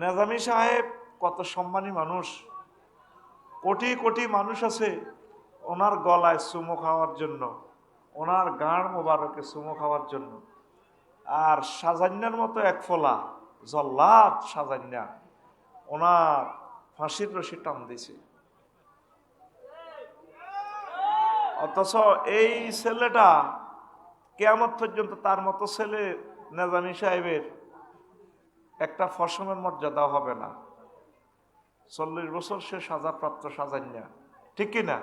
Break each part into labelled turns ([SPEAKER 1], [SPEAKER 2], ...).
[SPEAKER 1] নেজামি সাহেব কত সম্মানী মানুষ, কোটি কোটি মানুষ আছে ওনার গলায় চুমো খাওয়ার জন্য, ওনার গাঁড় মোবারকে চুমো খাওয়ার জন্য। আর সাজান্যার মতো এক ফোলা জল্লাদ সাজান্যা ওনার ফাঁসির রশি টান দিছে। অথচ এই ছেলেটা কিয়ামত পর্যন্ত তার মতো ছেলে নেজামি সাহেবের একটা ফসমের মর্যাদা হবে না। 40 বছর সে সাজাপ্রাপ্ত সাজান্যা, ঠিক কিনা?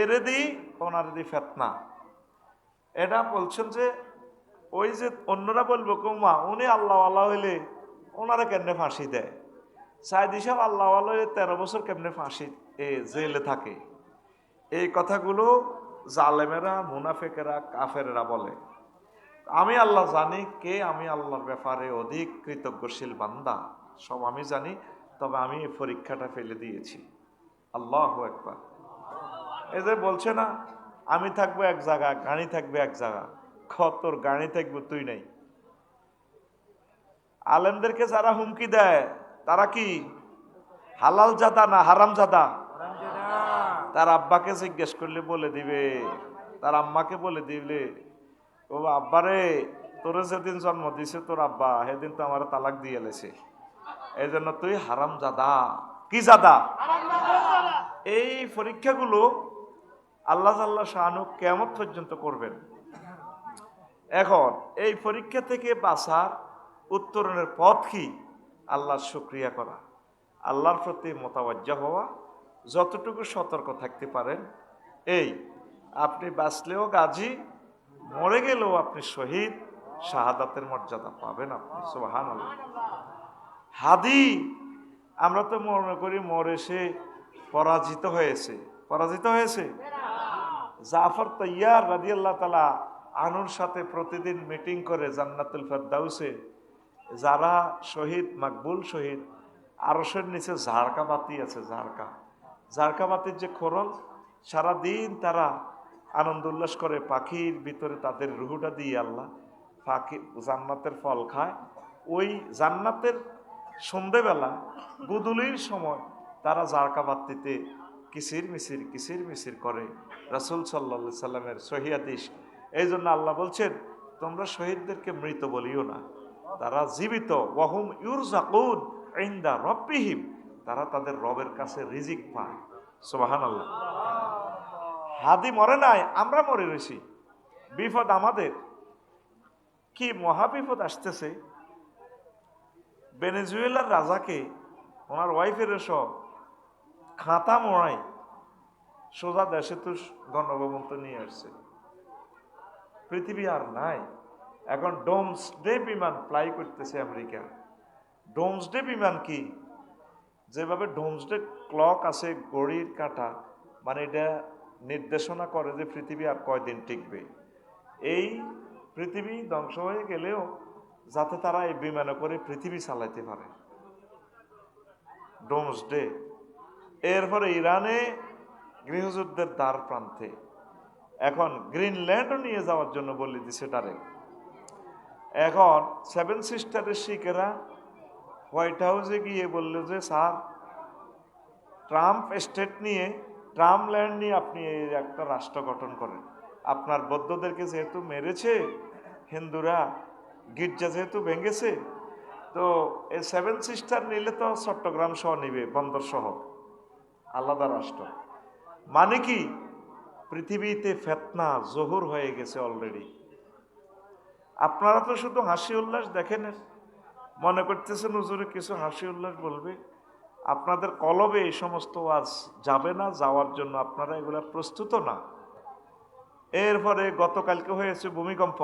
[SPEAKER 1] এরে দি ওনার দি ফেতনা। এটা বলছেন যে ওই যে অন্যরা বলবো কৌমা উনি আল্লাহওয়ালা হইলে ওনারা কেমনে ফাঁসি দেয়, সাইদি সাহেব আল্লাহওয়ালা হইলে 13 বছর কেমনে ফাঁসি জেলে থাকে। এই কথাগুলো জালেমেরা, মুনাফেকেরা, কাফেরেরা বলে। আমি আল্লাহ জানি কে আমি আল্লাহর ব্যাপারে অধিক কৃতজ্ঞশীল বান্দা, সব আমি জানি। তবে আমি এই পরীক্ষাটা ফেলে দিয়েছি। আল্লাহু আকবার। এই যে বলছে না আমি থাকবো এক জায়গা, গাড়ি থাকবে এক জায়গা, তোর গাড়ি থাকবো তুই নাই। আলেমদেরকে যারা হুমকি দেয় তারা কি হালাল জাদা না হারাম জাদা? তার আব্বাকে জিজ্ঞেস করলে বলে দিবে, তার আম্মাকে বলে দিলে ও আব্বারে তোরে যেদিন জন্ম দিছে তোর আব্বা সেদিন তো আমার তালাক দিয়ে লেছে, এই জন্য তুই হারাম জাদা। কি জাদা? এই পরীক্ষাগুলো আল্লাহ আল্লাহ শাহানু কিয়ামত পর্যন্ত করবেন। এখন এই পরীক্ষা থেকে বাঁচার উত্তরণের পথ কি? আল্লাহর শুকরিয়া করা, আল্লাহর প্রতি মোতাওয়াজ্জা হওয়া, যতটুকু সতর্ক থাকতে পারেন। এই আপনি বাঁচলেও গাজী, মরে গেলেও আপনি শহীদ, শাহাদাতের মর্যাদা পাবেন আপনি। সুবহানাল্লাহ। হাদি আমরা তো মনে করি মরে সে পরাজিত হয়েছে, পরাজিত হয়েছে। জাফর তৈয়ার রাদিয়াল্লাহু তাআলা আনুর সাথে প্রতিদিন মিটিং করে জান্নাতুল ফেরদাউসে যারা শহীদ, মাকবুল শহীদ, আরশের নিচে ঝাড়কা বাতি আছে, ঝাড়কা বাতির যে খোরণ, সারাদিন তারা আনন্দ উল্লাস করে, পাখির ভিতরে তাদের রুহুটা দিয়ে আল্লাহ পাখি জান্নাতের ফল খায়। ওই জান্নাতের সন্ধেবেলা গুদুলির সময় তারা ঝাড়কা বাতিতে কিসির মিসির করে। রাসূল সাল্লাল্লাহু আলাইহি সাল্লামের সহিহ হাদিস। এই জন্য আল্লাহ বলছেন তোমরা শহীদদেরকে মৃত বলিও না, তারা জীবিত। ওয়াহুম ইউরজাকুন ইনদা রাব্বিহিম, তারা তাদের রবের কাছে রিজিক পায়। সুবহানাল্লাহ। হাদি মরে নাই, আমরা মরে রয়েছি। বিপদ আমাদের, কি মহা বিপদ আসতেছে। ভেনেজুয়েলার রাজাকে ওনার ওয়াইফের সব খাতা মোড়াই সোজা দেশে তো গণভবন্ত নিয়ে আসছে। পৃথিবী আর নাই। এখন ডোমসডে বিমান ফ্লাই করতেছে আমেরিকা। ডোমসডে বিমান কি? যেভাবে ডোমসডে ক্লক আছে, ঘড়ির কাঁটা, মানে এটা নির্দেশনা করে যে পৃথিবী আর কয়দিন টিকবে। এই পৃথিবী ধ্বংস হয়ে গেলেও যাতে তারা এই বিমানে করে পৃথিবী চালাইতে পারে। ডোমসডে। এরপরে ইরানে গৃহযুদ্ধের দ্বার প্রান্তে, এখন গ্রিনল্যান্ডও নিয়ে যাওয়ার জন্য বলে দিছে ডাইরেক্ট। এখন 7 সিস্টারের শিখেরা হোয়াইট হাউসে গিয়ে বললো যে স্যার, ট্রাম্প স্টেট নিয়ে, ট্রাম্প ল্যান্ড নিয়ে আপনি একটা রাষ্ট্র গঠন করেন। আপনার বৌদ্ধদেরকে যেহেতু মেরেছে, হিন্দুরা গির্জা যেহেতু ভেঙেছে, তো এই 7 সিস্টার নিলে তো চট্টগ্রাম সহ নিবে, বন্দর সহ, আলাদা রাষ্ট্র। মানে কি? পৃথিবীতে ফেতনা জহুর হয়ে গেছে অলরেডি। আপনারা তো শুধু হাসি উল্লাস দেখেন, মনে করতেছেন হুজুরে কিছু হাসি উল্লাস বলবে। আপনাদের কলবে এই সমস্ত ওয়াজ যাবে না, যাওয়ার জন্য আপনারা এগুলা প্রস্তুত না। এরপরে গতকালকে হয়েছে ভূমিকম্প,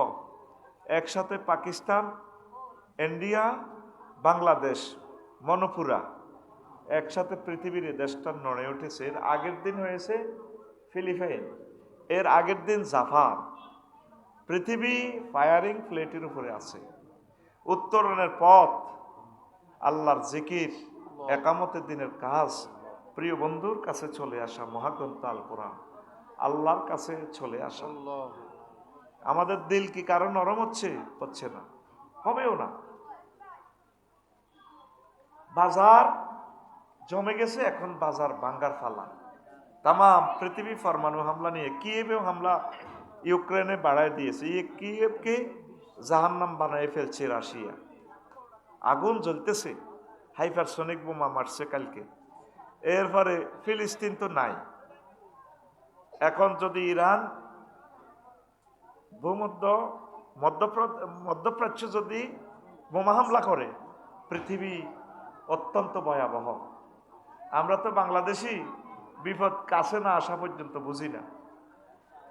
[SPEAKER 1] একসাথে পাকিস্তান, ইন্ডিয়া, বাংলাদেশ, মণিপুরা একসাথে পৃথিবীর দেশটা নড়ে উঠেছে। এর আগের দিন হয়েছে ফিলিপাইন, এর আগের দিন জাপান। পৃথিবী ফায়ারিং প্লেটের উপরে আছে। উত্তরণের পথ আল্লাহর জিকির, একামতের দিনের কাজ, প্রিয় বন্ধুর কাছে চলে আসা, মহাগ্রন্থ আল কোরআন, আল্লাহর কাছে চলে আসা। আমাদের দিল কি কারো নরম হচ্ছে? হচ্ছে না, হবেও না। বাজার জমে গেছে, এখন বাজার ভাঙ্গার ফালা। তামাম পৃথিবী পরমাণু হামলা নিয়ে, কিয়েভেও হামলা ইউক্রেনে বাড়ায় দিয়েছে। কিয়েভকে জাহান্নাম বানায় ফেলছে রাশিয়া। আগুন জ্বলতেছে, হাইপারসনিক বোমা মারছে কালকে। এরপরে ফিলিস্তিন তো নাই। এখন যদি ইরান মধ্যপ্রাচ্য যদি বোমা হামলা করে, পৃথিবী অত্যন্ত ভয়াবহ। আমরা তো বাংলাদেশি, বিপদ কাছে না আসা পর্যন্ত বুঝি না।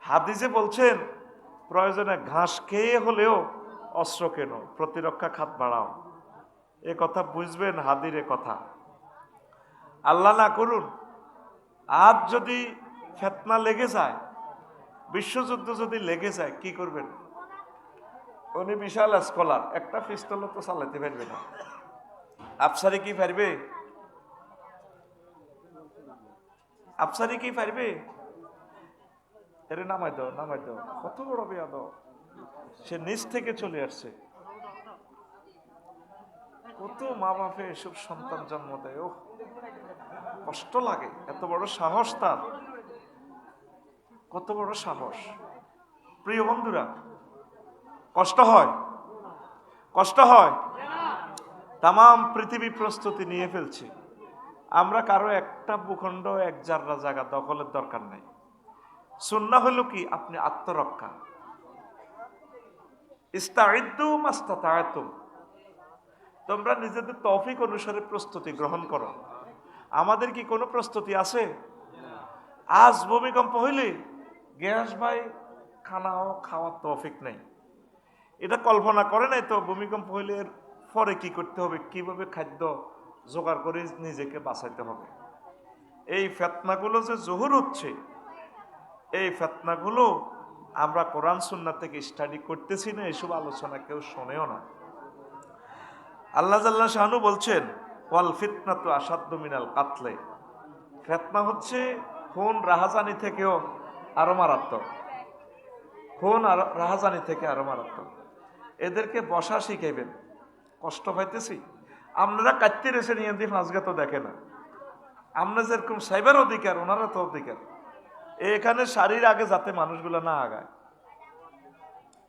[SPEAKER 1] হাদিসে বলছেন প্রয়োজনে ঘাস খেয়ে হলেও অস্ত্র কেন, প্রতিরক্ষা খাত বাড়াও। এ কথা বুঝবেন, হাদিরে কথা। আল্লাহ না করুন আজ যদি ফিতনা লেগে যায়, বিশ্বযুদ্ধ যদি লেগে যায়, কি করবেন? উনি বিশাল স্কলার, একটা পিস্তল তো চালাতে পারবে না। আফসারি কি পারবে? আফসারি কি পারবে? এরে নামাই দাও, নামাই দাও। কত বড় বেয়াদব! সে নিচ থেকে চলে আসছে। কত মা বাপে এসব সন্তান জন্ম দেয়, ও কষ্ট লাগে। এত বড় সাহস তার, কত বড় সাহস! প্রিয় বন্ধুরা, কষ্ট হয়, কষ্ট হয়। তামাম পৃথিবী প্রস্তুতি নিয়ে ফেলছে। আমরা কারো একটা ভূখণ্ড, এক জাররা জায়গা দখলের দরকার নাই। সুন্নাহ হলো কি? আপনি আত্মরক্ষা। ইস্তাইদ্দু মাস্তাতাআতুম, তোমরা নিজেদের তৌফিক অনুসারে প্রস্তুতি গ্রহণ করো। আমাদের কি কোনো প্রস্তুতি আছে? আজ ভূমিকম্প হইলে গ্যাস ভাই খানাও খাওয়ার তৌফিক নেই। এটা কল্পনা করে নাই তো ভূমিকম্প হইলে পরে কি করতে হবে, কিভাবে খাদ্য জোগাড় করে নিজেকে বাঁচাইতে হবে। এই ফিতনাগুলো যে জহুর হচ্ছে, এই ফিতনাগুলো আমরা কোরআন সুন্নাহ থেকে স্টাডি করতেছি না, এসব আলোচনা কেউ শোনেও না। আল্লাহ জাল্লা শানু বলছেন, ওয়াল ফিতনাতু আসাদ্দু মিনাল কাতলে, ফিতনা হচ্ছে খুন রাহাজানি থেকেও আরো মারাত্মক। খুন আর রাহাজানি থেকে আরো মারাত্মক। এদেরকে বসা শিখাইবেন। কষ্ট পাইতেছি, আপনারা কাটতে রেসে নিয়ে দিয়ে ফাঁসগা তো দেখে না। আমরা যেরকম সাইবার অধিকার, ওনারা তো অধিকার। এখানে শাড়ির আগে যাতে মানুষগুলো না আগায়,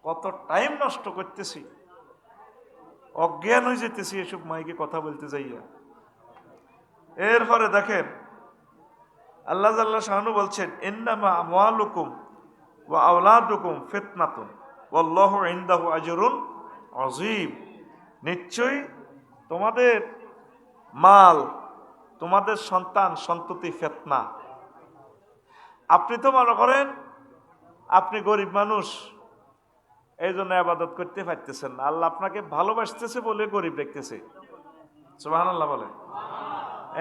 [SPEAKER 1] কত টাইম নষ্ট করতেছি, অজ্ঞান হয়ে যেতেছি এসব মাইকে কথা বলতে যাইয়া। এরপরে দেখেন আল্লাহ জাল্লা শাহানু বলছেন, ইন্নামা আমওয়ালুকুম ওয়া আওলাদুকুম ফিতনাতুন ওয়াল্লাহু ইনদাহু আজরুন আযীম। নিশ্চয়ই তোমাদের মাল, তোমাদের সন্তান সন্ততি ফিতনা। আপনি তো মনে করেন আপনি গরিব মানুষ, এই জন্য ইবাদত করতে পারতেছেন না। আল্লাহ আপনাকে ভালোবাসতেছে বলে গরিব দেখতেছে। সুবহানাল্লাহ বলে।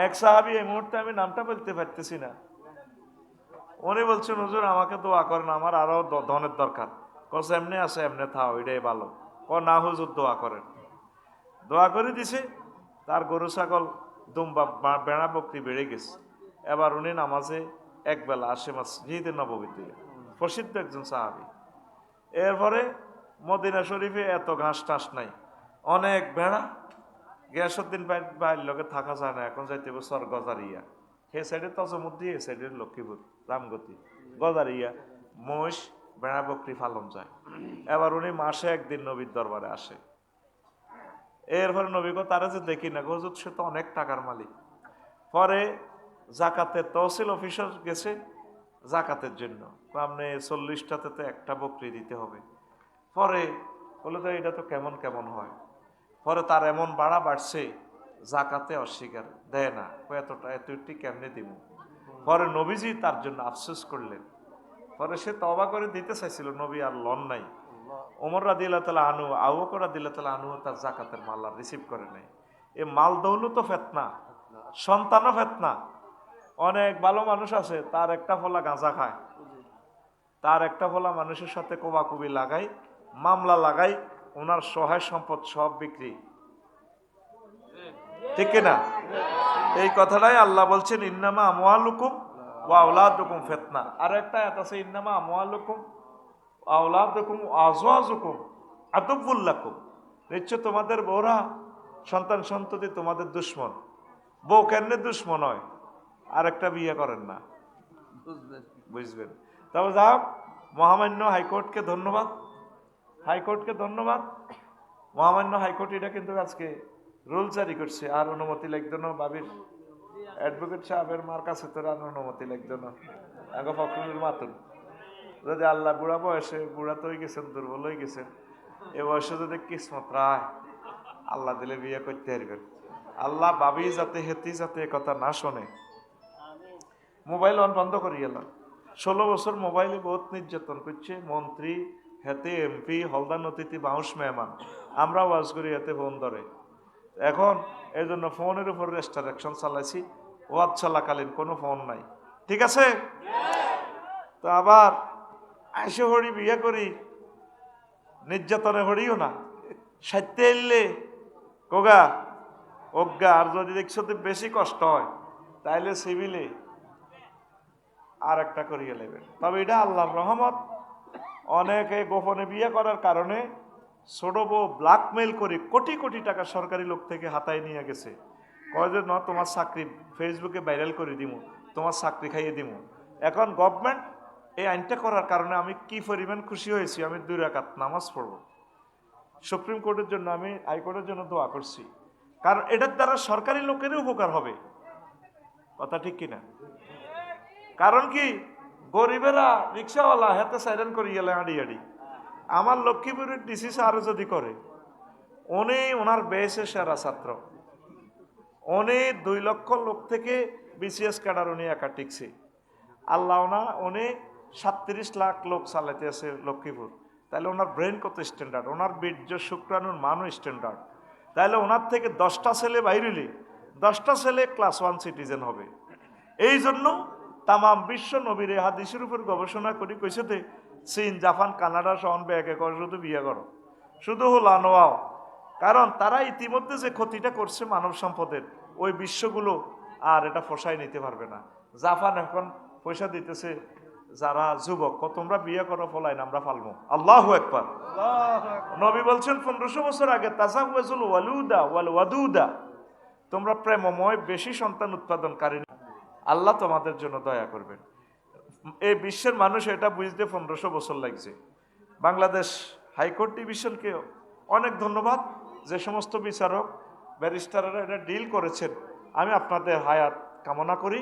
[SPEAKER 1] এক সাহাবী, এই মুহূর্তে আমি নামটা বলতে পারতেছি না, উনি বলছেন, হুজুর আমাকে দোয়া করেন, আমার আরো ধনের দরকার। কস এমনি আছে, এমনি থাও, এটাই ভালো। না হুজুর দোয়া করেন। দোয়া করে দিছে, তার গরু ছাগল দুম্বা বেড়া বকরি বেড়ে গেছে। এবার উনি নামাজে একবেলা আসে মসজিদে নববীতে, প্রসিদ্ধ একজন সাহাবী। এরপরে মদিনা শরীফে এত ঘাস টাস নাই, অনেক বেড়া। গিয়াসউদ্দিন ভাইয়ের লোকে থাকা যায় না, এখন যাইতে বছর গজারিয়া, সে সাইডে তজমুদ্দি, এ সাইডের লক্ষ্মীপুর রামগতি, গজারিয়া মহিষ বেড়া বকরি পালন যায়। এবার উনি মাসে একদিন নবীর দরবারে আসে। এরপরে নবী গো তারা যে দেখি না, হুজুর সে তো অনেক টাকার মালিক। পরে জাকাতের তহসিল অফিসার গেছে জাকাতের জন্য, আপনি 40টাতে তো একটা বকরি দিতে হবে। পরে বলে তো এটা তো কেমন কেমন হয়। পরে তার এমন বাড়া বাড়ছে, জাকাতে অস্বীকার দেয় না, এতটা এতটি কেমনে দিব। পরে নবীজি তার জন্য আফসোস করলেন। পরে সে তওবা করে দিতে চাইছিল, নবী আর লন নাই। ওমর রাদিয়াল্লাহু তাআলা আনহু, আবু বকর রাদিয়াল্লাহু তাআলা আনহু তার জাকাতের মাল আর রিসিভ করে নাই। এই মাল দৌলতও ফিতনা, সন্তানও ফিতনা। অনেক ভালো মানুষ আছে, তার একটা ফলা গাঁজা খায়, তার একটা ফলা মানুষের সাথে কোবাকুবি লাগাই, মামলা লাগাই, ওনার সহায় সম্পদ সব বিক্রি। ঠিক কিনা? এই কথাটাই আল্লাহ বলছেন, ইন্নামা আমওয়ালুকুম ওয়া আওলাদুকুম ফিতনা। আর একটা আয়াত আছে, ইন্নামা আমওয়ালুকুম ওয়া আওলাদুকুম ওয়া আজওয়াজুকুম আদুব্বুল লাকুম। নিশ্চয় তোমাদের বউরা সন্তান সন্ততি তোমাদের দুশ্মন, বউ কেন দুশ্মন হয়, আর একটা বিয়ে করেন না, বুঝবেন। তবে যাও, মহামান্য হাইকোর্টকে ধন্যবাদ, হাইকোর্টকে ধন্যবাদ। মহামান্য হাইকোর্ট এটা কিন্তু আজকে রুল জারি করছে, আর অনুমতি লাগতো না বাবির অ্যাডভোকেট সাহেবের মার কাছে, তোর আর অনুমতি লাগতো না, আগে ফখরুল মাতুন। যদি আল্লাহ বুড়া বয়সে, বুড়া তো হয়ে গেছেন, দুর্বল হয়ে গেছেন, এ বয়সে যদি কিসমত রায় আল্লাহ দিলে বিয়ে করতে পারবেন। আল্লাহ ভাবি যাতে হেতি যাতে কথা না শোনে। মোবাইল অন বন্ধ করি গেলাম, 16 বছর মোবাইলে বহুত নির্যাতন করছে মন্ত্রী, হেতে এমপি, হলদার অতিথি, বাউস মেহমান, আমরা ওয়াজ করি হেতে ফোন ধরে। এখন এই জন্য ফোনের উপর রেস্ট্রিকশন চালাইছি, ওয়াজ চলাকালীন কোনো ফোন নাই, ঠিক আছে। তো আবার আইসে হরি বিয়ে করি, নির্যাতনে হরিও না, সাইতে এলে কোগা অজ্ঞা, আর যদি দেখছো বেশি কষ্ট হয় তাইলে সিভিলে আর একটা করিয়ে নেবেন। তবে এটা আল্লাহর রহমত, অনেকে গোপনে বিয়ে করার কারণে ছোট বউ ব্ল্যাকমেইল করে কোটি কোটি টাকা সরকারি লোক থেকে হাতায় নিয়ে গেছে, কয় যে না তোমার চাকরি ফেসবুকে ভাইরাল করে দিব, তোমার চাকরি খাইয়ে দিব। এখন গভর্নমেন্ট এই আইনটা করার কারণে আমি কি পরিমাণ খুশি হয়েছি, আমি 2 রাকাত নামাজ পড়ব, সুপ্রিম কোর্টের জন্য, আমি হাইকোর্টের জন্য দোয়া করছি, কারণ এটার দ্বারা সরকারি লোকেরই উপকার হবে, কথা ঠিক কিনা। কারণ কি, গরিবেরা রিক্সাওয়ালা হাতে সাইরেন করি গেলে আড়ি আড়ি, আমার লক্ষ্মীপুরের ডিসি আরো যদি করে, উনি ওনার বেসে সেরা ছাত্র, উনি 2 লক্ষ লোক থেকে বিসিএস ক্যাডার উনি একা টিকছে, আল্লাহ না উনি 37 লাখ লোক চালাইতে আছে লক্ষ্মীপুর, তাহলে ওনার ব্রেন কত স্ট্যান্ডার্ড, ওনার বীর্য শুক্রাণুর মানও স্ট্যান্ডার্ড, তাহলে ওনার থেকে 10টা ছেলে বাইরেলি 10টা ছেলে ক্লাস 1 সিটিজেন হবে। এই জন্য তামাম বিশ্ব নবীর হাদিসের উপর গবেষণা করি কইছে যে চীন, জাপান, কানাডা সহন ব্যাগে কর, শুধু বিয়ে করো, শুধু হলো আনোয়াও, কারণ তারা ইতিমধ্যে যে ক্ষতিটা করছে মানব সম্পদের, ওই বিশ্বগুলো আর এটা পোষায় নিতে পারবে না। জাপান এখন পয়সা দিতেছে যারা যুবক, তোমরা বিয়ে করো, ফলাই না আমরা পালবো, আল্লাহু আকবার। নবী বলছেন 1500 বছর আগে, তাজাওয়াজুল ওয়ালুদা ওয়াল ওয়াদুদা, তোমরা প্রেমময় বেশি সন্তান উৎপাদনকারী, আল্লাহ তোমাদের জন্য দয়া করবেন। এই বিশ্বের মানুষ এটা বুঝতে 1500 বছর লাগছে। বাংলাদেশ হাইকোর্ট ডিভিশনকে অনেক ধন্যবাদ, যে সমস্ত বিচারক ব্যারিস্টাররা এটা ডিল করেছেন, আমি আপনাদের হায়াত কামনা করি,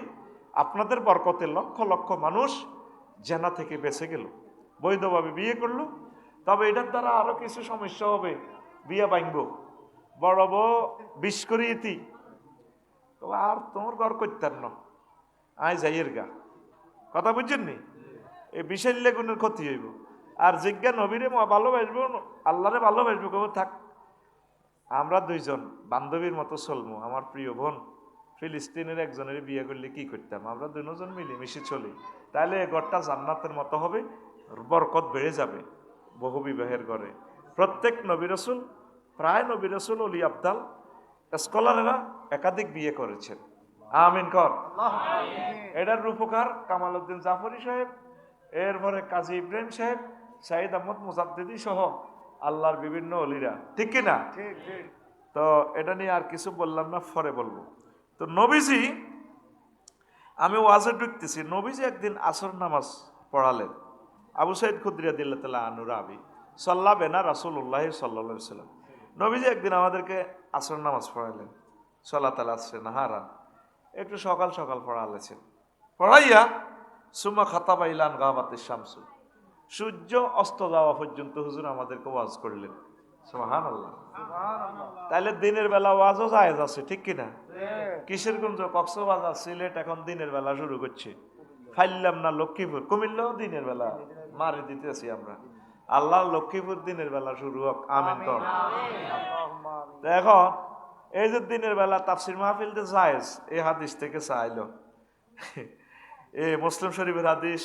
[SPEAKER 1] আপনাদের বরকতে লক্ষ লক্ষ মানুষ জেনা থেকে বেঁচে গেল, বৈধভাবে বিয়ে করলো। তবে এটার দ্বারা আরো কিছু সমস্যা হবে, বিয়ে ভাঙব, বড় বউ 20 করি ইতি, আর তোমার ঘর করতেন না, আয় যাইয়ের গা, কথা বুঝছেন নি, এই বিশাল লেগুনের ক্ষতি হইব। আর জিজ্ঞা নবীরে ভালোবাসবো, আল্লাহরে ভালোবাসবো, কেবল থাক আমরা 2 জন বান্ধবীর মতো চলবো, আমার প্রিয় বোন ফিলিস্তিনের একজনের বিয়ে করলে কি করতাম, আমরা 2 জন মিলেমিশে চলি, তাহলে ঘরটা জান্নাতের মতো হবে, বরকত বেড়ে যাবে বহু বিবাহের ঘরে। প্রত্যেক নবী রাসূল, প্রায় নবী রাসূল, ওলি আবদাল, স্কলারেরা একাধিক বিয়ে করেছেন, আমিন কর। এটার রূপকার কামাল উদ্দিন জাফরি সাহেব, এরপরে কাজী ইব্রাহিম সাহেব, সাইদ আহমদ মুজাদ্দিদি সহ আল্লাহর বিভিন্ন অলিরা, ঠিক কিনা। তো এটা নিয়ে আর কিছু বললাম না, পরে বলবো। তো নবীজি, আমি ওয়াজে ঢুকতেছি, নবীজি একদিন আসর নামাজ পড়ালেন, আবু সাইদ খুদরি রাদিয়াল্লাহু তাআলা আনহু রাবি, সাল্লা বেনা রাসূলুল্লাহ সাল্লাল্লাহু আলাইহি ওয়াসাল্লাম, নবীজি একদিন আমাদেরকে আসর নামাজ পড়ালেন, সালাতুল আসর নাহারান, একটু সকাল সকাল পড়ালেছেন, পড়াইয়া সুমা খাতাবা ইলান গাবাতিশ শামসু, সূর্য অস্ত যাওয়া পর্যন্ত হুজুর আমাদেরকে ওয়াজ করলেন, সুবহানাল্লাহ। তাহলে দিনের বেলা ওয়াজও জায়েজ আছে, ঠিক কিনা। কিশোরগঞ্জ, কক্সবাজার, সিলেট এখন দিনের বেলা শুরু করছে, ফাইলাম না লক্ষ্মীপুর, কুমিল্লাও দিনের বেলা মারি দিতেছি আমরা, আল্লাহ লক্ষ্মীপুর দিনের বেলা শুরু হোক, আমিন কর। এখন এই যে দিনের বেলা তাফসির মাহফিল যে জায়েজ, এই হাদিস থেকে চাইলো, এই মুসলিম শরীফের হাদিস,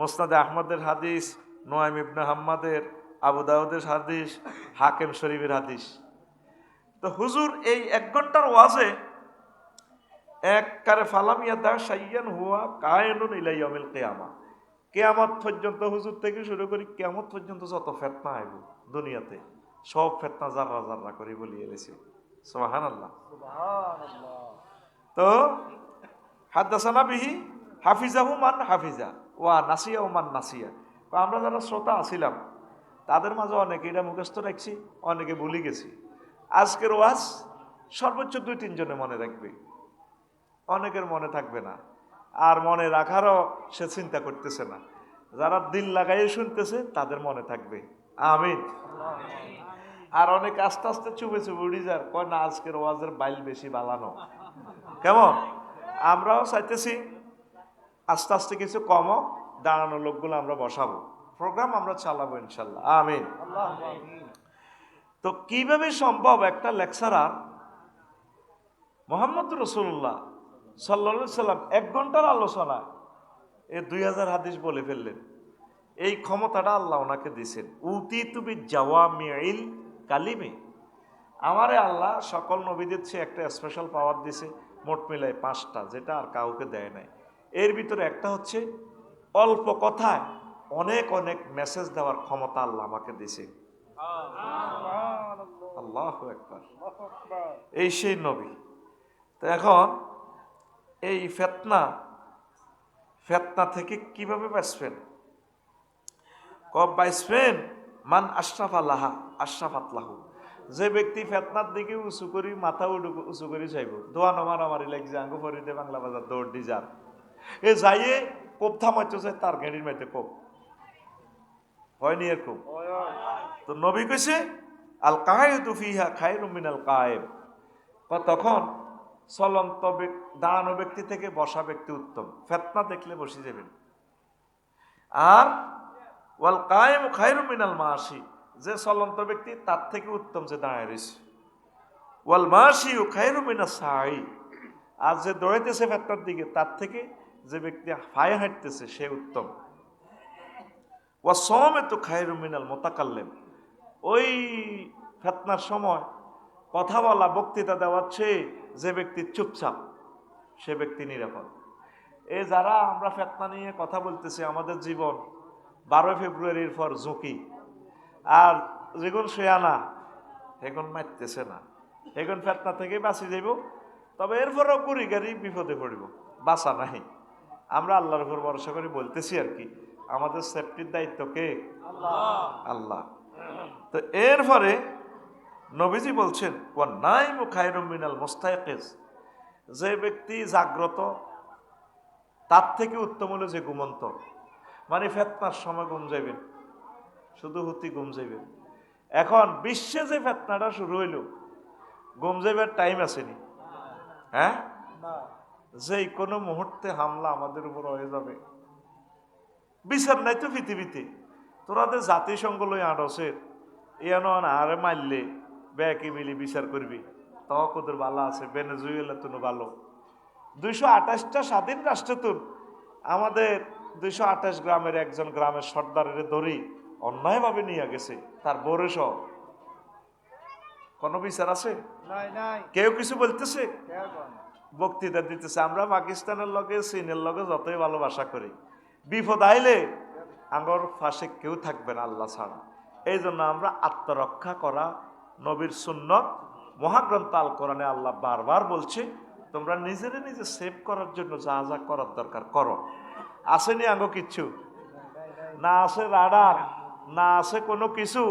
[SPEAKER 1] মুসনাদে আহমদের হাদিস, নুআইম ইবনে হাম্মাদের, আবু দাউদের হাদিস, হাকিম শরীফের হাদিস। তো হুজুর এই 1 ঘন্টার ওয়াজে এককারে ফালামিয়া দা শাইয়ান হুয়া কায়নুন ইলা ইয়াউমিল কিয়ামা, কিয়ামত পর্যন্ত, হুজুর থেকে শুরু করি কিয়ামত পর্যন্ত যত ফিতনা আইব দুনিয়াতে, সব ফিতনা জাররা জাররা করে বলিয়ে গেছে, সুবহানাল্লাহ। তো হাদাসানা বিহি হাফিজাহু মান হাফিজা ওয়া নাসিয়াহু মান নাসিয়া। আমরা যারা শ্রোতা আছিলাম তাদের মাঝে অনেকে এটা মুখস্থ রাখছি, অনেকে ভুলে গেছি। আজকের ওয়াজ সর্বোচ্চ 2-3 জনে মনে রাখবে, অনেকের মনে থাকবে না, আর মনে রাখারও সে চিন্তা করতেছে না। যারা দিল লাগাইয়ে শুনতেছে তাদের মনে থাকবে, আমিন। আর অনেক আস্তে আস্তে চুপে চুপে উড়ি যার, কয় না আজকের ওয়াজের বাইল বেশি বালানো। কেমন? আমরাও চাইতেছি আস্তে আস্তে কিছু কমও, দাঁড়ানো লোকগুলো আমরা বসাবো, প্রোগ্রাম আমরা চালাবো ইনশাল্লাহ, আমিন। তো কিভাবে সম্ভব একটা লেকচারার মোহাম্মদ রাসূলুল্লাহ সাল্লাল্লাহু আলাইহি সাল্লাম 1 ঘন্টার আলোচনা 2000 হাদিস বলে ফেললেন? এই ক্ষমতাটা আল্লাহ ওনাকে দিয়েছেন। উতিতু বিজাওয়ামিল কালিমে, আমারে আল্লাহ সকল নবীদের চেয়ে একটা স্পেশাল পাওয়ার দিয়েছে, মোট মিলায় 5টা, যেটা আর কাউকে দেয় নাই। এর ভিতরে একটা হচ্ছে অল্প কথায় অনেক অনেক মেসেজ দেওয়ার ক্ষমতা আল্লাহ আমাকে দিয়েছে। আল্লাহু আকবার। এই সেই নবী। তো এখন এই ফিতনা থেকে কিভাবে বাঁচবেন? বাঁচবেন মান আশরাফ আল্লাহা আশরাফাত লাহু। যে ব্যক্তি ফিতনার দিকে উঁচু করি মাথা উঁচু করি চাইব, দোয়া নমারামারি লাগছে আঙ্গু ফরিদে বাংলা বাজার দৌড় দি যার এ যাইয়ে কোপ থামাইতে চাই, তার গেড়ির মাইতে কোপ হয়নি এরকম। তো নবী কইছে আল কায়েদু ফিহা খায়রুম মিনাল কায়েম। তখন চলন্ত দাঁড়ানো ব্যক্তি থেকে বসা ব্যক্তি উত্তম। ফিতনা দেখলে বসে যাবেন। আর ওয়াল কায়েমু খায়রুম মিনাল মাশি, যে চলন্ত ব্যক্তি তার থেকে উত্তম যে দাঁড়ায় রয়েছে। ওয়াল মাশিউ খায়রুম মিনাস সাই, আর যে দৌড়াইতেছে ফিতনার দিকে তার থেকে যে ব্যক্তি পায়ে হাঁটতেছে সে উত্তম। ওয়া সাওমাতু খায়রুম মিনাল মুতাকাল্লিম, ওই ফিতনার সময় কথা বলা বক্তৃতা দেওয়ার চেয়ে যে ব্যক্তি চুপচাপ সে ব্যক্তি নিরাপদ। এই যারা আমরা ফিতনা নিয়ে কথা বলতেছি, আমাদের জীবন 12 ফেব্রুয়ারির পর ঝুঁকি। আর যেগুন শেয়ানা এখন মারতেছে না, এখন ফিতনা থেকে বাঁচি যাইব। তবে এরপরও কুড়ি গাড়ি বিপদে পড়ব, বাঁচা নাই। আমরা আল্লাহর উপর ভরসা করে বলতেছি আর কি, আমাদের সেফটির দায়িত্ব কে? আল্লাহ। তো এরপরে নবীজি বলছেন ওয়া নাইমু খায়রুম মিনাল মুস্তায়কিজ, যে ব্যক্তি জাগ্রত তার থেকে উত্তম হলো যে ঘুমন্ত। মানে ফিতনার সময় ঘুম যাইবেন, শুধু হুতি ঘুম যাইবেন। এখন বিশ্বে যে ফিতনাটা শুরু হইল, ঘুম যাইবার টাইম আসেনি। হ্যাঁ, যে কোনো মুহূর্তে হামলা আমাদের উপর হয়ে যাবে। বিচার নাই তো পৃথিবীতে। তোরাদের জাতিসংঘ লই আড়সের ইয়ানো আরে মারলে ব্যাকি মিলি বিচার করবি, তোদের ভালো আছে। ভেনেজুয়েলা তো ভালো, 228টা স্বাধীন রাষ্ট্র তো আমাদের 228 গ্রামের একজন গ্রামের সর্দারের ধরি অন্যায়ভাবে নিয়ে গেছে, তার বরেশ কোনো বিচার আছে? কেউ কিছু বলতেছে? বক্তৃতা দিতেছে। আমরা পাকিস্তানের লগে চীনের লগে যতই ভালোবাসা করি, বিপদ আইলে আঙ্গর ফাঁসে কেউ থাকবে না আল্লাহ ছাড়া। এই জন্য আমরা আত্মরক্ষা করা, নবীর সুন্নত মহাগ্রন্থ আল কোরআনে আল্লাহ বারবার বলছে তোমরা নিজেরে নিজে সেভ করার জন্য যা যা করার দরকার করো। আসেনি আঙ্গ কিচ্ছু না, আছে রাডার, না আছে কোনো কিছু।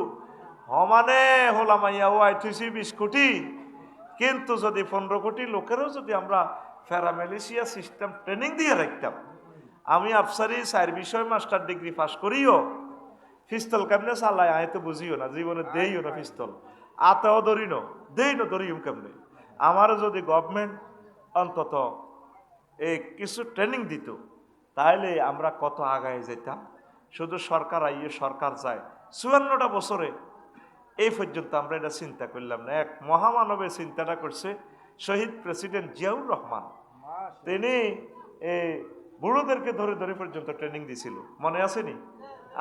[SPEAKER 1] হমানে হোলামাইয়া ও আইথিসি 20 কোটি, কিন্তু যদি 15 কোটি লোকেরও যদি আমরা প্যারামেলিশিয়া সিস্টেম ট্রেনিং দিয়ে রাখতাম। আমি আফসারি 4 বিষয় মাস্টার ডিগ্রি পাস করিও পিস্তল কেমনে চালায় আয় তো বুঝিও না, জীবনে দেইও না পিস্তল, আতেও ধরি ন দেই না, ধরিও কেমনে। আমারও যদি গভর্নমেন্ট অন্তত এই কিছু ট্রেনিং দিত তাহলে আমরা কত আগায় যেতাম। শুধু সরকার আইয়ে সরকার যায়। 54টা বছরে এই পর্যন্ত আমরা এটা চিন্তা করলাম না। এক মহামানবের চিন্তাটা করছে শহীদ প্রেসিডেন্ট জিয়াউর রহমান। তিনি বুড়োদেরকে ধরে ধরে পর্যন্ত ট্রেনিং দিছিল, মনে আসেনি?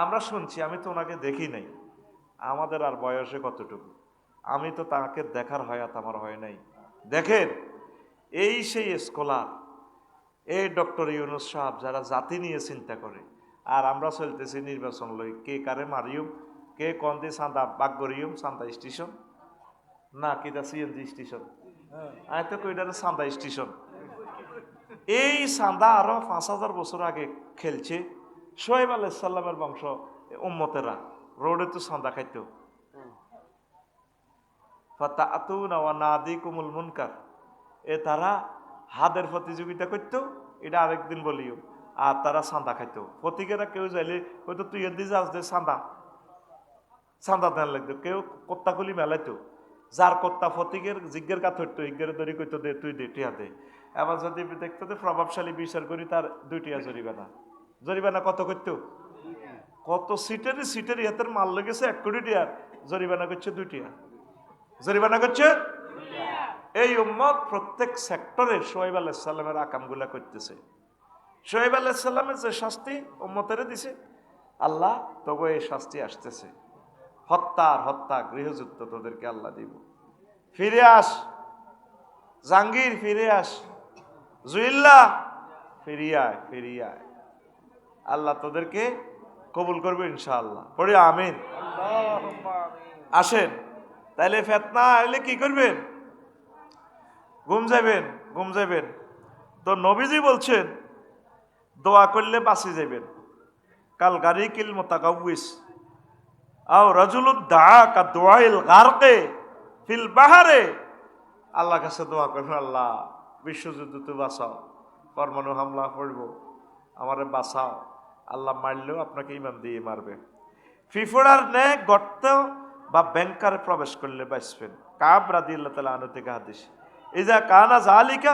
[SPEAKER 1] আমরা শুনছি, আমি তো ওনাকে দেখি নাই। আমাদের আর বয়সে কতটুকু, আমি তো তাকে দেখার হয়াত আমার হয় নাই। দেখেন এই সেই স্কলার, এই ডক্টর ইউনুস সাহেব, যারা জাতি নিয়ে চিন্তা করে। আর আমরা চলতেছি নির্বাচন লই, কে কারে মারিও, কে কন দিয়ে চাঁদা বাগ করিও, চাঁদা স্টেশন। না কিটা সিএনজি স্টেশন, আমি তো কইটা চান্দা স্টেশন। এই চান্দা আরো 5,000 বছর আগে খেলছে শোয়েব আলাইহিস সালামের বংশ উম্মতেরা, রোডে তো চান্দা খাইতো। ফাতাআতুনা ওয়া নাদিকুমুল মুনকার, এ তারা হাদের প্রতিযোগিতা করতো, এটা আরেকদিন বলিও। আর তারা চান্দা খাইতো, প্রতীকেরা কেউ যাইলে হয়তো তুই এর দিয়ে যাস দে চান্দা, চান্দা দেন লাগতো। কেউ কত্তাকুলি মেলাইতো, যার কত্তা ফতিকের জিজ্ঞের কাত হইতো, ইজ্ঞের দড়ি কইতো দে তুই দে টিয়া দে। এবার যদি দেখতো যে প্রভাবশালী বিচার করি তার 2 টিয়া জরিমানা। জরিমানা কত করতো? কত সিটের ইহাতের মাল লেগেছে 1 কোটি টিয়ার, জরিমানা করছে 2 টিয়া, জরিমানা করছে। এই উম্মত প্রত্যেক সেক্টরে শোয়েব আলাইহিস সালামের আকামগুলা করতেছে। শোয়েব আলাইহিস সালামের যে শাস্তি উম্মতেরে দিছে, আল্লাহ তবে এই শাস্তি আসতেছে। হত্যা গৃহযুদ্ধ তোদেরকে আল্লাহ দিব। ফিরে আস জাহাঙ্গীর, ফিরে আস জুইল্লা, ফিরিয়ে আয়। আল্লাহ তোদেরকে কবুল করবে ইনশাআল্লাহ, পড়ি আমিন। আসেন তাইলে ফিতনা আইলে কি করবেন? ঘুম যাবেন। তো নবীজি বলছেন দোয়া করলে বাঁচি যাবেন। কাল গারিকিল মুতাকাউইস আও রাজুলুদ দাআ কা দুআইল গারকে ফিল বাহারে। আল্লাহর কাছে দোয়া করবেন, আল্লাহ বিশ্বযুদ্ধ তো বাঁচাও, পরমাণু হামলা করব, আমারে বাঁচাও। আল্লাহ মারলেও আপনাকে ইমান দিয়ে মারবে। ফিফড়ার ন্যায় গর্ত বা ব্যাংকারে প্রবেশ করলে বাঁচবেন। কাব রাদিয়াল্লাহু তাআলা আনহু থেকে হাদিস, ইজা কানা জালিকা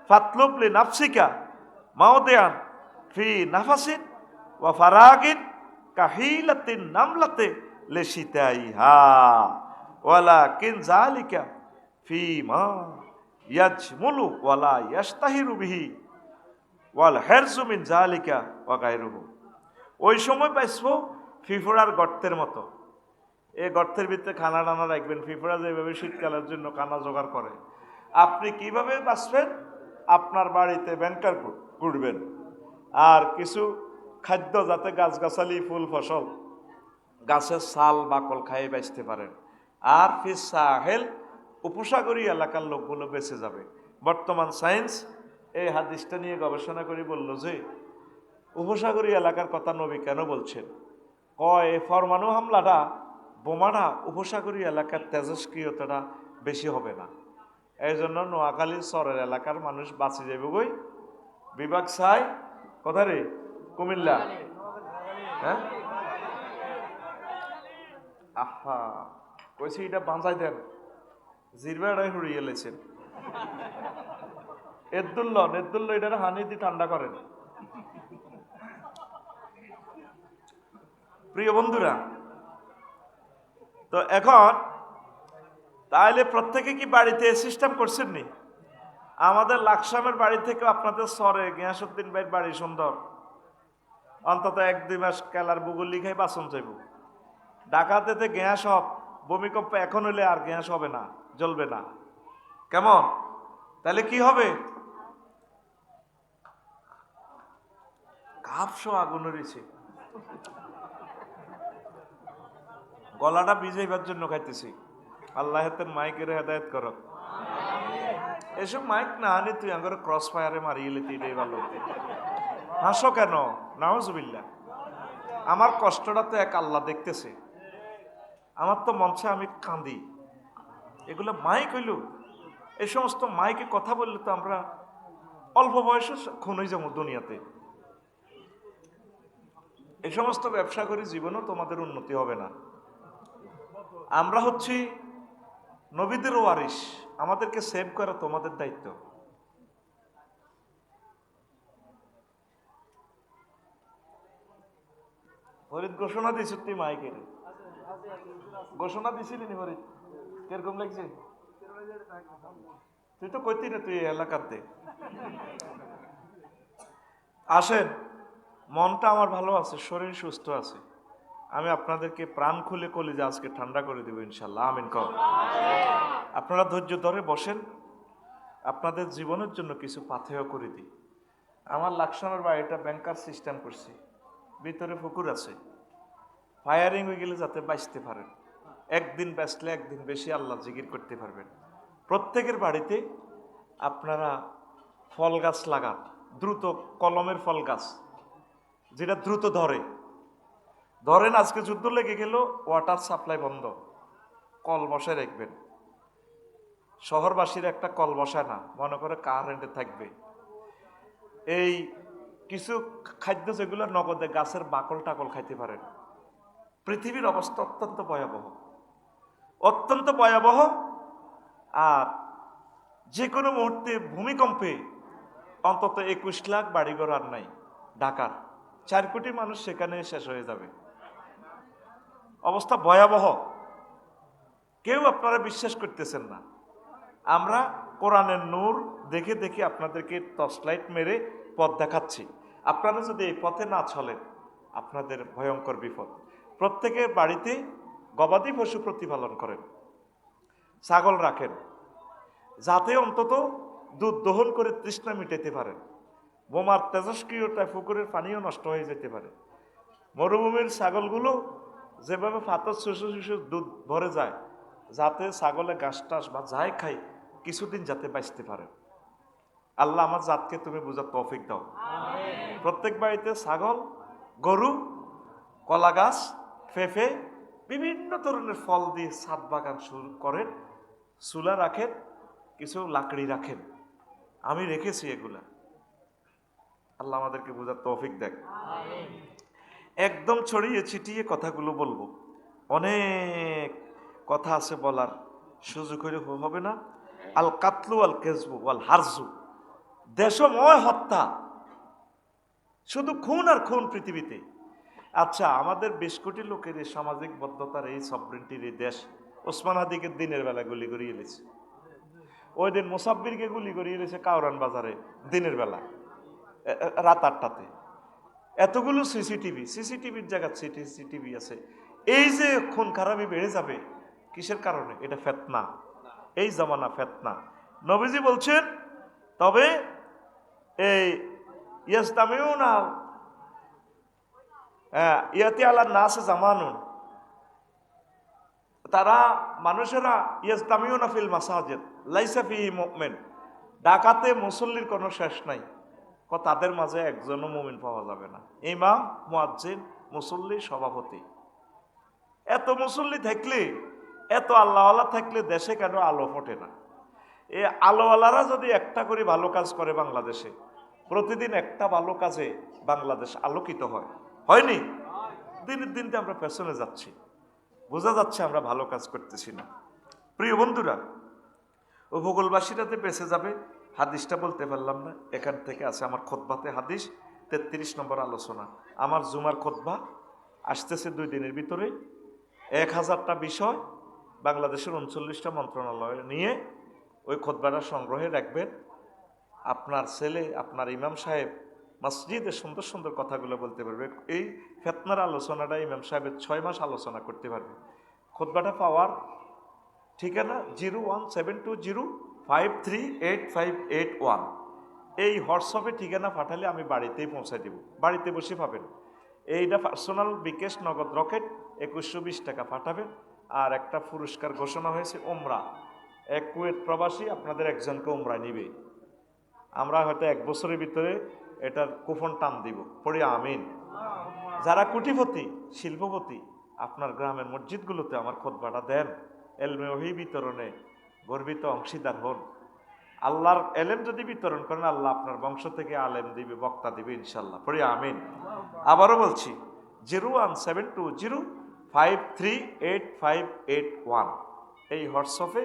[SPEAKER 1] ফাতলুব লি নাফসিকা মাউদিয়ান ফি নাফাসিন ওয়া ফারাগিন কাহিলাতিন নামলাতে লিশিতাইহা ওয়ালাকিন জালিকা ফিমা ইয়াজমুলু ওয়ালা ইয়াস্তাহিরু বিহি ওয়াল হিরজু মিন জালিকা ওয়া গায়রুহু। ওই সময় পাইছো ফিফড়ার গর্তের মতো। এই গর্তের ভিতরে খানা টানা রাখবেন। ফিফড়া যেভাবে শীতকালের জন্য খানা জোগাড় করে, আপনি কিভাবে বাঁচবেন? আপনার বাড়িতে ব্যাংকার করবেন, আর কিছু খাদ্য যাতে গাছগাছালি ফুল ফসল গাছের ছাল বাকল খাইয়ে বাঁচতে পারেন। আর ফিস সাহেল উপসাগরী এলাকার লোকগুলো বেঁচে যাবে। বর্তমান সায়েন্স এই হাদিসটা নিয়ে গবেষণা করে বলল যে উপসাগরী এলাকার কথা নবী কেন বলছেন? কয় পরমাণু হামলাটা, বোমাটা উপসাগরী এলাকার তেজস্ক্রিয়তাটা বেশি হবে না। এই জন্য নোয়াখালীর চরের এলাকার মানুষ বাঁচে যাবে। গই বিভাগ চাই কোথা রে? কুমিল্লা। হ্যাঁ আহা কইছি এটা বাঁচাই দেন, জিরবাটাই হুড়িয়ে লেছেন। নেদ্দুল্ল এটা হানি দিয়ে ঠান্ডা করেন। প্রিয় বন্ধুরা, তো এখন তাহলে প্রত্যেকে কি বাড়িতে সিস্টেম করছেন নি? আমাদের লাকসামের বাড়ি থেকে আপনাদের সরে গিয়াসউদ্দিন ভাইয়ের বাড়ি সুন্দর, অন্তত 1-2 মাস কেলার বুগুল লিখাই বাসন চাইব। ঢাকাতে গ্যাস সব ভূমিকম্প এখন হলে আর গ্যাস হবে না, জ্বলবে না। কেমন? তাহলে কি হবে? কাপসো আগুন রয়েছে, গলাটা ভিজাইবার জন্য খাইতেছি। আল্লাহ হাতের মাইকের হেদায়েত করো। এসব মাইক না আনি তুই আঙ্গরে ক্রস ফায়ারে মারিয়ে লেতি, এটাই ভালো। হাসো কেন? নাউজুবিল্লাহ। আমার কষ্টটা তো এক আল্লাহ দেখতেছে। আমার তো মঞ্চে আমি কাঁদি। এগুলো মাইক হইল, এই সমস্ত মাইকে কথা বললে তো আমরা অল্প বয়সে খুন হয়ে যাবো দুনিয়াতে। এই সমস্ত ব্যবসা করে জীবনেও তোমাদের উন্নতি হবে না। আমরা হচ্ছি নবীদের ওয়ারিস, আমাদেরকে সেভ করা তোমাদের দায়িত্ব। ফরিদ ঘোষণা দিছ তুই মাইকের ঘোষণা দিছিলি নি ফরিদ? কিরকম লাগছে? তুই তো কইতি না তুই এলাকাতে। আসেন, মনটা আমার ভালো আছে, শরীর সুস্থ আছে। আমি আপনাদেরকে প্রাণ খুলে কলিজা আজকে ঠান্ডা করে দেব ইনশাল্লাহ। আমিন কর। আপনারা ধৈর্য ধরে বসেন, আপনাদের জীবনের জন্য কিছু পাথেয় করে দিই। আমার লাকসামের বাড়িটা ব্যাংকার সিস্টেম করছি, ভিতরে পুকুর আছে, ফায়ারিং হয়ে গেলে যাতে বাঁচতে পারেন। একদিন বেচলে একদিন বেশি আল্লাহ জিকির করতে পারবেন। প্রত্যেকের বাড়িতে আপনারা ফল গাছ লাগান, দ্রুত কলমের ফল গাছ, যেটা দ্রুত ধরেন আজকে যুদ্ধ লেগে গেল, ওয়াটার সাপ্লাই বন্ধ, কল বসায় রাখবেন। শহরবাসীর একটা কল বসায় না, মনে করে কারেন্টে থাকবে। এই কিছু খাদ্য যেগুলো নগদে গাছের বাকল টাকল খাইতে পারেন। পৃথিবীর অবস্থা অত্যন্ত ভয়াবহ। আর যে কোনো মুহূর্তে ভূমিকম্পে অন্তত 21 লাখ বাড়িঘর আর নাই। ঢাকার 4 কোটি মানুষ সেখানে শেষ হয়ে যাবে। অবস্থা ভয়াবহ, কেউ আপনারা বিশ্বাস করতেছেন না। আমরা কোরআনের নূর দেখে দেখে আপনাদেরকে টর্চলাইট মেরে পথ দেখাচ্ছি। আপনারা যদি এই পথে না চলেন, আপনাদের ভয়ঙ্কর বিপদ। প্রত্যেকের বাড়িতে গবাদি পশু প্রতিপালন করেন, ছাগল রাখেন, যাতে অন্তত দুধ দহন করে তৃষ্ণা মিটাতে পারেন। বোমার তেজস্ক্রিয়তায় পুকুরের পানিও নষ্ট হয়ে যেতে পারে। মরুভূমির ছাগলগুলো যেভাবে ফাতর শুষু দুধ ভরে যায়, যাতে ছাগলে ঘাস টাস বা যাই খাই কিছুদিন যাতে বাঁচতে পারে। আল্লাহ আমার জাতকে তুমি বুঝার তৌফিক দাও। প্রত্যেক বাড়িতে ছাগল, গরু, কলা গাছ, পেঁপে, বিভিন্ন ধরনের ফল দিয়ে ছাদ বাগান শুরু করেন। চুলা রাখেন, কিছু লাকড়ি রাখেন। আমি রেখেছি এগুলা। আল্লাহ আমাদেরকে বুঝার তৌফিক দেখ। একদম ছড়িয়ে ছিটিয়ে কথাগুলো বলবো, অনেক কথা আছে বলার, সুযোগ হলে হবে না। আল কাতলু আল কেজবু আল হারজু, দেশময় হত্যা, শুধু খুন আর খুন পৃথিবীতে। আচ্ছা, আমাদের 20 কোটি লোকের এই সামাজিক বদ্ধতার এই সবরিনটির এই দেশ, ওসমান হাদিকে দিনের বেলা গুলি করিয়ে এলেছে। ওই দিন মুসাব্বিরকে গুলি করিয়ে এলেছে কাউরান বাজারে দিনের বেলা, রাত 8টাতে। এতগুলো সিসিটিভির জায়গা সিসিটিভি আছে। এই যে খুন খারাপি বেড়ে যাবে কিসের কারণে? এটা ফেতনা, এই জামানা ফেতনা। নবীজি বলছেন, তবে এই ইয়াস্তামিউনা ইয়াতি আলা নাস জামানুন, তারা মানুষেরা ইয়াস্তামিউনা ফিল মাসাজিদ লাইসা ফিহি মুমিন, ডাকাতে মুসল্লির কোনো শেষ নাই। তাদের মাঝে একজনও মুমিন পাওয়া যাবে না। ইমাম, মুয়াজ্জিন, মুসল্লি, সভাপতি। এত মুসল্লি থাকলে, এত আল্লাহওয়ালা থাকলে দেশে কেন আলো ফোটে না? এই আলোওয়ালারা যদি একটা করে ভালো কাজ করে বাংলাদেশে, প্রতিদিন একটা ভালো কাজে বাংলাদেশ আলোকিত হয়নি? দিনের দিনতে আমরা পেছনে যাচ্ছি, বোঝা যাচ্ছে আমরা ভালো কাজ করতেছি না। প্রিয় বন্ধুরা, উপকূলবাসীরাতে বেঁচে যাবে। হাদিসটা বলতে পারলাম না, এখান থেকে আছে আমার খুতবাতে হাদিস 33 নম্বর আলোচনা। আমার জুমার খুতবা আসতেছে 2 দিনের ভিতরে। 1000টা বিষয় বাংলাদেশের 39টা মন্ত্রণালয় নিয়ে ওই খুতবাটা সংগ্রহে রাখবেন। আপনার ছেলে, আপনার ইমাম সাহেব মসজিদে সুন্দর সুন্দর কথাগুলো বলতে পারবে। এই ফেতনার আলোচনাটা ইমাম সাহেবের 6 মাস আলোচনা করতে পারবে। খুতবাটা পাওয়ার ঠিকানা 01720538581। এই হোয়াটসঅ্যাপে ঠিকানা পাঠালে আমি বাড়িতেই পৌঁছায় দেব, বাড়িতে বসে পাবেন। এইটা পার্সোনাল বিকাশ নগদ রকেট 2120 টাকা পাঠাবেন। আর একটা পুরস্কার ঘোষণা হয়েছে, উমরা। এক কুয়েত প্রবাসী আপনাদের একজনকে উমরায় নিবে। আমরা হয়তো 1 বছরের ভিতরে এটার কুপন টান দিব, পড়ি আমিন। যারা কোটিপতি, শিল্পপতি, আপনার গ্রামের মসজিদগুলোতে আমার খুতবাটা দেন, এলমে ওহী বিতরণে গর্বিত অংশীদার হন। আল্লাহর এলেম যদি বিতরণ করেন, আল্লাহ আপনার বংশ থেকে আলেম দিবে, বক্তা দিবে ইনশাল্লাহ, পড়ি আমিন। আবারও বলছি, 01720538581 এই হোয়াটসঅ্যাপে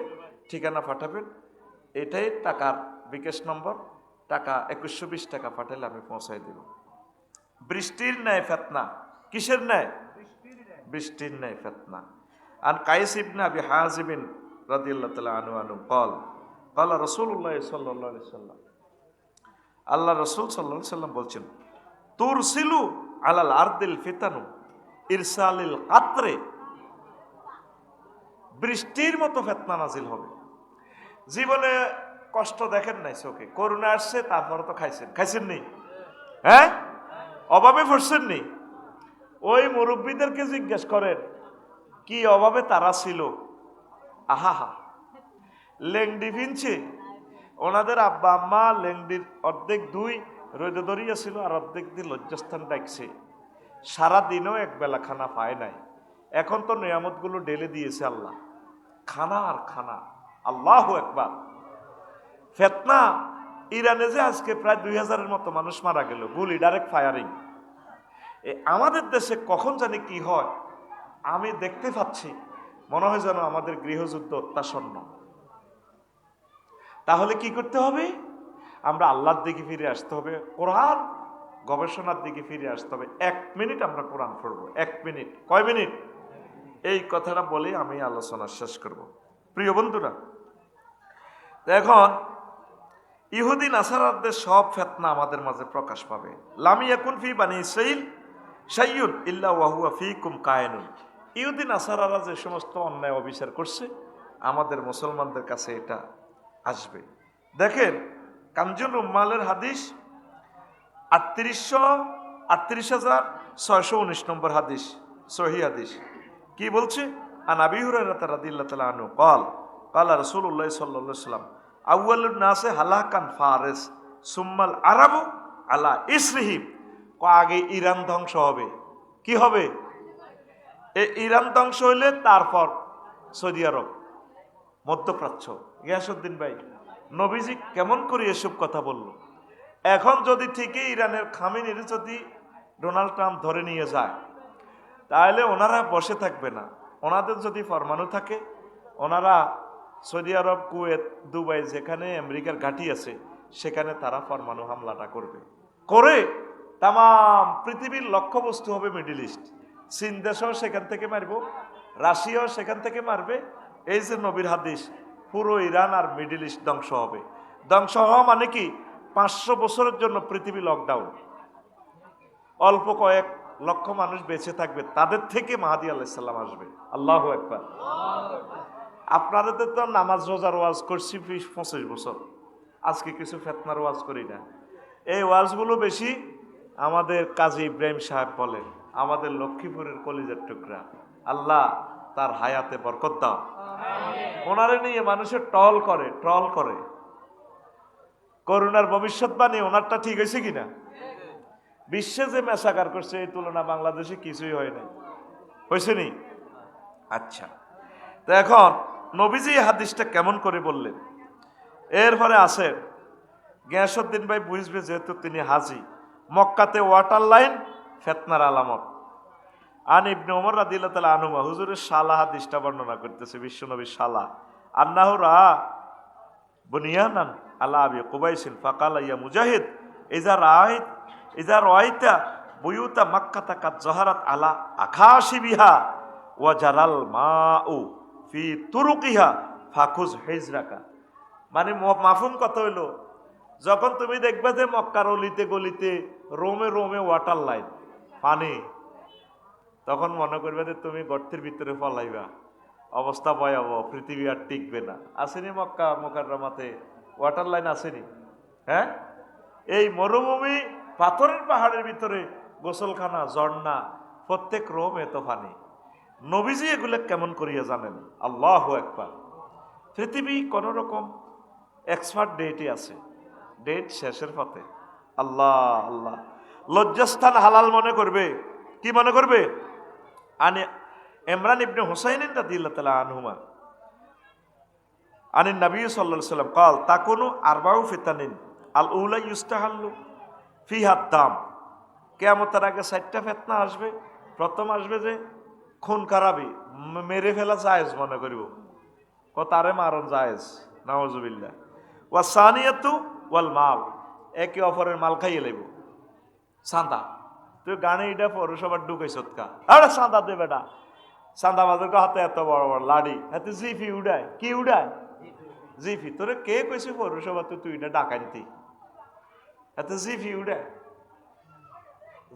[SPEAKER 1] ঠিকানা পাঠাবেন। এটাই টাকার বিকাশ নম্বর। টাকা 2120 টাকা পাঠালে আমি পৌঁছাই দেব। বৃষ্টির ন্যায় ফেতনা। কিসের ন্যায়? বৃষ্টির ন্যায় ফেতনা। আন কাইস ইবনে আবি হাজিম রাদিয়াল্লাহু তাআলা আনহু قال قال রাসূলুল্লাহ সাল্লাল্লাহু আলাইহি সাল্লাম, আল্লাহ রাসূল সাল্লাল্লাহু আলাইহি সাল্লাম বলছেন, তুরসিলু আলাল আরদিল ফিতানু ইরসালিল কাতরে, বৃষ্টির মতো ফেতনা নাজিল হবে। জীবনে কষ্ট দেখেন নাই চোখে, করোনা আসছে, তারপরে তো খাইছেন নি? হ্যাঁ, অভাবে পড়ছেন নি? ওই মুরব্বীদেরকে জিজ্ঞেস করেন, কি অভাবে তারা ছিল, আহা, লেংডি ফিনছে। ওনাদের আব্বা আম্মা লেংডির অর্ধেক দুই রোদে ধরিয়েছিল, আর অর্ধেক দিয়ে লজ্জাস্থান ডাকছে। সারাদিনও এক বেলা খানা পায় নাই। এখন তো নিয়ামতগুলো ঢেলে দিয়েছে আল্লাহ, খানা আর খানা। আল্লাহু আকবার। ফিতনা, ইরানে যে আজকে প্রায় 2000-এর মতো মানুষ মারা গেল, গুলি, ডাইরেক্ট ফায়ারিং। আমাদের দেশে কখন জানি কি হয় আমি দেখতে পাচ্ছি, মনে হয় যেন আমাদের গৃহযুদ্ধ অত্যাসন্ন। তাহলে কি করতে হবে? আমরা আল্লাহর দিকে ফিরে আসতে হবে, কোরআন গবেষণার দিকে ফিরে আসতে হবে। 1 মিনিট আমরা কোরআন পড়ব, 1 মিনিট। কয় মিনিট? এই কথাটা বলে আমি আলোচনা শেষ করব। প্রিয় বন্ধুরা, এখন ইহুদি নাসারাদের সব ফিতনা আমাদের মাঝে প্রকাশ পাবে। লাম ইয়াকুন ফি বানি ইসরাঈল শাইউন ইল্লা ওয়া হুয়া ফীকুম কায়িনুন। ইহুদি নাসারারা যে সমস্ত অন্যায় অবিচার করছে, আমাদের মুসলমানদের কাছে এটা আসবে। দেখেন, কানজুল উম্মালের হাদিস 38,619 নম্বর হাদিস, সহিহ হাদিস। কি বলছে? আন আবি হুরায়রা রাদিয়াল্লাহু তাআলা আনহু قال قال রাসূলুল্লাহ সাল্লাল্লাহু আলাইহি ওয়াসাল্লাম আউয়ালুন নাসে হালাকান ফারিস সুম্মাল আরাবু আলা ইসরিহিম। আগে ইরান ধ্বংস হবে। কি হবে? এই ইরান ধ্বংস হইলে তারপর সৌদি আরব, মধ্যপ্রাচ্য। গিয়াসউদ্দিন ভাই, নবীজি কেমন করে এসব কথা বলল? এখন যদি ঠিকই ইরানের খামেনির যদি ডোনাল্ড ট্রাম্প ধরে নিয়ে যায়, তাহলে ওনারা বসে থাকবে না। ওনাদের যদি ফরমানো থাকে, ওনারা সৌদি আরব, কুয়েত, দুবাই, যেখানে আমেরিকার ঘাঁটি আছে, সেখানে তারা পরমাণু হামলাটা করবে। করে তাম পৃথিবীর লক্ষ্যবস্তু হবে মিডল ইস্ট। চীন দেশও সেখান থেকে মারব, রাশিয়াও সেখান থেকে মারবে। এই যে নবীর হাদিস, পুরো ইরান আর মিডল ইস্ট ধ্বংস হবে। ধ্বংস হওয়া মানে কি? 500 বছরের জন্য পৃথিবী লকডাউন। অল্প কয়েক লক্ষ মানুষ বেঁচে থাকবে, তাদের থেকে মাহাদী আলাইহিস সালাম আসবে। আল্লাহু আকবার। আপনাদের তো নামাজ রোজার ওয়াজ করছি 20-25 বছর, আজকে কিছু ফিতনার ওয়াজ করি না। এই ওয়াজগুলো বেশি আমাদের কাজী ইব্রাহিম সাহেব বলেন, আমাদের লক্ষ্মীপুরের কলিজার টুকরা, আল্লাহ তার হায়াতে বরকত দাও। ওনারে নিয়ে মানুষের ট্রল করে। করোনার ভবিষ্যৎবাণী ওনারটা ঠিক হয়েছে কিনা? বিশ্বে যে মেসাকার করছে, এই তুলনা বাংলাদেশে কিছুই হয় না, হয়েছে নি? আচ্ছা, তো এখন নবীজি হাদিসটা কেমন করে বললেন? এরপরে আছে গিয়াসউদ্দিন ভাই বুঝবে, যেহেতু তিনি হাজি, মক্কাতে ওয়াটার লাইন ফিতনার আলামত। আন ইবনে ওমর রাদিয়াল্লাহু তাআলা আনহুমা, হুজুরের শালা হাদিসটা বর্ণনা করতেছে, বিশ্বনবীর শালা। আন্নাহু রা বুনিয়ানান আলা আবি কুবাইসিন ফাকালা ইয়া মুজাহিদ ইজা রাআইতা বুয়ুতা মাক্কাতা কাদ যাহারাত আলা আখাশিবিহা ওয়া জারাল মাউ ফি তুরুকিহা ফাকুজ হিজরাকা। মানে মাফহুম কত হইলো? যখন তুমি দেখবে যে মক্কার অলিতে গলিতে, রোমে রোমে ওয়াটার লাইন, পানি, তখন মনে করবে যে তুমি গর্তের ভিতরে ফলাইবা, অবস্থা ভয়াবহ, পৃথিবী আর টিকবে না। আসেনি মক্কা মুকাররমাতে ওয়াটার লাইন? আসেনি? হ্যাঁ, এই মরুভূমি, পাথরের পাহাড়ের ভিতরে গোসলখানা, ঝর্ণা, প্রত্যেক রোমে তো পানি। নবীজি এগুলো কেমন করিয়া জানেন? আল্লাহু আকবার। পৃথিবী কোন রকম এক্সপার্ট ডেটে আছে, ডেট শেষের পথে। আল্লাহ আল্লাহ, লজ্জাস্থান হালাল মনে করবে। কি মনে করবে? আনে ইমরান ইবনে হুসাইন রাদিয়াল্লাহু তাআলা আনহুমা আনিন নবী সাল্লাল্লাহু আলাইহি ওয়াসাল্লাম قال তাকুনু আরবাউ ফিতানিন আল উলা ইউস্তাহাল্লু ফিহা দাম। কিয়ামতের আগে 4টা ফিতনা আসবে। প্রথম আসবে যে খুন খারাপি, মেরে ফেলা জায়েজ মনে করিব, তারে মারণ জায়েজ, নাউজুবিল্লাহ। ওয়া সানিয়াতু ওয়াল মাল, একে অপরের মাল খাইয়ে লইব। চাঁদা, তুই গানে এটা পৌরসভার ঢুকাইছত কা? আরে চাঁদা দে বেটা। চাঁদা বাজার হাতে এত বড় বড় লাড়ি, হাতে জিফি উড়ায়। কি উড়ায়? জিফি। তোরে কে কইছে পৌরসভা তুই এটা ডাকাইতি? হাতে জিফি উড়ায়।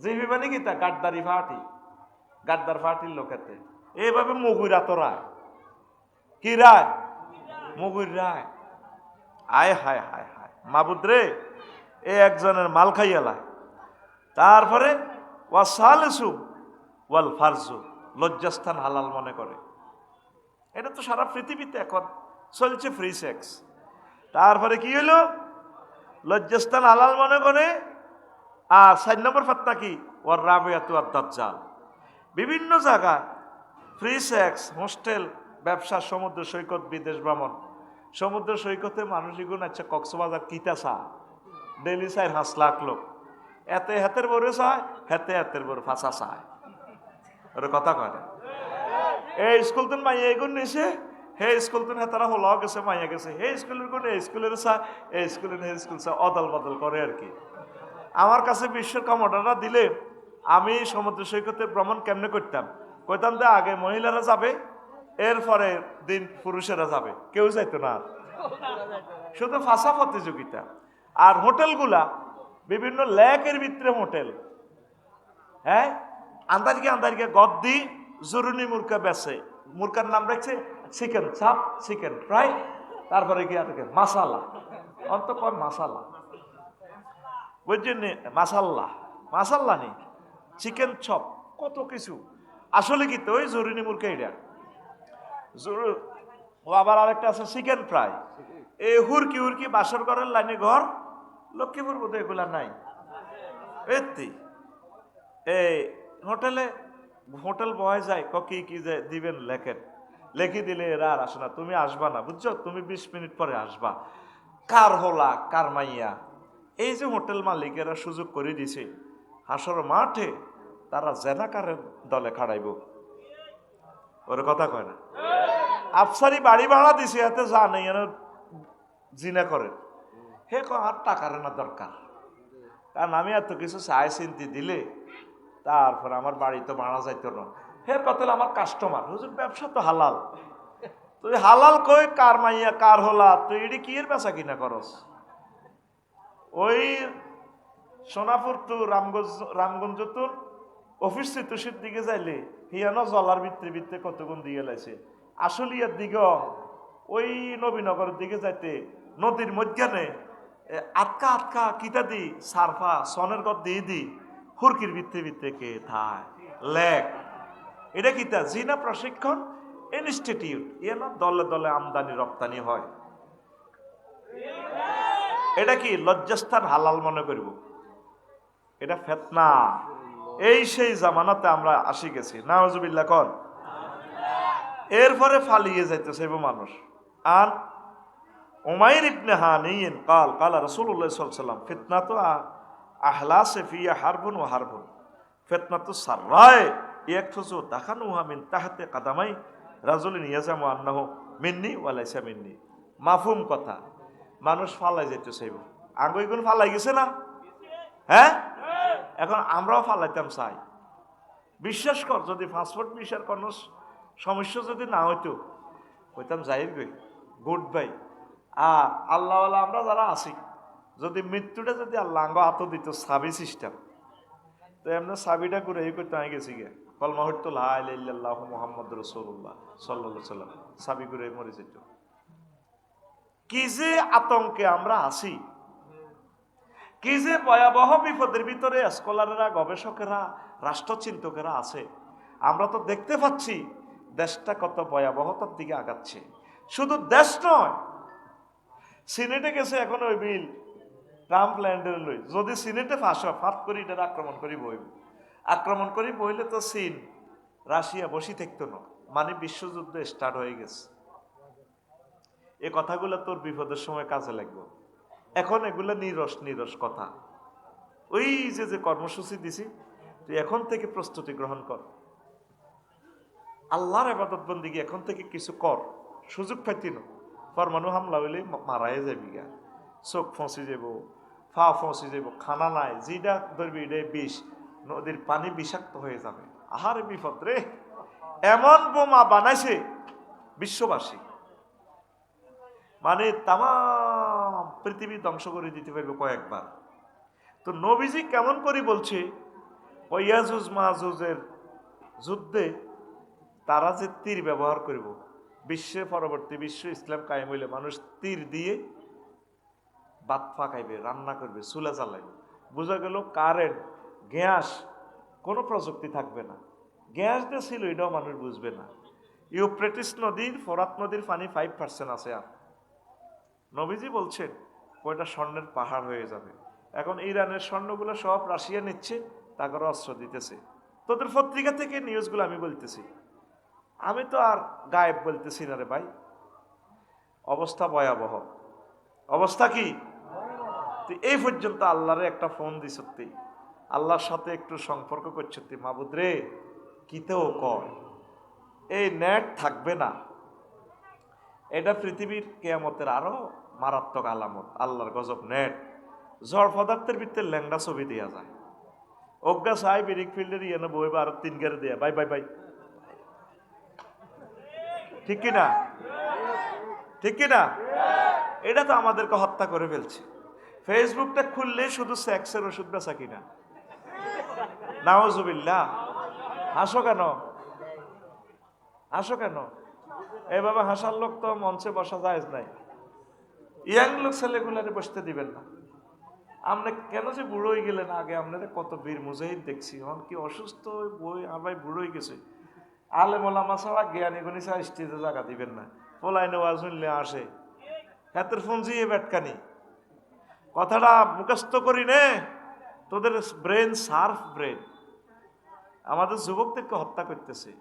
[SPEAKER 1] জিফি মানে কি? তা গাদ্দারি ফাটি, গাদ্দার ফাটির লোক হাতে এইভাবে মগুরা তো রায়। কি রায়? মগুর রায়। আয় হায় হায় হায়, মাবুদ রে, এ একজনের মাল খাইয়ালায়। তারপরে ওয়া সালিসু ওয়াল ফারজু, লজ্জাস্থান হালাল মনে করে। এটা তো সারা পৃথিবীতে এখন চলছে ফ্রি সেক্স। তারপরে কি হলো, লজ্জাস্থান হালাল মনে করে। আর 4 নম্বর ফতনা কি, ওয়ার রাবিয়াতু ওয়াদ দাজ্জাল। বিভিন্ন জায়গায় ফ্রি সেক্স, হোস্টেল, ব্যবসা, সমুদ্র সৈকত, বিদেশ ভ্রমণ। সমুদ্র সৈকতে মানুষ এগুলো আচ্ছা কক্সবাজার কিতাসা ডেলি 4-5 লাখ লোক, এতে হাতের বড় চায়, হাতে হাতের বড় ফাঁসা চায়। ওর কথা কয় না। এই স্কুল তুন মাইয়া এগুন নিছে, হে স্কুল তুন হেতারা হল গেছে, মাইয়া গেছে, হে স্কুলের গুণ এই স্কুলের চায়, এই স্কুলের হে স্কুল চায়, অদল বদল করে আর কি। আমার কাছে বিশ্বকাপ অর্ডারটা দিলে আমি সমুদ্র সৈকতে ভ্রমণ কেমনে করতাম, কইতাম যে আগে মহিলারা যাবে, এরপরে দিন পুরুষেরা যাবে, কেউ যাইতো না, শুধু ফাঁসা প্রতিযোগিতা। আর হোটেলগুলা বিভিন্ন লেকের ভিতরে হোটেল, হ্যাঁ, আন্দাজকে গদ্দি জরুনি মুরকা বেছে, মুরকার নাম রাখছে চিকেন চাপ, চিকেন ফ্রাই, তারপরে কি আর মাসালা, অন্ত কয় মাসালা, বুঝছেন, মাসাল্লা, মাসাল্লা নেই, চিকেন চপ, কত কিছু। আসলে কি তো ওই জরুরি মুরগা এটা ও, আবার আরেকটা আছে চিকেন ফ্রাই। এই হুরকি বাসর ঘরের লাইনে ঘর, লক্ষ্মীপুর বোধ এগুলা নাই। এই হোটেল বয় যায়, কি যে দিবেন লেখেন, লেখি দিলে এরা আর আসে না, তুমি আসবা না, বুঝছো, তুমি 20 মিনিট পরে আসবা। কার হোলা কার মাইয়া, এই যে হোটেল মালিকেরা সুযোগ করে দিছে, হাসর মাঠে তারা জেনাকারের দলে খাড়াইব। ওর কথা কয় না। আফসারি বাড়ি ভাড়া দিছে, এতে যা নেই জিনা করে, হে আর টাকার না দরকার, কারণ আমি এত কিছু চাই চিন্তি দিলে তারপর আমার বাড়ি তো ভাড়া যাইতো না। হে কত আমার কাস্টমার, হুজুর ব্যবসা তো হালাল, তুই হালাল কই কার মাইয়া কার হোলা, তুই এটি কি এর বেচা কিনা করস। ওই সোনাপুর তো রামগঞ্জ তো অফিস তুষির দিকে যাইলে হিয়ানো জলার ভিতরে কতগুণ দিয়ে লাইছে। আসলে এর দিকে ওই নবীনগরের দিকে যাইতে নদীর মধ্যখানে আটকা কিতা দি সারফা সনের গদ দিয়ে দি হুরকির ভিত্তে কে থায় লেক, এটা কিতা জিনা প্রশিক্ষণ ইনস্টিটিউট, ইয়ে না দলে দলে আমদানি রপ্তানি হয়। এটা কি লজ্জাস্থান হালাল মনে করব, এটা ফিতনা। এই সেই জামানাতে আমরা আসি গেছি, নাউজুবিল্লাহ কন। এরপরে ফালিয়ে যাইতেছে মানুষ। আর উমাইর ইবনে হানিন কাল রাসূলুল্লাহ সাল্লাল্লাহু আলাইহি ওয়াসাল্লাম ফিতনাতু আহলাসে ফিয়া হারবুন ওয়া হারবুন, ফিতনাতু সাররায় ইয়াকফুজু দাখানুহা মিন তাহতে কাদামাই রাজুলিন ইয়াজামু আন্নাহু মিন্নি ওয়া লাইসা মিন্নি। মাফহুম কথা, মানুষ ফালাই যাইতেছে, আগুইগুন ফালাই গেছে না, হ্যাঁ, এখন আমরাও ফালাইতাম চাই। বিশ্বাস কর, যদি পাসপোর্ট ভিসার কোনো সমস্যা যদি না হইতো, কইতাম যাইর গই গুড বাই। আর আল্লাহওয়ালা আমরা যারা আছি, যদি মৃত্যুটা যদি আল্লাহ আঙ্গ আত দিত সাবি সিস্টেম, তো এমনি সাবিটা করে এই করতে আমি গেছি গে কলমা হইতো লা ইলাহা ইল্লাল্লাহু মুহাম্মাদুর রাসূলুল্লাহ সাল্লাল্লাহু আলাইহি ওয়াসাল্লাম, সাবি করে মরে যেত। কি যে আতঙ্কে আমরা আছি, কি যে ভয়াবহ বিপদের ভিতরে স্কলারেরা, গবেষকেরা, রাষ্ট্রচিন্তকেরা আছে। আমরা তো দেখতে পাচ্ছি দেশটা কত ভয়াবহতার দিকে আগাচ্ছে। শুধু দেশ নয়, সিনেটে গেছে এখন ওই বিল ট্রাম্প ল্যান্ডের লই, যদি সিনেটে ফাঁত করি এটা আক্রমণ করি বইলে তো চীন রাশিয়া বসি থাকতো না, মানে বিশ্বযুদ্ধ স্টার্ট হয়ে গেছে। এ কথাগুলো তোর বিপদের সময় কাজে লাগবে। এখন এগুলো নিরস কথা। ওই যে কর্মসূচি দিছি, তুই এখন থেকে প্রস্তুতি গ্রহণ কর, আল্লাহর ইবাদত বন্দেগী এখন থেকে কিছু কর। সুযোগ পাইতি না, পরমাণু হামলা হইলে মারাই যাবি গা, চোখ ফসি যাব, ফা ফসি যাব, খানা নাই, যেটা ধরবি এটাই বিষ, নদীর পানি বিষাক্ত হয়ে যাবে। আহারে বিপদ রে, এমন বোমা বানাইছে বিশ্ববাসী, মানে তাম পৃথিবী ধ্বংস করে দিতে পারবে কয়েকবার। তো নবীজি কেমন করে বলছে, ইয়াজুজ মাহুজের যুদ্ধে তারা যে তীর ব্যবহার করব, বিশ্বে পরবর্তী বিশ্ব ইসলাম কায়েম হইলে মানুষ তীর দিয়ে ভাত ফাঁকাইবে, রান্না করবে, চুলা জ্বালাইবে। বোঝা গেল কারেন্ট, গ্যাস, কোনো প্রযুক্তি থাকবে না। গ্যাস দিয়ে ছিল এটাও মানুষ বুঝবে না। ইউফ্রেটিস নদীর, ফোরাত নদীর পানি 5% আছে। আর নবীজি বলছেন ওইটা স্বর্ণের পাহাড় হয়ে যাবে। এখন ইরানের স্বর্ণগুলো সব রাশিয়া নিচ্ছে, তাকে অস্ত্র দিতেছে। তোদের পত্রিকা থেকে নিউজগুলো আমি বলতেছি, আমি তো আর গায়েব বলতেছি না রে ভাই। অবস্থা ভয়াবহ। অবস্থা কি? এই পর্যন্ত আল্লাহরে একটা ফোন দিস, আল্লাহর সাথে একটু সম্পর্ক করছে, মাবুদ রে কিতেও কর, এই নেট থাকবে না। এটা পৃথিবীর কেয়ামতের আরো মারাত্মক আলামত। আল্লাহর গজব নেট। ঝড় পদার্থের ভিতরে ল্যাংড়া ছবি দেওয়া যায়। অজ্ঞা সাহেব এরিক ফিল্ডের ইয়ে বই বা আরো 3 গেড়ে দেয়া বাই বাই বাই। ঠিক কিনা? ঠিক কিনা? এটা তো আমাদেরকে হত্যা করে ফেলছে। ফেসবুকটা খুললে শুধু সেক্সের ওষুধ বেচা কিনা। নাউজুবিল্লাহ। হাসো কেন? হাসো কেন? এভাবে হাসার লোক তো মঞ্চে বসা যায় নাই। ইয়াং লোক ছেলেগুলারে বসতে দিবেন না। আপনি কেন যে বুড়ো হয়ে গেলেন? আগে আপনাদের কত বীর মুজাহিদ দেখছি, এখন কি অসুস্থ বই আমার বুড়ো হয়ে গেছে। আলেম ওলামা ছাড়া জ্ঞানী গুণী ছাড়া স্টেজে জায়গা দিবেন না। পোলাইনে ওয়াজ শুনলে আসে, হাতের ফোন জিয়ে ব্যাটকানি। কথাটা মুখস্থ করি নে, তোদের ব্রেন সার্ফ ব্রেন। আমাদের যুবকদেরকে হত্যা করতেছে।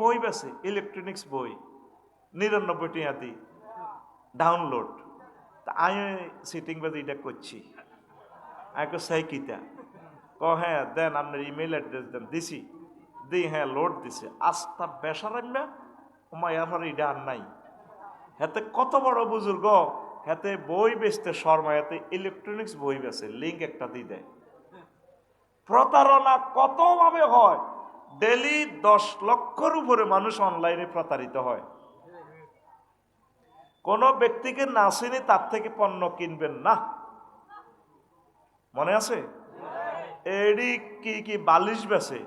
[SPEAKER 1] বই বেছে, ইলেকট্রনিক্স বই 99 টাকা দি ডাউনলোড। তা আমি সিটিং বাজে এটা করছি। আমি সাই কিতা হ্যাঁ দেন, আপনার ইমেল অ্যাড্রেস দেন। দিছি, হ্যাঁ লোড দিছে। আস্তা বেসারাম্যা ওমায়ার পরে এটা আর নাই। হাতে কত বড় বুজুর্গ, হাতে বই বেচতে শর্মা, হাতে ইলেকট্রনিক্স বই বেচে, লিঙ্ক একটা দিয়ে দেয়। প্রতারণা কত ভাবে হয়। ডেলি 10 লক্ষর উপরে মানুষ অনলাইনে প্রতারিত হয়। কোন ব্যক্তিকে না চিনি তার থেকে পণ্য কিনবেন না। মনে আছে? এডি কি কি বালিশ বেছে,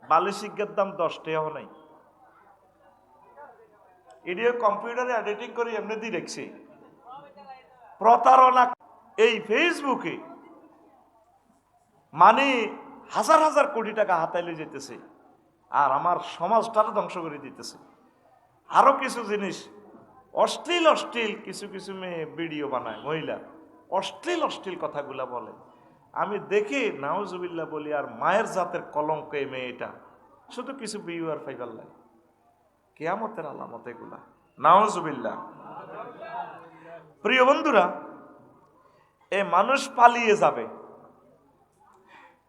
[SPEAKER 1] বালিশ শিক্ষার দাম 10 টাকাও নাই। এডিও কম্পিউটারে এডিটিং করে এমনি দিয়ে রেখছি। প্রতারণা এই ফেসবুকে মানে হাজার হাজার কোটি টাকা হাতাইলে যেতেছে, আর আমার সমাজটাকে ধ্বংস করে দিতেছে। আরো কিছু জিনিস অশ্লীল অশ্লীল কিছু কিছু মেয়ে ভিডিও বানায়, মহিলা অশ্লীল অশ্লীল কথাগুলা বলে। আমি দেখি নাউজুবিল্লাহ বলি, আর মায়ের জাতের কলঙ্ক এই মেয়েটা। শুধু কিছু ভিউয়ার ফাইবার লাগে, কিয়ামতের আলামত এগুলা। নাউজুবিল্লাহ। প্রিয় বন্ধুরা, এ মানুষ পালিয়ে যাবে।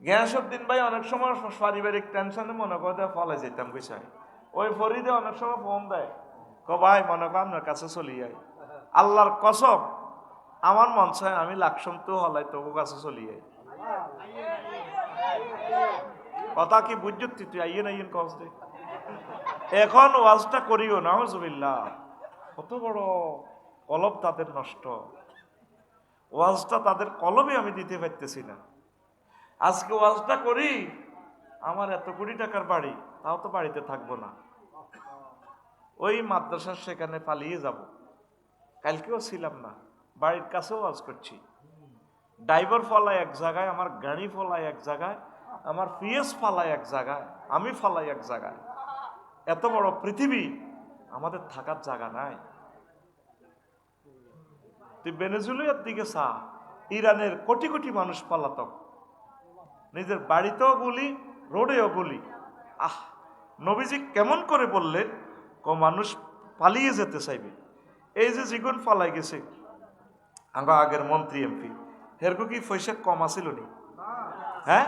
[SPEAKER 1] গিয়াসউদ্দিন ভাই অনেক সময় পারিবারিক টেনশনে মনে করে ফলে যেতাম বিষয়। ওই ফরিদে অনেক সময় ফোন দেয়, ভাই মনে কর আপনার কাছে চলি যাই। আল্লাহর কসম, আমার মন চায় আমি লাকসম তো হলাই তোর কাছে চলি যাই। কথা কি বুঝছি? তুই আইয়েন আইয়েন কস দে। এখন ওয়াজটা করিও না, হুজুবিল্লাহ। কত বড় কলব তাদের নষ্ট। ওয়াজটা তাদের কলবে আমি দিতে পারতেছি না। আজকে ওয়াজটা করি, আমার এত কোটি টাকার বাড়ি, তাও তো বাড়িতে থাকবো না, ওই মাদ্রাসার সেখানে পালিয়ে যাব। কালকেও ছিলাম না, বাড়ির কাছেও ওয়াজ করছি। ড্রাইভার ফলায় এক জায়গায়, আমার গাড়ি ফলায় এক জায়গায়, আমার পিএস ফালায় এক জায়গায়, আমি ফালাই এক জায়গায়। এত বড় পৃথিবী, আমাদের থাকার জায়গা নাই। তুই ভেনেজুয়েলার দিকে চা, ইরানের কোটি কোটি মানুষ পলাতক, নিজের বাড়িতেও গুলি, রোডেও গুলি। নবীজি কেমন করে বললেন মানুষ পালিয়ে যেতে চাইবে। এই যে জীবন পালাই গেছে আমরা আগের মন্ত্রী এমপি, হেরকো কি পয়সা কম আছিল নি? হ্যাঁ,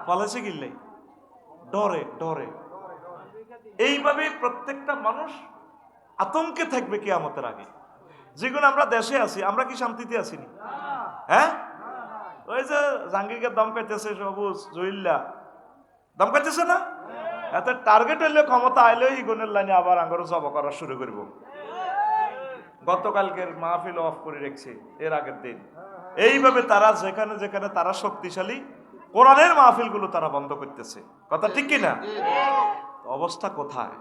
[SPEAKER 1] পালাইছে কিনলে ডরে ডরে। এইভাবে প্রত্যেকটা মানুষ আতঙ্কে থাকবে কিয়ামতের আগে। যেগুলো আমরা দেশে আছি, আমরা কি শান্তিতে আসিনি? হ্যাঁ, ওই যে জাহাঙ্গীরকে দম কাটতেছে, সবুজ জহিল্লা দম কাটতেছে না? এত টার্গেট হইলে, ক্ষমতা আইলে ইগুনের লাইনে আবার আঙ্গর জব করা শুরু করব। গতকালকের মাহফিল অফ করে রেখেছে, এর আগের দিন। এইভাবে তারা যেখানে যেখানে তারা শক্তিশালী, কোরআনের মাহফিল গুলো তারা বন্ধ করতেছে। কথা ঠিক কিনা? অবস্থা কোথায়?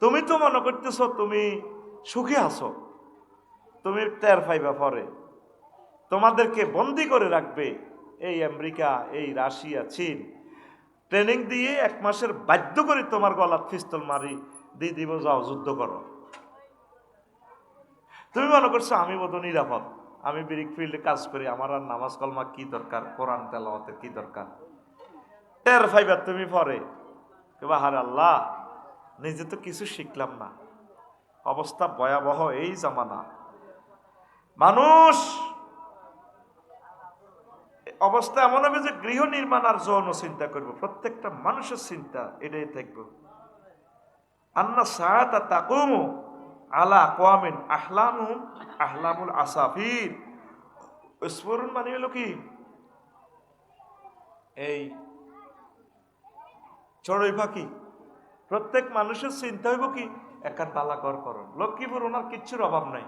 [SPEAKER 1] তুমি তো মনে করতেছ তুমি সুখে আছো, তুমি টের পাইবা পরে। তোমাদেরকে বন্দি করে রাখবে এই আমেরিকা, এই রাশিয়া, চীন ট্রেনিং দিয়ে 1 মাসের বাধ্য করে তোমার গলার পিস্তল মারি দিয়ে দিব, যাও যুদ্ধ করো। তুমি মনে করছো আমি বোধ নিরাপদ, আমি ব্রিক ফিল্ডে কাজ করি, আমার আর নামাজ কলমা কি দরকার, কোরআন তেলাওয়াতের কি দরকার। টের ফাইবার তুমি পরে হারে আল্লাহ, নিজে তো কিছু শিখলাম না। অবস্থা ভয়াবহ এই জামানা। মানুষ অবস্থা এমন হবে যে গৃহ নির্মাণ আর যৌন চিন্তা করবো, প্রত্যেকটা মানুষের চিন্তা এটাই থাকবো। আন্না সাআতা তাকুমু আলা আকওয়ামিন আহলামুহুম আহলামুল আসাফির। স্ফুরণ মানে হলো কি, এই চড়ুই পাখি। প্রত্যেক মানুষের চিন্তা হইব কি, একটা তালাকর করণ। লক্ষ্মীপুর ওনার কিচ্ছুর অভাব নাই,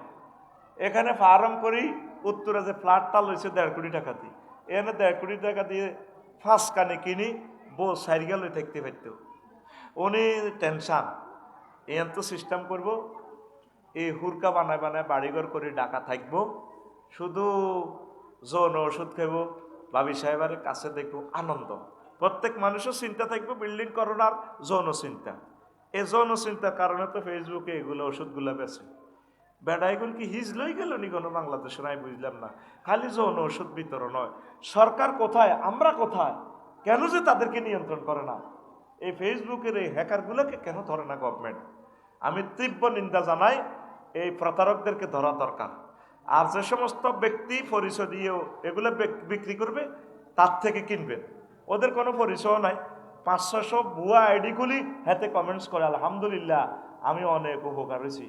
[SPEAKER 1] এখানে ফার্ম করি, উত্তরে যে ফ্ল্যাটটা লইছে 1.5 কোটি টাকা দিয়ে, এখানে 1.5 কোটি টাকা দিয়ে 5 কানে কিনি বউ সাইরিগা লই থাকতে পারত। উনি টেনশন, এন তো সিস্টেম করব, এই হুরকা বানায় বানায় বাড়িঘর করে ডাকা থাকবো, শুধু যৌন ওষুধ খাইব, ভাবি সাহেবের কাছে দেখবো, আনন্দ। প্রত্যেক মানুষের চিন্তা থাকবে বিল্ডিং করোনার যৌন চিন্তা। এই যৌন চিন্তার কারণে তো ফেসবুকে এগুলো ওষুধগুলো বেছে। বেড়া এগুলো কি হিজ লই গেল নি কোনো বাংলাদেশের? আমি বুঝলাম না, খালি যৌন ওষুধ বিতরণ হয়। সরকার কোথায়, আমরা কোথায়? কেন যে তাদেরকে নিয়ন্ত্রণ করে না? এই ফেসবুকের এই হ্যাকারগুলোকে কেন ধরে না গভর্নমেন্ট? আমি তীব্র নিন্দা জানাই, এই প্রতারকদেরকে ধরা দরকার। আর যে সমস্ত ব্যক্তি পরিচয় দিয়েও এগুলো বিক্রি করবে, তার থেকে কিনবেন। ওদের কোনো পরিচয় নাই, 500 ভুয়া আইডি খুলি, হাতে কমেন্টস করে আলহামদুলিল্লাহ আমি অনেক উপকার হয়েছি।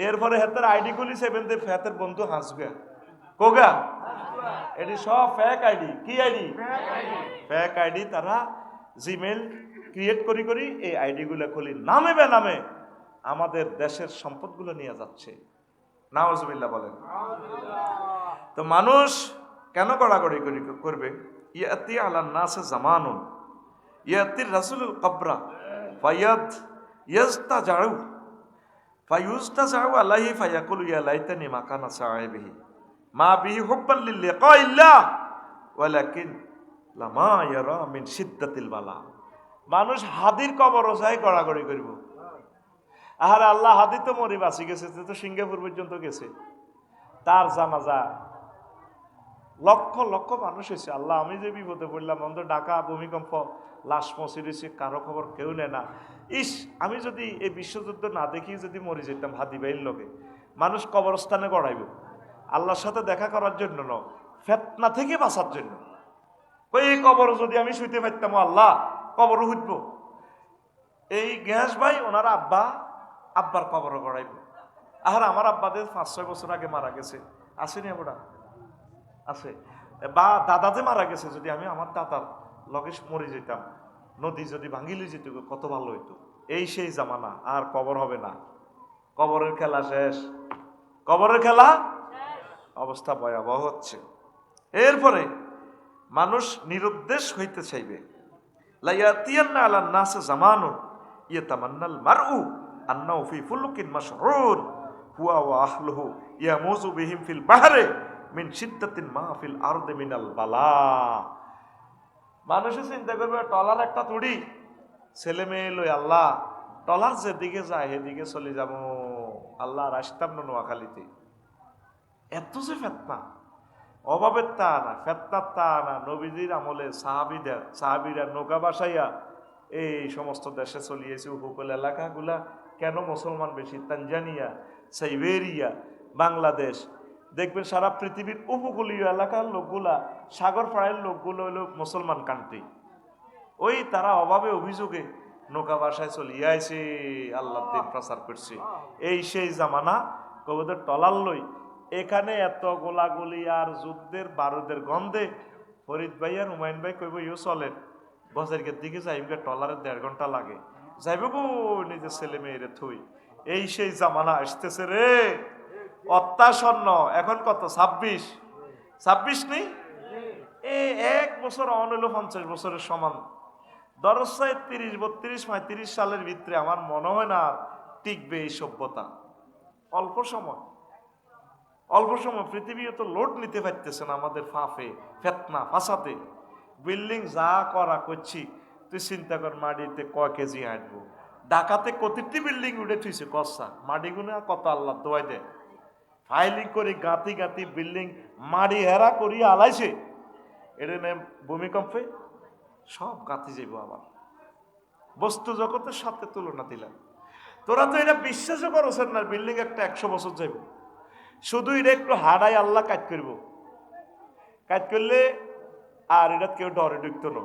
[SPEAKER 1] এরপরে হাতের আইডি খুলি, সেভেন্থে হাতের বন্ধু হাসবে কোগা, এটি সব ফেক আইডি। কি আইডি? Fake ID. তারা জিমেল ক্রিয়েট করি এই আইডিগুলো খুলি, নামে বেনামে আমাদের দেশের সম্পদগুলো নিয়ে যাচ্ছে। নাউজুবিল্লাহ বলেন। তো মানুষ কেন গড়াগড়ি করবে? ইয়াতি আলান নাসে জামানুন ইয়াতির রাসূলুল কবরা ফায়াদ ইয়াস্তাজাউ ফায়ুস্তাজাউ আলাইহি ফায়াকুলু ইয়া লাইতানি মাকানা সাহিবিহি মা বিহি হুব্বান লিল্লিকাইল্লাহ ওয়ালাকিন লামা ইয়ারা মিন শিদ্দাতিল বালা। মানুষ হাদির কবরও যায় গড়াগড়ি করব। আহারে আল্লাহ, হাদি তো মরি বাঁচি গেছে, তো সিঙ্গাপুর পর্যন্ত গেছে, তার জানাজা লক্ষ লক্ষ মানুষ হয়েছে। আল্লাহ, আমি যে বিপদে পড়লাম, অন্তত ঢাকা ভূমিকম্প, লাশ পৌঁছে দিয়েছে, কারো খবর কেউ নেয় না। ইস, আমি যদি এই বিশ্বযুদ্ধ না দেখি যদি মরে যেতাম হাদি ভাইয়ের লগে। মানুষ কবরস্থানে গড়াইব আল্লাহর সাথে দেখা করার জন্য ন, ফেতনা থেকে বাঁচার জন্য। এই কবর যদি আমি শুইতে পারতাম, আল্লাহ কবর হুটবো। এই গ্যাস ভাই ওনার আব্বার কবর গড়াইব। আর আমার আব্বাদের 5-6 বছর আগে মারা গেছে, আসেনি ওটা আছে, বা দাদা যে মারা গেছে, যদি আমি আমার দাদার লগে মরে যেতাম, নদী যদি ভাঙিলে যেত, কত ভালো হইতো। এই সেই জামানা, আর কবর হবে না, কবরের খেলা শেষ, কবরের খেলা, অবস্থা ভয়াবহ হচ্ছে। এরপরে মানুষ নিরুদ্দেশ হইতে চাইবে। লাইয়াতিয়ান্না আলান নাসে জামানুন ইয়াতামান্নাল মারউ আন্নাহু ফি ফুলুকিন মাশহুর হুয়া ওয়া আহলুহু ইয়ামুজু বিহিম ফিল বাহরে মিন শিদ্দাতিন মা ফিল আরদি মিনাল বালা। মানুষে চিন্তা করবে টলার একটা তুড়ি, ছেলে মেয়ে লই আল্লাহ টলার যেদিকে যায় সেদিকে চলে যাব, আল্লাহ রাস্তাম না নোয়াখালীতে। এত যে ফেতনা, অভাবের তা না, ফেতনার তা না। নবীজির আমলে সাহাবিরা নৌকা বাসাইয়া এই সমস্ত দেশে চলিয়েছে। উপকূল এলাকাগুলা কেন মুসলমান বেশি? তানজানিয়া, সাইবেরিয়া, বাংলাদেশ, দেখবেন সারা পৃথিবীর উপকূলীয় এলাকার লোকগুলা, সাগর পাড়ের লোকগুলো হলো মুসলমান কান্ট্রি। ওই তারা অভাবে অভিযোগে নৌকা বাসায় চলিয়ে আইছে, আল্লাহ দিন প্রচার করছে। এই সেই জামানা, কবুদের টলার লই এখানে এত গোলাগুলি আর যুদ্ধের বারুদের গন্ধে ফরিদ ভাই আর হুমায়ুন ভাই কইব ইউ চলেন বছরের দিকে যাইবে, টলারের 1.5 ঘন্টা লাগে, যাইব গো নিজের ছেলে মেয়েরে থুই। এই সেই জামানা আসতেছে রে, অত্যাসন্ন। এখন কত? 26 নেই? এই 1 বছর অন হইল 50 বছরের সমান। দরজায় 30, 32, 35 সালের ভিতরে আমার মনে হয় না টিকবে এই সভ্যতা। অল্প সময়, অল্প সময় পৃথিবী তো লোড নিতে পারতেছে না আমাদের ফাফে ফেতনা ফাসাতে। বিল্ডিং যা করা করছি তুই চিন্তা কর, মাটিতে কয় কেজি হাঁটবো। ঢাকাতে কতটি বিল্ডিং উঠে থুইছে কসা, মাটি গুনে কত আল্লাহ দোয়াই দেয়। ফাইলিং করে গাঁতি গাঁতি বিল্ডিং মাটি হেরা করিয়া আলাইছে। এটা নেই ভূমিকম্পে সব গাঁতি যাইব। আবার বস্তু জগতের সাথে তুলনা দিলাম। তোরা তো এটা বিশ্বাসও করছেন না, বিল্ডিং একটা 100 বছর যাইব। শুধু এটা একটু হারাই আল্লাহ কাজ করব, কাজ করলে আর এটা কেউ ডরে ঢুকতো না।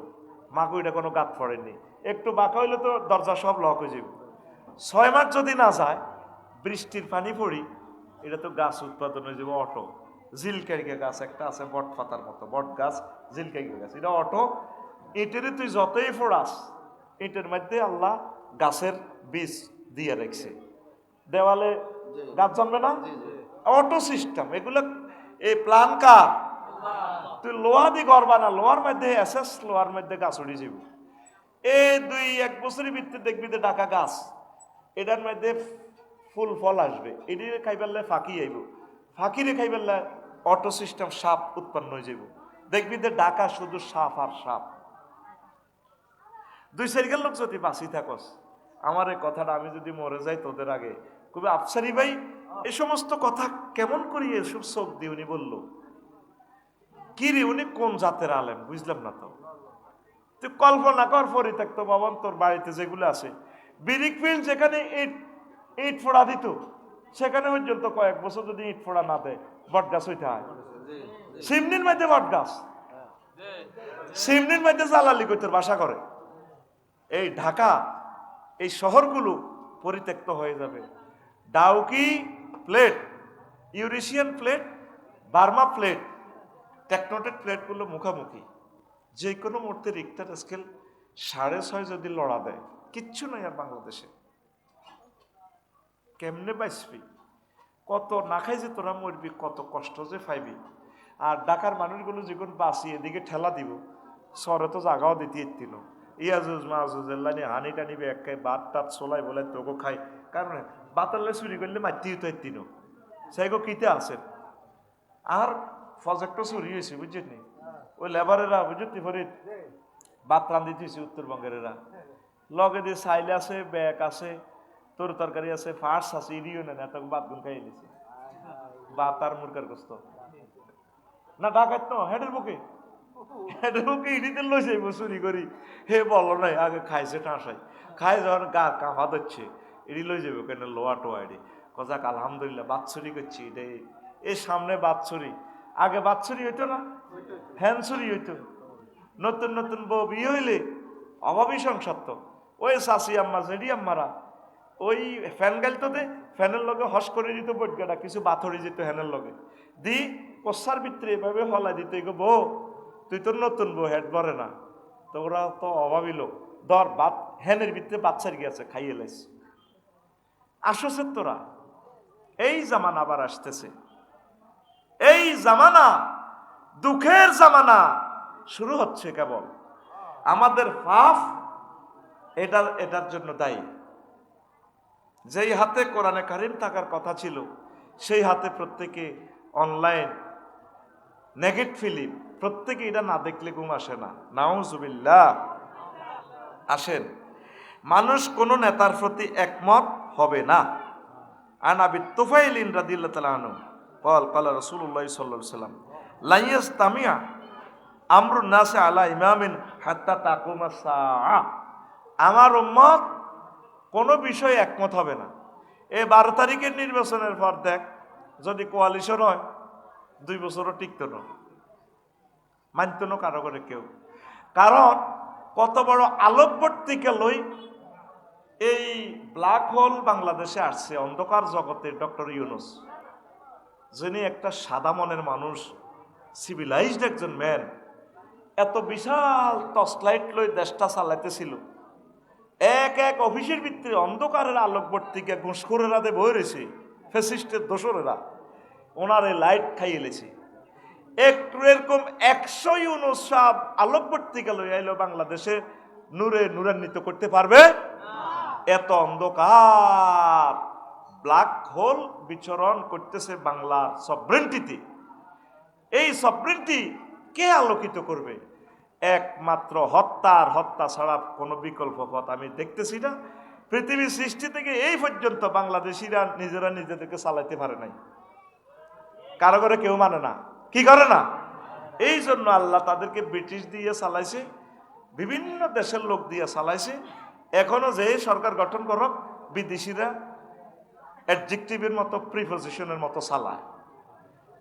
[SPEAKER 1] মাকু এটা কোনো গাত পড়েনি, একটু বাঁকা হইলে তো দরজা সব লক হয়ে যাবে। 6 মাস যদি না যায়, বৃষ্টির পানি পড়ি, এটা তো গাছ উৎপাদন হয়ে যাবে অটো। জিলকাইগা গাছ একটা আছে বট পাতার মতো, বট গাছ জিলকাইগা গাছ, এটা অটো। ইটের তুই যতই ফোড়াস, ইটের মধ্যে আল্লাহ গাছের বীজ দিয়ে রেখেছে। দেওয়ালে গাছ জন্মে না, অটো সিস্টেম এগুলো। এই প্ল্যান কার? তুই লোহা দিয়ে ঘর বানা, লোহার মধ্যে এসএস লোহার মধ্যে গাছ উঠে যাবে। এই 2-1 বছরের ভিতরে দেখবি যে ঢাকা গাছ, এটার মধ্যে ফুল ফল আসবে। এটি খাইবেললে ফাঁকি আইব, ফাঁকিরে খাইবেললে অটো সিস্টেম সাপ উৎপন্ন হয়ে যাব। দেখবি যে ঢাকা শুধু সাপ আর সাপ। 2-4 লোক যদি বাঁচি থাকস, আমার এই কথাটা আমি যদি মরে যাই তোদের আগে, খুবই আফসারি ভাই এই সমস্ত কথা কেমন করি এসব চোখ দিয়ে উনি বললো। কি রে উনি কোন জাতের আলেম বুঝলাম না তো। তুই কল্পনা কর, পরিত্যক্ত ভবন তোর বাড়িতে যেগুলো আছে, ব্রিক ফিল্ড যেখানে ইট ফোড়া দিত, সেখানে পর্যন্ত কয়েক বছর যদি ইট ফোড়া না দেয়, বট গাছ হইতে হয়। সিমনির মধ্যে বট গাছ, সিমনির মধ্যে জালালি করতে বাসা করে। এই ঢাকা এই শহরগুলো পরিত্যক্ত হয়ে যাবে। Dauki plate, Eurasian plate, Burma plate, tectonic প্লেটগুলো মুখামুখি। যে কোনো মুহূর্তে রিক্টার স্কেল 6.5 যদি লড়া দেয়, কিচ্ছু নাই আর বাংলাদেশে। কেমনে বাঁচবি? কত না খাই যে তোরা মরবি, কত কষ্ট যে পাইবি। আর ঢাকার মানুষগুলো যখন বাঁচি এদিকে ঠেলা দিব, শহরে তো জাগাও দিতে এতিল। ইয়াজুজ মাহুজ এল্লানি হানি টানি ব্যাগ খাই, বাত টাত চলাই বলে তোকে খাই। কারণ বাতালে চুরি করলে মাতি তো এতিন, সেগো কিতে আছেন। আর প্রজেক্টও চুরি হয়েছে বুঝছেন নি, ওই লেবারেরা বুঝতে ফরি ভাত রান্ধি দিয়েছে উত্তরবঙ্গের এরা। লগে দিয়ে সাইল আছে, ব্যাগ আছে, তোর তরকারি আছে, ফার্স আছে, ইডিও নেন এত ভাত গুন খাই নিছে। ভাত আর মুরগার গোস্ত না ঢাকায় তো হেডের বুকে, হেডের বুকে ইডিতে লই যাইব চুরি করি। হে বলো নাই আগে খাইছে ঠাঁসাই, খাই যখন গা কাঁপা দিচ্ছে, ইডি লই যাবো কেন লোয়া টোয়া ইডি। কজাক আলহামদুলিল্লাহ বাৎসরি করছি এটাই। এই সামনে বাৎসরি, আগে বাৎসরি হইতো না, হ্যান্সুরি হইতো। নতুন নতুন বউ বিয়ে হইলে অভাবী সংসার তো। ওই শাশি আম্মা জেডি আম্মারা ওই ফ্যান গাইতো দে, ফ্যানের লগে হস করে দিত বটগাটা, কিছু বাথরি যেত হ্যানের লগে দি কষার ভিতরে এভাবে হলাই দিত। এগো বউ তুই তোর নতুন বউ হেড ভরে না, তো ওরা তো অভাবী লোক, ধর ভাত হ্যানের ভিতরে বাচ্চার গিয়েছে খাইয়ে লাইস। আসছে তোরা, এই জামানা আবার আসতেছে। এই জামানা দুঃখের জামানা শুরু হচ্ছে। কেবল আমাদের পাপ এটার জন্য দায়ী। যেই হাতে কোরআনে কারিম থাকার কথা ছিল, সেই হাতে প্রত্যেকে অনলাইন নেগেটিভ ফিল্ম, প্রত্যেকে এটা না দেখলে ঘুম আসে না। নাউজুবিল্লাহ। আসেন, মানুষ কোন নেতার প্রতি একমত হবে না। আন আবি তুফাইল রাদিয়াল্লাহু তাআলা আনহু قال قال رسول الله صلى الله عليه وسلم لا يستمع امر الناس على امام حتى تقوم الساعه। আমার উম্মত কোন বিষয়ে একমত হবে না। এই 12 তারিখের নির্বাচনের পর দেখ, যদি কোয়ালিশন হয় 2 বছরও টিকতো না, মানত না কারো করে কেউ। কারণ কত বড় আলোকবর্তিকা লই এই ব্ল্যাক হোল বাংলাদেশে আসছে, অন্ধকার জগতে ডক্টর ইউনুস, যিনি একটা সাদা মনের মানুষ, সিভিলাইজড একজন ম্যান, এত বিশাল টর্চলাইট লই দেশটা চালাইতেছিল। এক এক অফিসের ভিতরে অন্ধকারের আলোকবর্তিকা ঘুষখোরেরা দে বয়ে রয়েছে, ফ্যাসিস্টের দোসরেরা ওনার এই লাইট খাইয়ে লেছে। একটু এরকম 100 ইউনুস সাহেব আলোকবর্তিকা লই আইলো বাংলাদেশে, নূরে নূরান্বিত করতে পারবে? এত অন্ধকার ব্ল্যাক হোল বিচরণ করতেছে বাংলার সভরেন্টিতে। এই সভরেন্টি কে আলোকিত করবে? একমাত্র হত্যা ছাড়া কোনো বিকল্প পথ আমি দেখতেছি না। পৃথিবীর সৃষ্টি থেকে এই পর্যন্ত বাংলাদেশিরা নিজেরা নিজেদেরকে চালাইতে পারে নাই, কারো করে কেউ মানে না, কি করে না। এই জন্য আল্লাহ তাদেরকে ব্রিটিশ দিয়ে চালাইছে, বিভিন্ন দেশের লোক দিয়ে চালাইছে। এখনো যে সরকার গঠন করক, বিদেশিরা অ্যাডজেক্টিভের মতো, প্রিপোজিশনের মতো চালায়।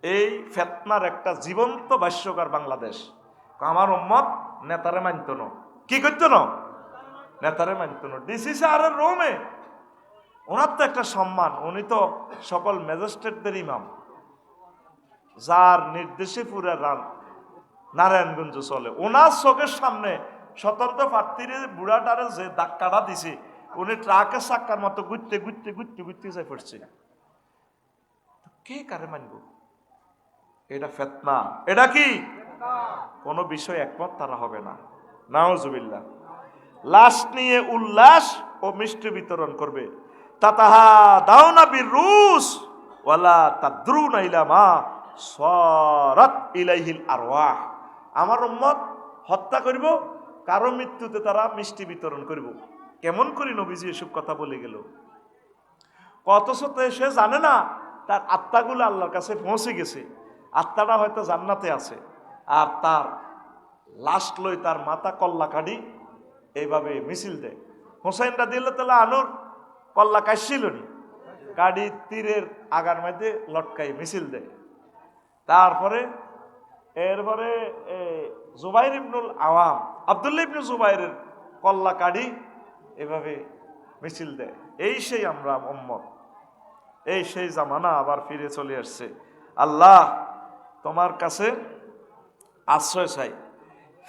[SPEAKER 1] এই ফেতনার একটা জীবন্ত ভাষ্যকার বাংলাদেশ। আমার উম্মত নেতারে মানত না, কি করত না, নেতারে মানত না। ডিসি স্যারের রোমে ওনার তো একটা সম্মান, উনি তো সকল ম্যাজিস্ট্রেটদের ইমাম, যার নির্দেশে পুরা নারায়ণগঞ্জ চলে। ওনার চোখের সামনে স্বতন্ত্র প্রার্থীর বুড়াটারে যে ধাক্কাটা দিছে, উনি ট্রাকের চাক্কার মতো ঘুরতে ঘুরতে ঘুরতে ঘুরতে যাই পড়ছে। কে কারে মানব? এটা ফেতনা। এটা কি কোন বিষয় একমত তারা হবে না। নাউজুবিল্লাহ। লাশ নিয়ে উল্লাস ও মিষ্টি বিতরণ করবে। তাতাহা দাওনা বিরুস ওয়ালা তাদরুনা ইলা মা সারাত ইলাইহিল আরওয়াহ। আমার উম্মত হত্যা করব, কারো মৃত্যুতে তারা মিষ্টি বিতরণ করব। কেমন করে নবীজি এসব কথা বলে গেল? অথচ সে জানে না তার আত্মাগুলো আল্লাহর কাছে পৌঁছে গেছে। আত্মাটা হয়তো জান্নাতে আছে, আর তার লাশ লই তার মাথা কল্লা কাটি এইভাবে মিছিল দেয়। হোসেন রাদিয়াল্লাহু তাআলা আনুর কল্লা কাটছিল নি, গাড়ি তীরের আগার মধ্যে লটকাই মিছিল দেয়। তারপরে এরপরে জুবাইর ইবনুল আওয়াম, আব্দুল্লাহ ইবনে জুবাইরের কল্লা কাটি এভাবে মিছিল দেয়। এই সেই আমরা উম্মত, এই সেই জামানা আবার ফিরে চলে আসছে। আল্লাহ তোমার কাছে আশ্রয় চাই।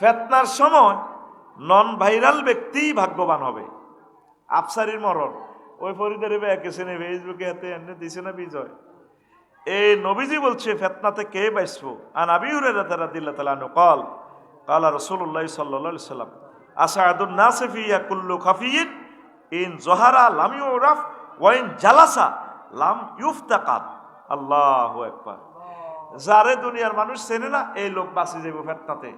[SPEAKER 1] ফেতনার সময় নন ভাইরাল ব্যক্তি ভাগ্যবান হবে। আফসারির মরণ ওই ফরিদারে একেছে না, ফেসবুকে হাতে এনে দিছে না বিজয়। এই নবীজি বলছে ফেতনাতে কে বাঁচবো? আন আবি হুরায়রা রাদিয়াল্লাহু তাআলা আনহু قال قال রাসূলুল্লাহ সাল্লাল্লাহু আলাইহি ওয়াসাল্লাম আসাদুন নাস ফিয়া কুল্লু খাফিয়িন ইন যহারা লাম ইউরাফ ওয়া ইন জালাসা লাম ইউফতাকাত। আল্লাহু আকবার। যারে দুনিয়ার মানুষ চেনে না, এই লোক বাঁচে যাইব ফেতনাতে।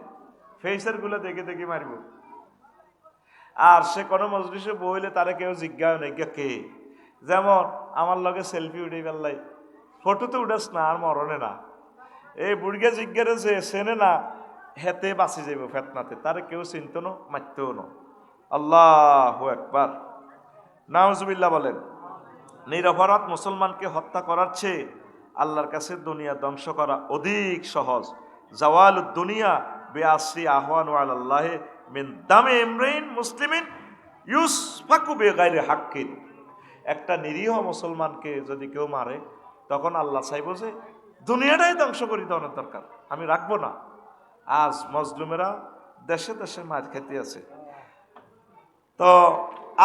[SPEAKER 1] ফেসার গুলো দেখে দেখে মারিব। আর সে কোনো মজলিসে বইলে তারা কেউ জিজ্ঞাসা নেই কে। যেমন আমার লগে সেলফি উঠে ফেললাই, ফটো তো উঠাস না, আর মরণে না। এই বুড়িয়া জিজ্ঞাসা যে চেনে না, হেতে বাঁচি যাইব ফেতনাতে। তারে কেউ চিনত না, মারতেও না। আল্লাহু আকবার। নাউজুবিল্লাহ বলেন। নিরপরাধ মুসলমানকে হত্যা করার চেয়ে আল্লাহর কাছে দুনিয়া ধ্বংস করা অধিক সহজ। জাওয়ালুদ দুনিয়া বিআসরি আহওয়ানু আলাল্লাহি মিন দামে ইমরিন মুসলিমিন ইউসফাকু বিগাইরি হাক্কিন। একটা নিরীহ মুসলমানকে যদি কেউ মারে, তখন আল্লাহ চাইব যে দুনিয়াটাই ধ্বংস করে দেওয়ার দরকার, আমি রাখবো না। আজ মজলুমেরা দেশে দেশে মার খেতে আছে। তো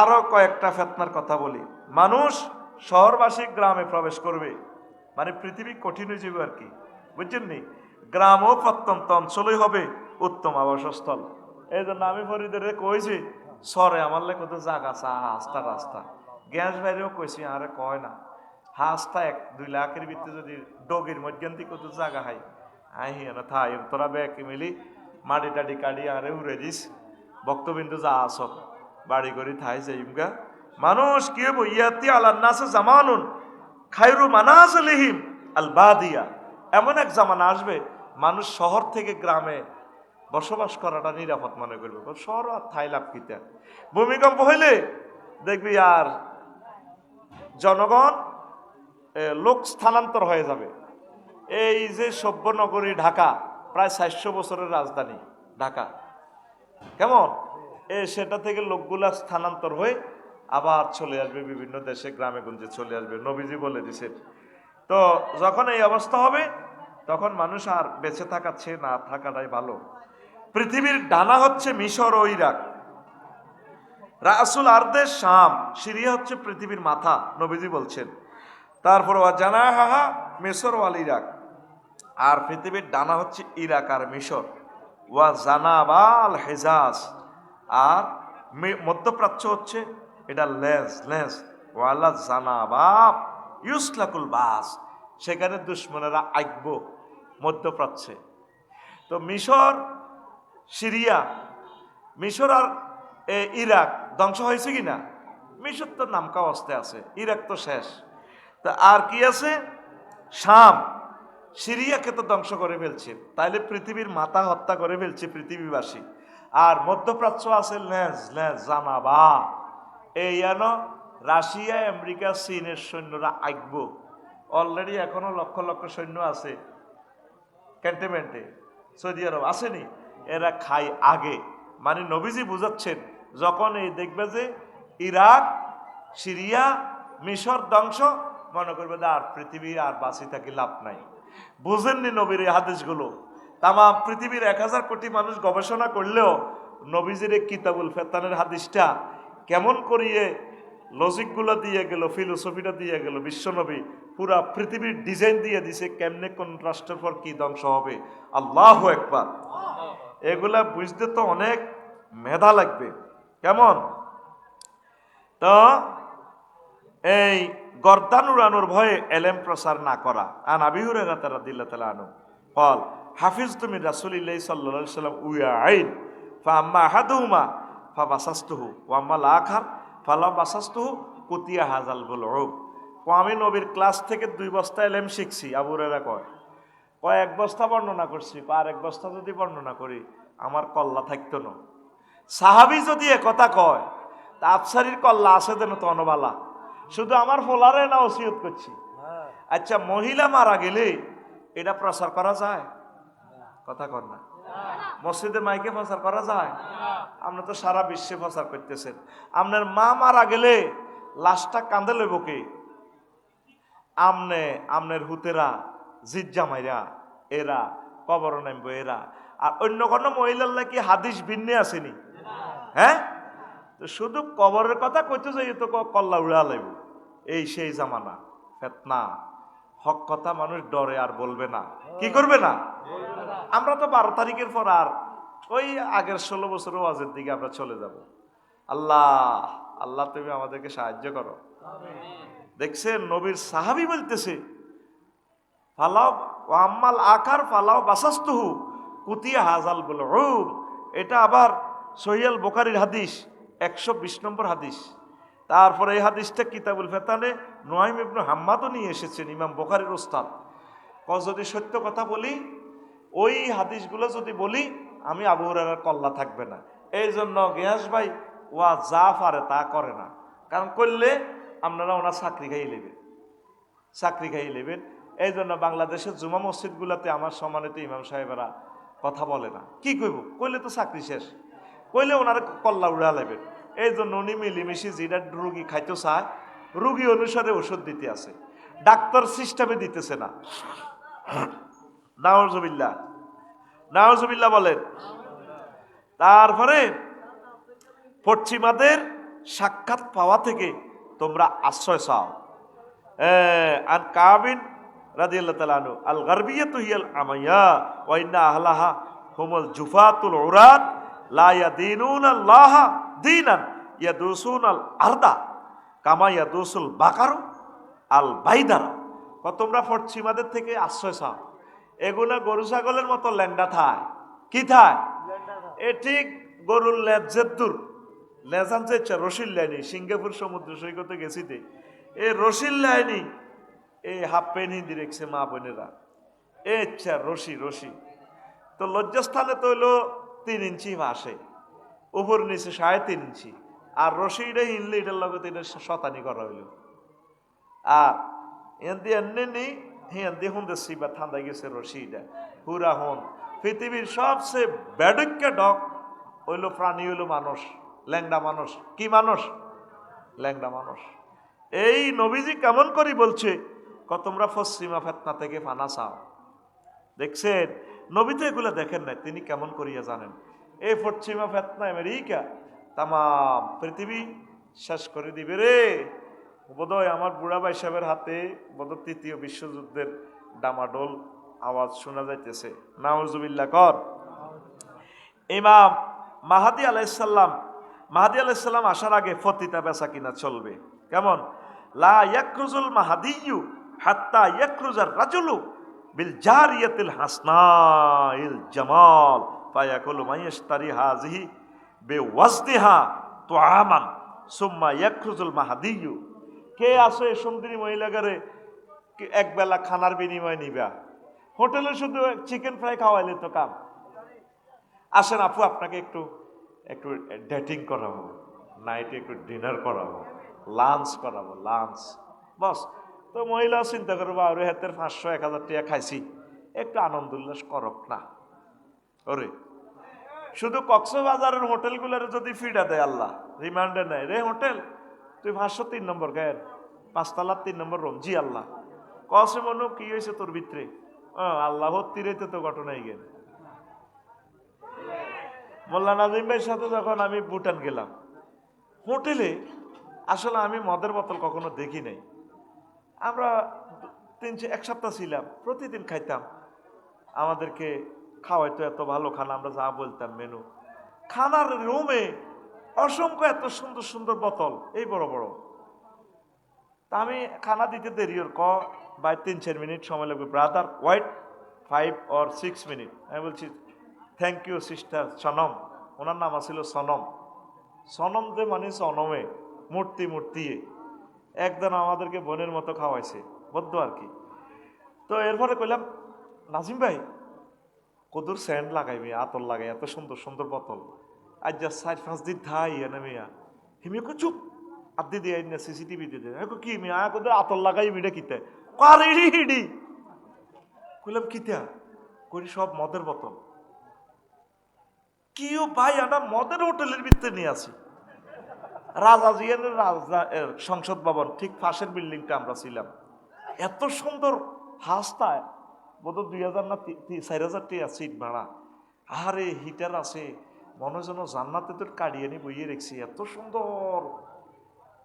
[SPEAKER 1] আরো কয়েকটা ফেতনার কথা বলি। মানুষ শহরবাসী গ্রামে প্রবেশ করবে, মানে পৃথিবী কঠিন হয়ে যাবে আর কি, বুঝছেন নি? গ্রাম ও প্রত্যন্ত অঞ্চলই হবে উত্তম আবাসস্থল। এই জন্য আমি ফরিদের কইছি, সরে আমার লে কত জায়গা আছে, রাস্তা রাস্তা গ্যাস বাইরেও কইছি, আরে কয় না হাঁসটা 1-2 লাখের ভিতরে যদি ডগির মধ্যে কত জায়গা হাই আহি না থাই তোরা ব্যাগ মিলি মাটি টাটি কাটি আরে উড়ে দিস ভক্তবিন্দু যা আস বাড়ি করি থাই যাইমগা। মানুষ কি হবো? ইয়াতি আলান্নাসে জামানুন খায়রু মানাজিলিহিম আল বাদিয়া। এমন এক জামানা আসবে মানুষ শহর থেকে গ্রামে বসবাস করাটা নিরাপদ মনে করবে। শহর আর থাই লাভ কিতা। ভূমিকম্প হইলে দেখবি আর জনগণ লোক স্থানান্তর হয়ে যাবে। এই যে সভ্য নগরী ঢাকা, প্রায় 400 বছরের রাজধানী ঢাকা, কেমন সেটা থেকে লোকগুলা স্থানান্তর হয়ে আবার চলে আসবে বিভিন্ন দেশে, গ্রামে গঞ্জে চলে আসবে। নবীজি বলে দিছে। তো যখন এই অবস্থা হবে, তখন মানুষ আর বেঁচে থাকার চেয়ে না থাকাটাই ভালো। পৃথিবীর ডানা হচ্ছে মিশর ও ইরাক, রাসুল আরদে শাম, সিরিয়া হচ্ছে পৃথিবীর মাথা, নবীজি বলছেন। তারপর জানা হাহা মিশর ওয়াল ইরাক, আর পৃথিবীর ডানা হচ্ছে ইরাক আর মিশর। ওয়া জানাবাল হেজাজ, আর মধ্যপ্রাচ্য হচ্ছে এটা লেজ ওয়ালা জানাবাব ইউসলাকুল বাস, সেখানে দুশ্মনেরা আইকব মধ্যপ্রাচ্যে। তো মিশর, সিরিয়া, মিশর আর ইরাক ধ্বংস হয়েছে কিনা? মিশর তো নামকা অবস্থায় আছে, ইরাক তো শেষ। তা আর কি আছে? শাম, সিরিয়াকে তো ধ্বংস করে ফেলছে, তাইলে পৃথিবীর মাথা হত্যা করে ফেলছে পৃথিবীবাসী। আর মধ্যপ্রাচ্য আছে লেজ লেজ জানাবা, এই রাশিয়া, আমেরিকা, চীনের সৈন্যরা আইকব। অলরেডি এখনো লক্ষ লক্ষ সৈন্য আছে ক্যান্টনমেন্টে, সৌদি আরব আসেনি। এরা খায় আগে, মানে নবীজি বুঝাচ্ছেন যখন এই দেখবে যে ইরাক, সিরিয়া, মিশর ধ্বংস, মনে করবে যে আর পৃথিবীর আর বাঁচি থাকি লাভ নাই। বুঝেননি নবীর এই হাদিসগুলো? তাম পৃথিবীর 1000 কোটি মানুষ গবেষণা করলেও নবীজির এই কিতাবুল ফেতানের হাদিসটা কেমন করিয়ে লজিকগুলো দিয়ে গেল, ফিলোসফিটা দিয়ে গেল। বিশ্বনবী পুরা পৃথিবীর ডিজাইন দিয়ে দিছে, কেমনে কোন রাষ্ট্রের পর কি ধ্বংস হবে। আল্লাহু আকবার। এগুলা বুঝতে তো অনেক মেধা লাগবে। কেমন? তো এই গর্দান উড়ানোর ভয়ে এলেম প্রচার না করা। আন আবি হুরায়রা রাদিয়াল্লাহু তাআলা আনহু قال حفظت من رسول الله صلى الله عليه وسلم وعين فاما احدهما فبسسته واما الاخر فلم بسسته قطيع هذا البلعوب। আমি নবীর ক্লাস থেকে 2 বস্তা এলেম শিখছি। আবু হুরায়রা কয় এক বস্তা বর্ণনা করছি, আর এক বস্তা যদি বর্ণনা করি আমার কল্লা থাকতো না। সাহাবী যদি একথা কয় তা আফসারির কল্লা আছে দেন তো অনবালা, শুধু আমার ফোলারে না ওসিয়ত করছি। আচ্ছা, মহিলা মারা গেলে এটা প্রচার করা যায়? কথা কর না। মসজিদে মাইকে প্রচার করা যায়? আপনি তো সারা বিশ্বে প্রচার করতেছেন। আপনার মা মারা গেলে লাশটা কান্দে লইব কে? আমনের হুতেরা, জিজ্জামাইরা, এরা কবর নামবো এরা। আর অন্য কোনো মহিলার কি হাদিস ভিন্নে আসেনি? হ্যাঁ, তো শুধু কবরের কথা কইতে যাই তো কল্লা উড়া লাইব। এই সেই জামানা, ফেতনা। হক কথা মানুষ ডরে আর বলবে না। কি করবে না? আমরা তো 12 তারিখের পর আর ওই আগের 16 বছর ওয়াজের দিকে আমরা চলে যাব। আল্লাহ আল্লাহ তুমি আমাদেরকে সাহায্য করো। দেখছেন নবীর সাহাবী বলতেছে ফালাও ওয়াম্মাল আকার ফালাও বাসাস্তুহু কুতিয়া হাজাল বুলউম। এটা আবার সহিহ বুখারীর হাদিস, 120 নম্বর হাদিস। তারপরে এই হাদিসটা কিতাবুল ফেতানে নুআইম ইবনে হাম্মাদও নিয়ে এসেছেন, ইমাম বুখারীর ওস্তাদ। যদি সত্য কথা বলি, ওই হাদিসগুলো যদি বলি আমি আবু হুরায়রার কল্লা থাকবে না। এই জন্য গিয়াস ভাই ওয়া যা পারে তা করে না, কারণ করলে আপনারা ওনার চাকরি খাইয়ে নেবেন। এই জন্য বাংলাদেশের জুমা মসজিদগুলোতে আমার সম্মানিত ইমাম সাহেবেরা কথা বলে না। কি কইব? কইলে তো চাকরি শেষ, কইলে ওনার কল্লা উড়া নেবেন। এই জন্য উনি মিলিমিশি যেটা রুগী খাইতে চায় রুগী অনুসারে ওষুধ দিতে আছে, ডাক্তার সিস্টেমে দিতেছে না। নাউজুবিল্লাহ বলেন। তারপরে পশ্চিমাদের সাক্ষাৎ পাওয়া থেকে তোমরা আশ্রয় চাও। আন কাবিন রাদিয়াল্লাহু তাআলা আনহু আল গারবিয়াতু হিয়াল আমাইয়া ওয়া ইন্না আহলাহা হুমুল জুফাতুল উরাত লা ইয়াদিনুনা আল্লাহ দীনান ইয়াদুসুনাল আরদা কামা ইয়াদুসুল বাকারু আল বাইদার। তোমরা পশ্চিমাদের থেকে আশ্রয় চাও। এগুলা গরু ছাগলের মতো ল্যান্ডা থায়। কি থায়? এ ঠিক গরুর লেজের লেজান যে রশির লাইনি। সিঙ্গাপুর সমুদ্র সৈকতে গেছি দে, এ রশির লাইনি এই হাফ প্যান্ট হিন্দি রেখছে মা বোনেরা। রশি তো লজ্জাস্থানে তো হইলো 3 ইঞ্চি আসে, উপর নিচে 3.5 ইঞ্চি। আর রশিটা হিনলে এটার লগত এটা শতানি করা হইল। আর এমনি হিন্দি হুন্দে সিবা ঠান্ডায় গেছে রশিটা পুরা হন। পৃথিবীর সবচেয়ে বেডক্য ডক হইল প্রাণী হইল মানুষ, ল্যাংড়া মানুষ। কি মানুষ? ল্যাংড়া মানুষ। এই নবীজি কেমন করি বলছে তোমরা পশ্চিমা ফেতনা থেকে ফানা চাও। দেখছেন নবী তো এগুলো দেখেন নাই, তিনি কেমন করিয়া জানেন। এই পশ্চিমা ফেতনা আমেরিকা তাম পৃথিবী শেষ করে দিবে রে। বোধহয় আমার বুড়া ভাই সাহেবের হাতে বোধহয় 3য় বিশ্বযুদ্ধের ডামাডোল আওয়াজ শোনা যাইতেছে। নাউজুবিল্লাহ কর। ইমাম মাহাদি আলাইহিসসালাম আসার আগে ফতিতা বেচা কিনা চলবে। কেমন? লা ইয়াকরুজুল মাহাদিয়্যু হাত্তা ইয়াকরুজার রাজুলু বিল জারিয়াতিল হাসনাইল জামাল ফায়াকুলু মাইয়াশতারি হাযিহি বিওয়াজনিহা তুআমান সুম্মা ইয়াকরুজুল মাহাদিয়্যু। কে আসে সুন্দরী মহিলাগারে এক বেলা খানার বিনিময়ে নিবা? হোটেলে শুধু চিকেন ফ্রাই খাওয়াইলে তো কাম। আসেন আপু, আপনাকে একটু একটু ডেটিং করাবো, নাইটে একটু ডিনার করাবো, লাঞ্চ করাবো, লাঞ্চ বস। তো মহিলা চিন্তা করবো আর হাতের 500-1000 টাকা খাইছি, একটু আনন্দ উল্লাস করক না। ওরে শুধু কক্সবাজারের হোটেলগুলোর যদি ফিডা দেয় আল্লাহ, রিমান্ডে নেয়, রে হোটেল তুই 503 নম্বর গায়ের 5 তলার 3 নম্বর রুম। জি আল্লাহ। কসে মনু কি হয়েছে তোর ভিতরে? আল্লাহ তীরেতে তো ঘটনাই গেল। মোল্লা নাজিম ভাইয়ের সাথে যখন আমি ভুটান গেলাম, হোটেলে আসলে আমি মদের বোতল কখনো দেখি নাই। আমরা 1 সপ্তাহ ছিলাম, প্রতিদিন খাইতাম, আমাদেরকে খাওয়াইতো এত ভালো খানা, আমরা যা বলতাম মেনু। খানার রুমে অসংখ্য এত সুন্দর সুন্দর বোতল, এই বড় বড়। তা আমি খানা দিতে দেরি ওর বাই 3-4 মিনিট সময় লাগবে। Brother wait 5 or 6 minute. আমি বলছি থ্যাংক ইউ সিস্টার সনম। ওনার নাম আছিল সনম। সনম যে মানে সনমে মূর্তি মূর্তি একদিন আমাদেরকে বোনের মতো খাওয়াইছে, বদ্ধ আর কি। তো এরপরে কইলাম নাজিম ভাই কদুর স্যান্ড লাগাইবি, আতর লাগাই, এত সুন্দর সুন্দর বোতল, আজ যা 4-5 দিন থাই এনে মিয়া। হিমিয়া কো চুপ আদি দিয়ে না সিসিটিভি দিয়ে দেয় কি মিয়া কদুর আতর লাগাইবি এটা কিতে কারিডি হিডি। কইলাম কিতা? করি সব মদের বোতল। কিও ভাই আমরা মদের হোটেলের ভিতরে নিয়ে আসি। রাজাজিয়ানের সংসদ ভবন ঠিক পাশের বিল্ডিংটা আমরা ছিলাম। এত সুন্দর হাসতায় বোধ 2000 না 4000 টাকা সিট ভাড়া। আরে হিটার আছে, মনে যেন জান্নাতে তোর কাড়িয়ে নি বইয়ে রেখছি, এত সুন্দর।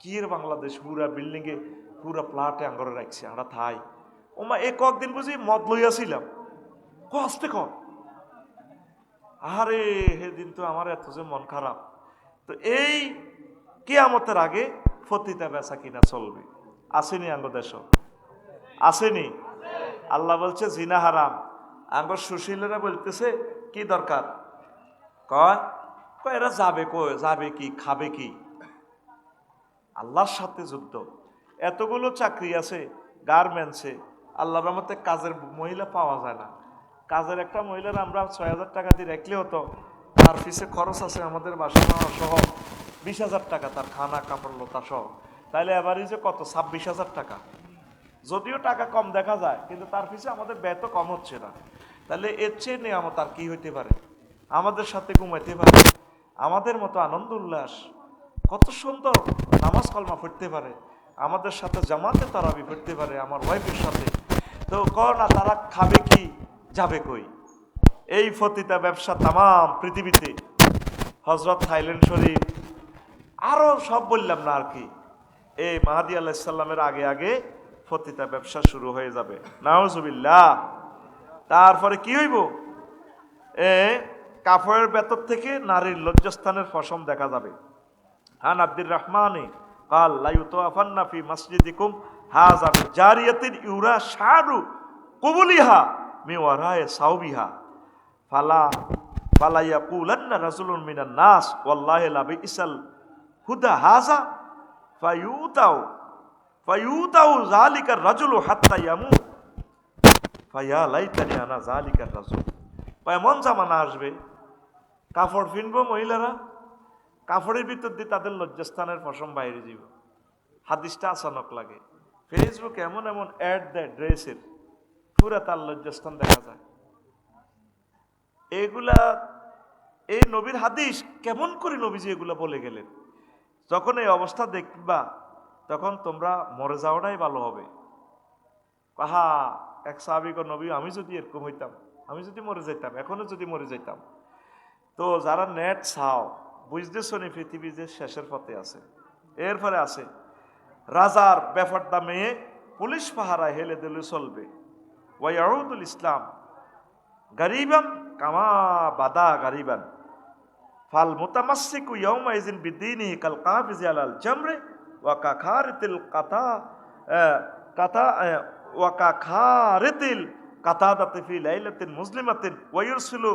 [SPEAKER 1] কি এর বাংলাদেশ পুরা বিল্ডিংয়ে পুরা প্লাটে আঙ্গরে রাখছি আমরা থাই। ওমা এ কয়েকদিন বুঝি মদ লইয়াছিলাম, কষ্টে কর। আরে সেদিন তো আমার এত যে মন খারাপ। তো এই কিয়ামতের আগে ফতিতা বেচা কিনা চলবে, আসেনি আঙ্গ দেশ? আসেনি? আল্লাহ বলছে জিনা হারাম। আঙ্গ সুশীলেরা বলতেছে কি দরকার? কয় এরা যাবে কই, যাবে কি, খাবে কি? আল্লাহর সাথে যুদ্ধ। এতগুলো চাকরি আছে গার্মেন্টসে, আল্লাহর রহমতে কাজের মহিলা পাওয়া যায় না। কাজের একটা মহিলার আমরা 6000 টাকা দিয়ে রাখলে হতো, তার পিছে খরচ আছে আমাদের বাসা সহ 20,000 টাকা, তার খানা কাপড় লতা সহ। তাইলে এভারেজে কত? 26,000 টাকা। যদিও টাকা কম দেখা যায়, কিন্তু তার পিছে আমাদের ব্যয় তো কম হচ্ছে না। তাহলে এর চেয়ে নিয়ামত আর কি হইতে পারে? আমাদের সাথে ঘুমাইতে পারে, আমাদের মতো আনন্দ উল্লাস, কত সুন্দর নামাজ কলমা পড়তে পারে, আমাদের সাথে জামাতে তারাবি পড়তে পারে, আমার ওয়াইফের সাথে। তো কর না তারা খাবে কি, যাবে কই? এই ফতিতা ব্যবসা তামাম পৃথিবীতে, হজরত থাইল্যান্ড শরীফ আরো সব বললাম না আর কি। এই মাহাদি আলাইহিস সালামের আগে আগে ফতিতা ব্যবসা শুরু হয়ে যাবে, নাউজুবিল্লাহ। তারপরে কি হইব? কাফের ভেতর থেকে নারীর লজ্জাস্থানের ফসম দেখা যাবে। হান আব্দুর রহমানে কাল লা ইউতাফান্না ফি মসজিদিকুম হাযা বিজারিয়াতিন ইউরা শারু কুবুলিহা মি ওয়ারায়ে সাউবিহা ফালা ইয়াকুলান্না রাসূলুন মিনান নাস ওয়াল্লাহি লা বিইসাল হুদা হাযা ফায়ুতাউ যালিকার রাজুলু হাত্তা ইয়ামুত ফায়া লাইতানি আনা যালিকার রাজুল। এমন জামানা আসবে কাপড় কিনবো মহিলারা, কাপড়ের ভিতর দিয়ে তাদের লজ্জাস্থানের ফসম বাইরে যাব। হাদিসটা আচানক লাগে। ফেসবুকে এমন এমন অ্যাড দেয় ড্রেসের, পুরা তার লজ্জাস্থান দেখা যায়। এগুলা এই নবীর হাদিস কেমন করে নবীজি এগুলা বলে গেলেন? যখন এই অবস্থা দেখবা তখন তোমরা মরে যাওয়াটাই ভালো হবে। কাহা এক সাহাবী কয় নবী আমি যদি এরকম হইতাম, আমি যদি মরে যাইতাম, এখনো যদি মরে যাইতাম। তো যারা নেট চাও বুঝতেছ নি পৃথিবী যে শেষের পথে আছে। এরপরে আছে রাজার বেফারদা মেয়ে পুলিশ পাহারায় হেলে দিলে চলবে। ওয়াইয়াউদুল ইসলাম গরিবান কামা বাদা গরিবান ফাল মুতামাসসিকু ইয়াউমাইযিন বিদ্দীনিহি কাল কাফিজি আলাল জামরে ওয়া কাখারিতিল কাতা কাতা ওয়া কাখারিতিল কাতাদাতি ফি লাইলাতিন মুসলিমাতিন ওয়া ইরসিলু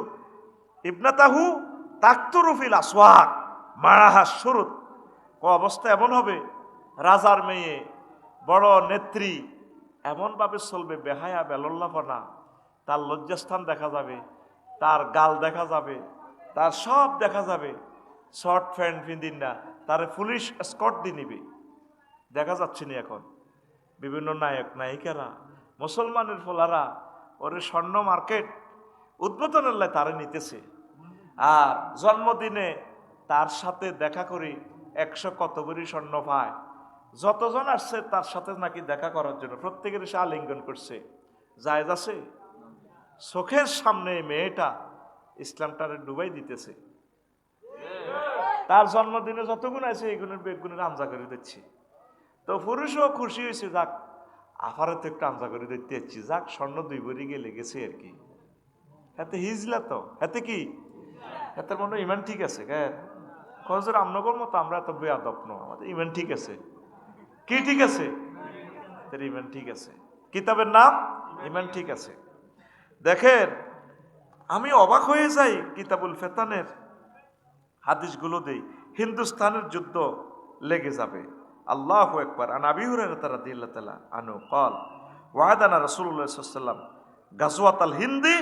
[SPEAKER 1] ইবনাতাহু তাকতুরু ফিল আসওয়াক মারাহা শুরুত। অবস্থা এমন হবে, রাজার মেয়ে, বড় নেত্রী, এমনভাবে চলবে, বেহায়া বেলল্লাপনা, তার লজ্জাস্থান দেখা যাবে, তার গাল দেখা যাবে, তার সব দেখা যাবে। শর্ট প্যান্ট পিন্দিন না, তার পুলিশ স্কট দিয়ে নিবে। দেখা যাচ্ছে না এখন বিভিন্ন নায়ক নায়িকারা, মুসলমানের ফোলারা ওরে স্বর্ণ মার্কেট উদ্বোধনের লাই তারা নিতেছে। আর জন্মদিনে তার সাথে দেখা করি 100 কত ভরি স্বর্ণ পায়। যতজন আসছে তার সাথে নাকি দেখা করার জন্য প্রত্যেকের সে আলিঙ্গন করছে। জায়েজ আছে? চোখের সামনে মেয়েটা ইসলামটারে ডুবাই দিতেছে। তার জন্মদিনে যতগুণ আছে এইগুণের বেগুনের আমজা করে দিচ্ছি। তো পুরুষও খুশি হয়েছে, যাক আফারে তো একটু আমজা করে দিতে যাচ্ছি, যাক স্বর্ণ 2 ভরি গিয়ে লেগেছে আর কি। হাতে হিজলা তো, হাতে কি, হাতের মনে ইমান ঠিক আছে। খজর আমনগর মতো আমরা এত বেয়াদব ন, আমাদের ইমান ঠিক আছে। কি ঠিক আছে? ইমান ঠিক আছে। কিতাবের নাম ইমান ঠিক আছে। দেখেন, আমি অবাক হয়ে যাই কিতাবুল ফেতানের হাদিসগুলো দেই। হিন্দুস্তানের যুদ্ধ লেগে যাবে। আল্লাহু আকবার। আন আবি হুরায়রা রাদিয়াল্লাহু তাআলা আনহু قال ওয়াদানা রাসূলুল্লাহ সাল্লাল্লাহু আলাইহি ওয়াসাল্লাম গাজওয়াতাল হিন্দি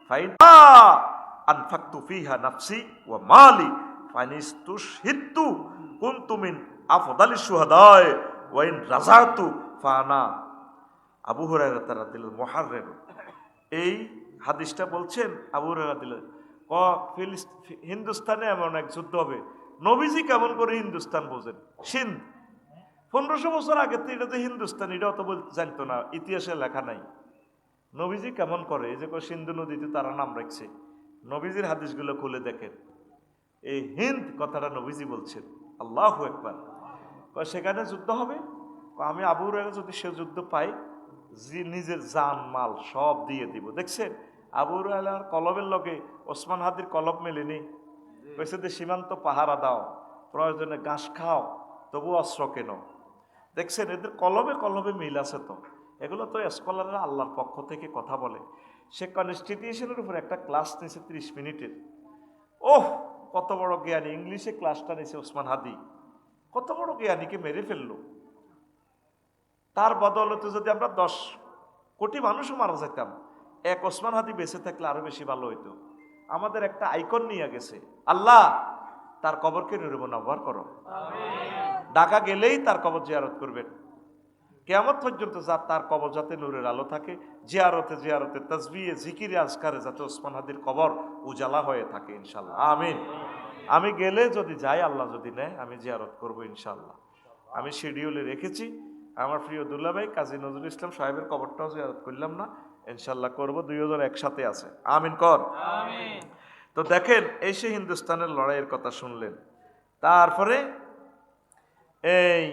[SPEAKER 1] ফাইনা আনফাকতু ফিহা নাফসি ওয়া মালি ফানিস্তুশহিদতু কুনতু মিন আফদালিশ শুহাদায়ে ওয়া ইন রাজাতু ফানা। আবু হুরায়রা রাদিয়াল্লাহু মুহাররির এই হাদিসটা বলছেন আবু হুরায়রা রাদিয়াল্লাহু হিন্দুস্তানে এমন এক যুদ্ধ হবে। নবীজি কেমন করে হিন্দুস্তান বোঝেন? সিন্ধ 1500 বছর আগে তো এটা যে হিন্দুস্তান এটাও তো জানতো না, ইতিহাসে লেখা নাই। নবীজি কেমন করে, এই যে সিন্ধু নদীতে তারা নাম রাখছে, নবীজির হাদিসগুলো খুলে দেখেন, এই হিন্দ কথাটা নবীজি বলছেন। আল্লাহু আকবার। সেখানে যুদ্ধ হবে। আমি আবু হুরায়রা যদি সে যুদ্ধ পাই, নিজের জান মাল সব দিয়ে দিব। দেখছেন আবু হুরায়রার কলবের লগে ওসমান হাদির কলব মেলেনি। কইছে যে সীমান্ত পাহারা দাও, প্রয়োজনে ঘাস খাও, তবু অস্ত্র কেন। দেখছেন এদের কলবে কলবে মিল আছে। তো এগুলো তো স্কলাররা আল্লাহর পক্ষ থেকে কথা বলে। সে কনস্টিটিউশনের উপর একটা ক্লাস নিয়েছে 30 মিনিটের। ওহ, কত বড় জ্ঞানী! ইংলিশে ক্লাসটা নিয়েছে ওসমান হাদি। কত বড় জ্ঞানীকে মেরে ফেললো। তার বদৌলতে যদি আমরা 10 কোটি মানুষও মারা যেতাম, এক ওসমান হাদি বেঁচে থাকলে আরো বেশি ভালো হইতো। আমাদের একটা আইকন নিয়ে গেছে। আল্লাহ তার কবরকে নূরে মুনাওয়ার করো। ঢাকা গেলেই তার কবর জিয়ারত করবেন। কিয়ামত পর্যন্ত তার কবর যাতে নূরের আলো থাকে, জিয়ারতে জিয়ারতে তাসবিহে জিকিরে আজকারে যাতে ওসমান হাদির কবর উজালা হয়ে থাকে ইনশাল্লাহ। আমিন। আমি গেলে যদি যাই, আল্লাহ যদি নেয়, আমি জিয়ারত করবো ইনশাল্লাহ। আমি শিডিউলে রেখেছি। আমার প্রিয় দুল্লা ভাই কাজী নজরুল ইসলাম সাহেবের কবরটাও জিয়ারত করলাম না, ইনশাল্লাহ করবো। 2 জন একসাথে আছে। আমিন কর। তো দেখেন, এই সে হিন্দুস্তানের লড়াইয়ের কথা শুনলেন। তারপরে এই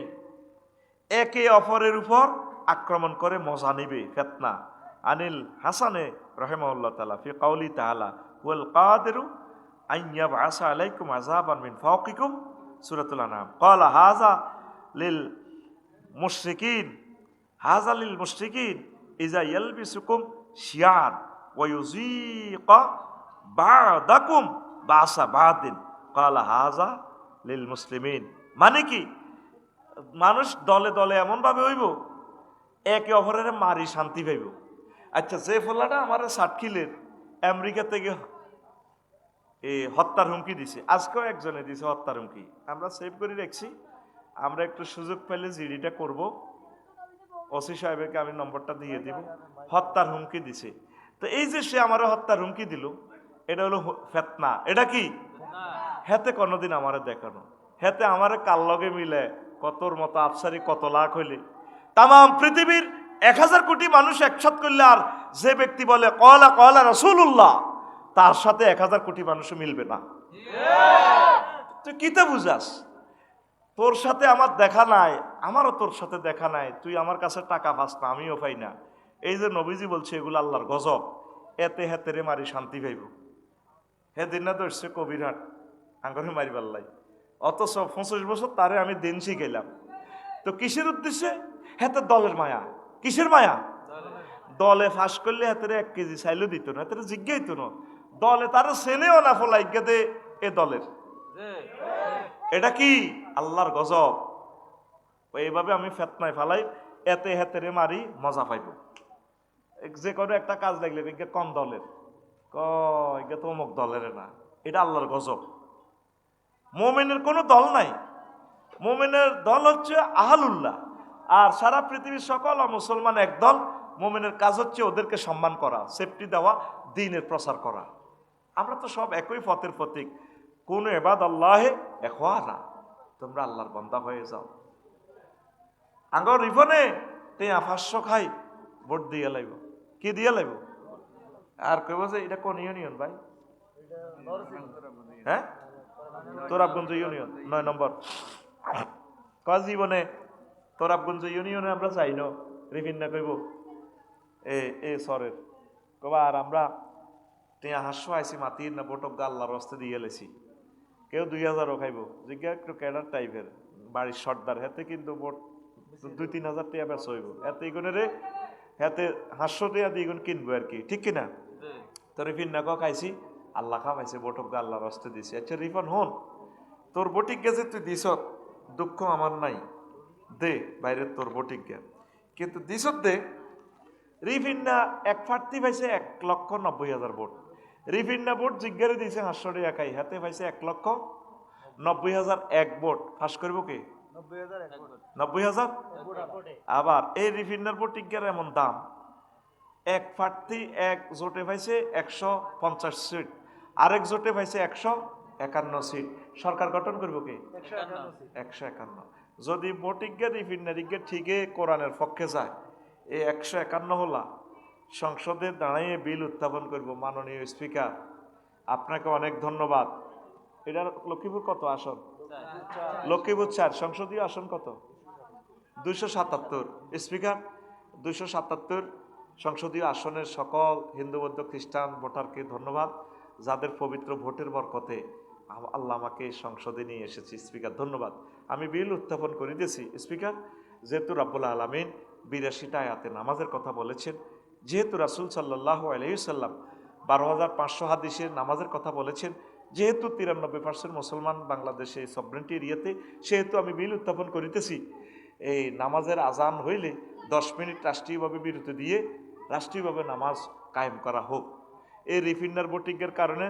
[SPEAKER 1] একে অপরের উপর আক্রমণ করে মজা নিবে, ফিতনা। আনিল হাসানে রাহিমাহুল্লাহ তাআলা ফি কাউলি তাআলা ওয়াল কাদিরু আইয়াবআসা আলাইকুম আযাবান মিন ফাওকিকুম সূরাতুল আনআম ক্বালা হাযা লিল মুশরিকিন ইযা ইয়ালবিসুকুম শিয়ান ওয়া ইউযীকা বা'দাকুম বাসা বাদিন ক্বালা হাযা লিল মুসলিমিন। মানে কি, মানুষ দলে দলে এমন ভাবে হইব, একে অপরের মারি শান্তি পাইব। আচ্ছা, যে ফলাটা আমার সাতখিলের আমেরিকা থেকে হত্যার হুমকি দিছে, আজকেও একজনে দিছে হত্যার হুমকি। আমরা সেভ করে রাখছি। আমরা একটু সুযোগ পেলে জিডিটা করব। ওসি সাহেবকে আমি নম্বরটা দিয়ে দিব। হত্যার হুমকি দিছে। তো এই যে সে আমার হত্যার হুমকি দিল, এটা হলো ফিতনা। এটা কি? হেতে কোনোদিন আমারে দেখানো, হেতে আমারে কাল লগে মিলে কতর মতো আফসারি কত লাখ হইলে তাম পৃথিবীর 1000 কোটি মানুষ একসাথ করলে, আর যে ব্যক্তি বলে কলা কলা রাসূলুল্লাহ, তার সাথে 1000 কোটি মানুষও মিলবে না। তুই কিতে বুঝাস? তোর সাথে আমার দেখা নাই, আমারও তোর সাথে দেখা নাই। তুই আমার কাছে টাকা পাস না, আমিও পাই না। এই যে নবীজি বলছে এগুলো আল্লাহর গজব, এতে হেতেরে মারি শান্তি পাইব। হেদিন না ধরছে কবিরহাট আঙ্গরে মারি পাল্লাই, অথচ 25 বছর তারে আমি দিন শিখাইলাম। তো কিসের উদ্দেশ্যে? হ্যাঁ, তো দলের মায়া। কিসের মায়া? দলে ফাঁস করলে হাতের 1 কেজি চাইলেও দিত না, হাতের জিজ্ঞাই তো না, দলে তার ছেলেও না ফলাইকে দে এ দলের। এটা কি আল্লাহর গজব। এইভাবে আমি ফেতনায় ফালাই, এতে হেতেরে মারি, মজা পাইব। যে কোনো একটা কাজ লাগলে কম দলের, তো অমুক দলের না, এটা আল্লাহর গজব। মোমেনের কোনো দল নাই, মোমেনের দল হচ্ছে আহলুল্লাহ। আর সারা পৃথিবীর সকল মুসলমান এক দল। মোমেনের কাজ হচ্ছে ওদেরকে সম্মান করা, সেফটি দেওয়া, দ্বীনের প্রচার করা। আমরা তো সব একই পথের প্রতীক। কোন এবাদ আল্লাহে এখওয়ানা, তোমরা আল্লাহর বান্দা হয়ে যাও। আঙ্গর রিফনে তে 500 খাই, ভোট দিয়ে লাইব। কি দিয়ে লাইব? আর কইব যে এটা কোন ইউনিয়ন ভাই? হ্যাঁ, তোরাবগঞ্জ ইউনিয়ন 9 নম্বর। জীবনে তোরাবগঞ্জ ইউনিয়নে আমরা চাই না, রিফিন না কইব এ সরের কবা আর আমরা 500 আইসি মাতির না বটক আল্লাহর রাস্তা দিয়ে লেছি। কেউ 2000ও খাইব, জিজ্ঞা একটু ক্যাডার টাইপের বাড়ির সর্দার, হাতে কিন্তু ভোট 2-3 হাজার টাকা বেচ হইব, এতে ইগুনের হাতে 500 টাকা দিয়ে ইগুন কিনবো আর কি, ঠিক কিনা? তো রিফিন না খাইছি, আল্লাহ খাওয়াইছে, বটক আল্লাহর রাস্তা দিছি। আচ্ছা রিফান হন, তোর বটিক গেছে তুই দিস, দুঃখ আমার নাই, দে বাইরের তোর বটিক গে, কিন্তু দিস দে। রিফিন্না এক প্রার্থী পাইছে 1,90,000 ভোট। রিফিন্না ভোট জিজ্ঞারে দিয়েছে 500 টাকা একাই, হাতে পাইছে 1,90,001 ভোট। ফাঁস করবো কে? 90,000। আবার এই রিফিন্নার ভোট টিকার এমন দাম, এক প্রার্থী এক জোটে পাইছে 150 সিট, আরেক জোটে পাইছে 151 সিট। সরকার গঠন করবো কে? 151। যদি ভোটিজ্ঞা রিফিন্নারিজ্ঞা ঠিকই কোরআনের পক্ষে যায়, এই 151 হলা সংসদে দাঁড়িয়ে বিল উত্থাপন করব। মাননীয় স্পিকার, আপনাকে অনেক ধন্যবাদ। এটার লক্ষ্মীপুর কত আসন? লক্ষ্মীপুর 4। সংসদীয় আসন কত? 277। স্পিকার, 277 সংসদীয় আসনের সকল হিন্দু বৌদ্ধ খ্রিস্টান ভোটারকে ধন্যবাদ, যাদের পবিত্র ভোটের বরকতে আল্লাহ আমাকে সংসদে নিয়ে এসেছি। স্পিকার ধন্যবাদ। আমি বিল উত্থাপন করে দিয়েছি। স্পিকার, যেহেতু রাব্বুল আলামিন 82টা আয়াতে নামাজের কথা বলেছেন, যেহেতু রাসূল সাল্লাল্লাহু আলাইহি সাল্লাম 12,500 হাদিসের নামাজের কথা বলেছেন, যেহেতু 93% মুসলমান বাংলাদেশে সবরেন্টি এরিয়াতে, সেহেতু আমি বিল উত্থাপন করিতেছি এই নামাজের আজান হইলে 10 মিনিট রাষ্ট্রীয়ভাবে বিরতি দিয়ে রাষ্ট্রীয়ভাবে নামাজ কায়েম করা হোক। এই রিফিন্নার ভোটিংয়ের কারণে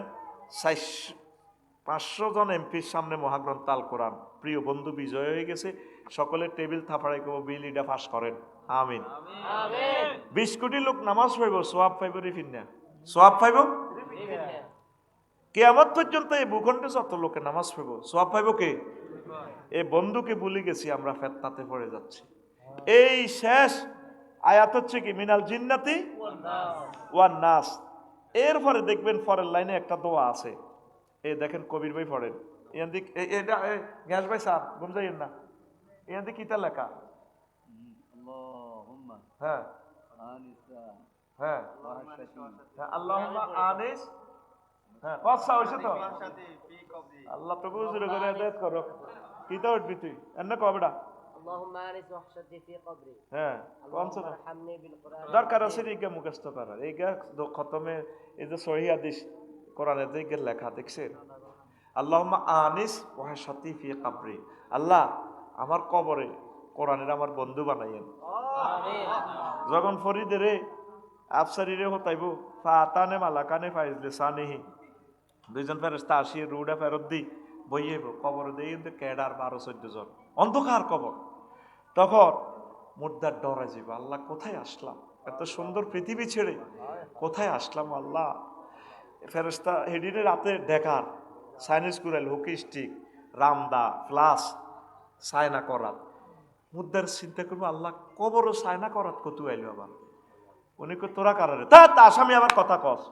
[SPEAKER 1] 500 জন এমপির সামনে মহাগ্রন্থ আল কোরআন প্রিয় বন্ধু বিজয় হয়ে গেছে। সকলের টেবিল থাপড়াই করবো, বিল ইডা পাস করেন, আমিন। 20 কোটি লোক নামাজ পাইব, সোয়াব পাইব রিফিন্না, সোয়াব পাইব। কিয়ামত পর্যন্ত এই ভূখণ্ডে যত লোকে নামাজ পাইব, সোয়াব পাইব কে? এই বন্ধুকে ভুলে গেছি আমরা, ফেতনাতে পড়ে যাচ্ছি। এই শেষ আয়াত হচ্ছে কি মিনাল জিন্নাতি ওয়ান নাস। এরপরে দেখবেন পরের লাইনে একটা দোয়া আছে, এই দেখেন কবির ভাই পড়েন, এটা গ্যাস ভাই স্যার ঘুম যাইয়েন না, এখান কিতা লেখা? হ্যাঁ হ্যাঁ আল্লাহুম্মা আনিস, হ্যাঁ কথা হইছে তো, আল্লাহ তো বুঝরে করে হেদায়েত করো। কিতা উঠবি তুই এনে কবড়া? আল্লাহুম্মা আনিস ওয়াহশাতি ফি কবরি। হ্যাঁ কোন সুরা? আরহামনি বিল কুরআন। দরকার আছে এইগা মুখস্থ করার, এইগা খতমে এই যে সহিহ হাদিস কোরআনে যে লেখা দেখছেন, আল্লাহুম্মা আনিস ওয়াহশাতি ফি কবরি, আল্লাহ আমার কবরে কোরআনের আমার বন্ধু বানাইয়েন। আমিন। যখন ফরিদের আফসারিরে হতাইব, ফাতানে মালাকানে ফাইজলে সানিহি, দুইজন ফেরেশতা আসিয়ে রুডা ফেরত দি বইয়েব কবর দিয়ে কেডার 12-14 জন, অন্ধকার কবর। তখন মুর্দার ডরা যাব, আল্লাহ কোথায় আসলাম, এত সুন্দর পৃথিবী ছেড়ে কোথায় আসলাম আল্লাহ। ফেরেশতা হেডিনে রাতে দেখার সাইনিস কুরাইল, হকি স্টিক, রামদা, ফ্লাস, সায়না করাত। মুদ্দার চিন্তা করবো আল্লাহ কবরও সায়না করাত কত আইলো আবার, উনি তোরা কারারে তা আসামি আবার কথা কস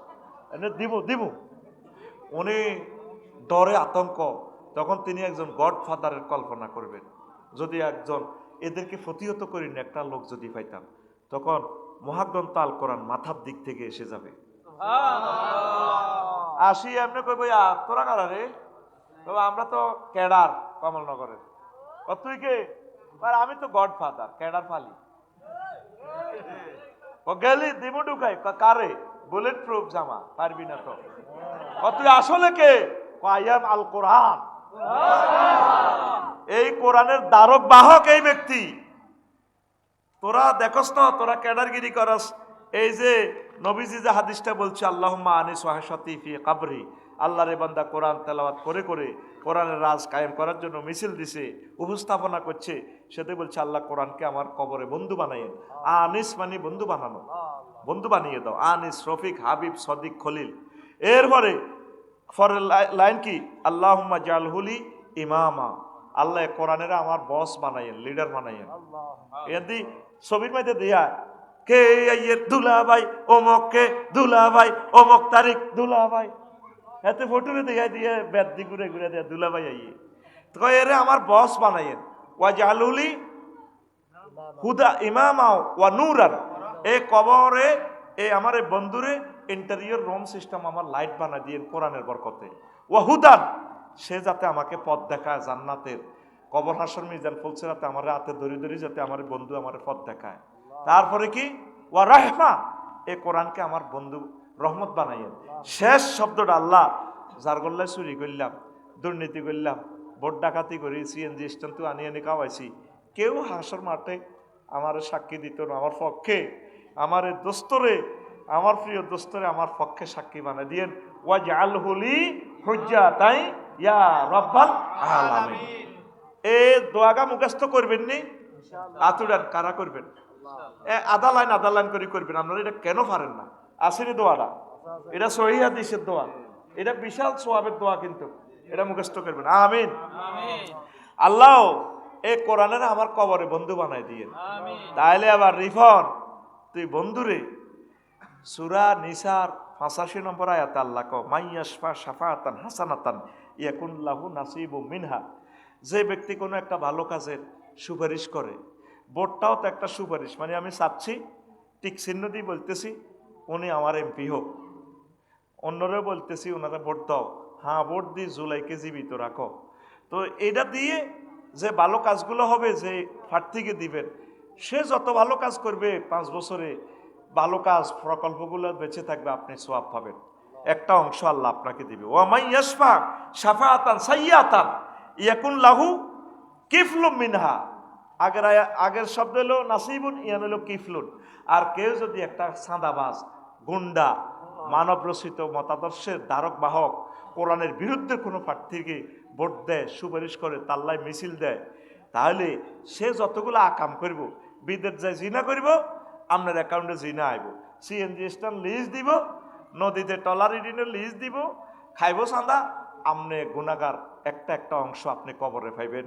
[SPEAKER 1] এনে দিব দিব, উনি ডরে আতঙ্ক। তখন তিনি একজন গডফাদারের কল্পনা করবেন, যদি একজন এদেরকে প্রতিহত করিনি একটা লোক যদি পাইতাম, তখন মহাগ্রন্থ আল কোরআন মাথার দিক থেকে এসে যাবে। আসি এমনি কই ভাইয়া তোরা কারারে, আমরা তো কেডার কমলনগরের। তুই কে? আর আমি তো গডফাদার, কেডার ফালি। ও গেলি দিমু ঢুকাই, কারে? বুলেট প্রুফ জামা, পারবি না তো। তুই আসলে কে? আই এম আল কোরআন। এই কোরআনের দ্বারক বাহক এই ব্যক্তি। তোরা দেখস না, তোরা ক্যাডারগিরি করস। এই যে নবীজি যে হাদিসটা বলছে, আল্লাহুম্মা আনিস ওয়াহশাতি ফি কবরি, আল্লাহর বান্দা কোরআন তেলাওয়াত করে করে কোরআনের রাজ কায়েম করার জন্য মিছিল দিছে, উপস্থাপনা করছে। সেটাই বলছে আল্লাহ কোরআনকে আমার কবরে বন্ধু বানাইয়েন। আনিস মানে বন্ধু বানানো, বন্ধু বানিয়ে দাও। আনিস, রফিক, হাবিব, সদিক, খলিল। এরপরে পরের লাইন কি? আল্লাহুম্মা জালহুলি ইমামা, আল্লাহ কোরআনের আমার বস বানাইয়েন, লিডার বানাইয়েন। এদি ছবির মধ্যে দিয়া কে দুলা ভাই অমক, কে দুলা ভাই অমক তারিখ দুলা ভাই, এতে ফটোরে দিয়া দিয়ে বেদি ঘুরে ঘুরে দিয়া দুলা ভাই আইয়ে তো এরে আমার বস বানাইয়েন। ওয়া জালুলি হুদা ইমামা ওয়া নূরান, এ কবরে এ আমার বন্ধুরে ইন্টেরিয়র রুম সিস্টেম আমার লাইট বানা দিয়েন কোরআনের বরকতে। ওয়া হুদান, সে যাতে আমাকে পথ দেখায় জান্নাতের। কবর হাসর মিজান ফুলসিরাতে আমার হাতে ধরি ধরি যাতে আমার বন্ধু আমার পথ দেখায়। তারপরে কি? ওয়া রাহমা, এ কোরআনকে আমার বন্ধু রহমত বানাইয়েন। শেষ শব্দটা আল্লাহ, যার গল্লায় চুরি করলাম, দুর্নীতি করলাম, ভোট ডাকাতি করি, সিএনজি স্ট্যান্ড তো আনিয়ে এনে খাওয়াইছি, কেউ হাসর মাঠে আমার সাক্ষী দিত না আমার পক্ষে। আমার দোস্তরে, আমার প্রিয় দোস্তরে আমার পক্ষে সাক্ষী বানাই দিয়েন। ওয়া জালহুলি হুজ্জাতাই ইয়া রাব্বাল আলামিন। এ দোয়াগা মুখস্থ করবেন নি? আতুরান কারা করবেন? আধা লাইন করে করবেন। আপনারা এটা কেন পারেন না? আসেনি দোয়াটা, এটা সহিহ হাদিসের দোয়া, এটা বিশাল সোয়াবের দোয়া, কিন্তু এটা মুখস্থ করবেন। আমিন। আল্লাহ এই কোরআনের আমার কবরে বন্ধু বানাই দিয়ে। তাইলে আবার রিফন, তুই বন্ধুরে সূরা নিসার 85 নম্বর আয়াতে আল্লাহ কও, মাইয়াশফা শাফাআতান হাসানাতান ইয়াকুন লাহু নাসিবুম মিনহা, যে ব্যক্তি কোনো একটা ভালো কাজের সুপারিশ করে, ভোটটাও তো একটা সুপারিশ, মানে আমি চাচ্ছি, টিক চিহ্ন দিয়ে বলতেছি উনি আমার এমপি হোক, অন্যরা বলতেছি ওনারা ভোট দাও, হ্যাঁ ভোট দিয়ে জুলাইকে জীবিত রাখো। তো এটা দিয়ে যে ভালো কাজগুলো হবে, যে প্রার্থীকে দিবেন, সে যত ভালো কাজ করবে 5 বছরে ভালো কাজ প্রকল্পগুলো বেঁচে থাকবে, আপনি সওয়াব পাবেন। একটা অংশ আল্লাহ আপনাকে দিবে। ওয়া মাইয়াশফা শাফাআতান সাইয়্যাতান ইয়াকুন লাহু কিফলুম মিনহা, আগের শব্দ হলো নাসিবুন, ইয়ান হলো কিফলুন। আর কেউ যদি একটা সাদাবাজ, গুন্ডা, মানব রচিত মতাদর্শের ধারক বাহক, কোরআনের বিরুদ্ধে কোনো প্রার্থীকে ভোট দেয়, সুপারিশ করে, তাল্লায় মিছিল দেয়, তাহলে সে যতগুলো আকাম করব, বিদেশ যায় জিনা করব, আপনার অ্যাকাউন্টে জিনা আইব, সিএনজি স্ট্যান্ড লিজ দিব, নদীতে টলার রিডিনের লিজ দিব, খাইব চাঁদা, আপনি গুনাহগার একটা একটা অংশ আপনি কবরে পাইবেন।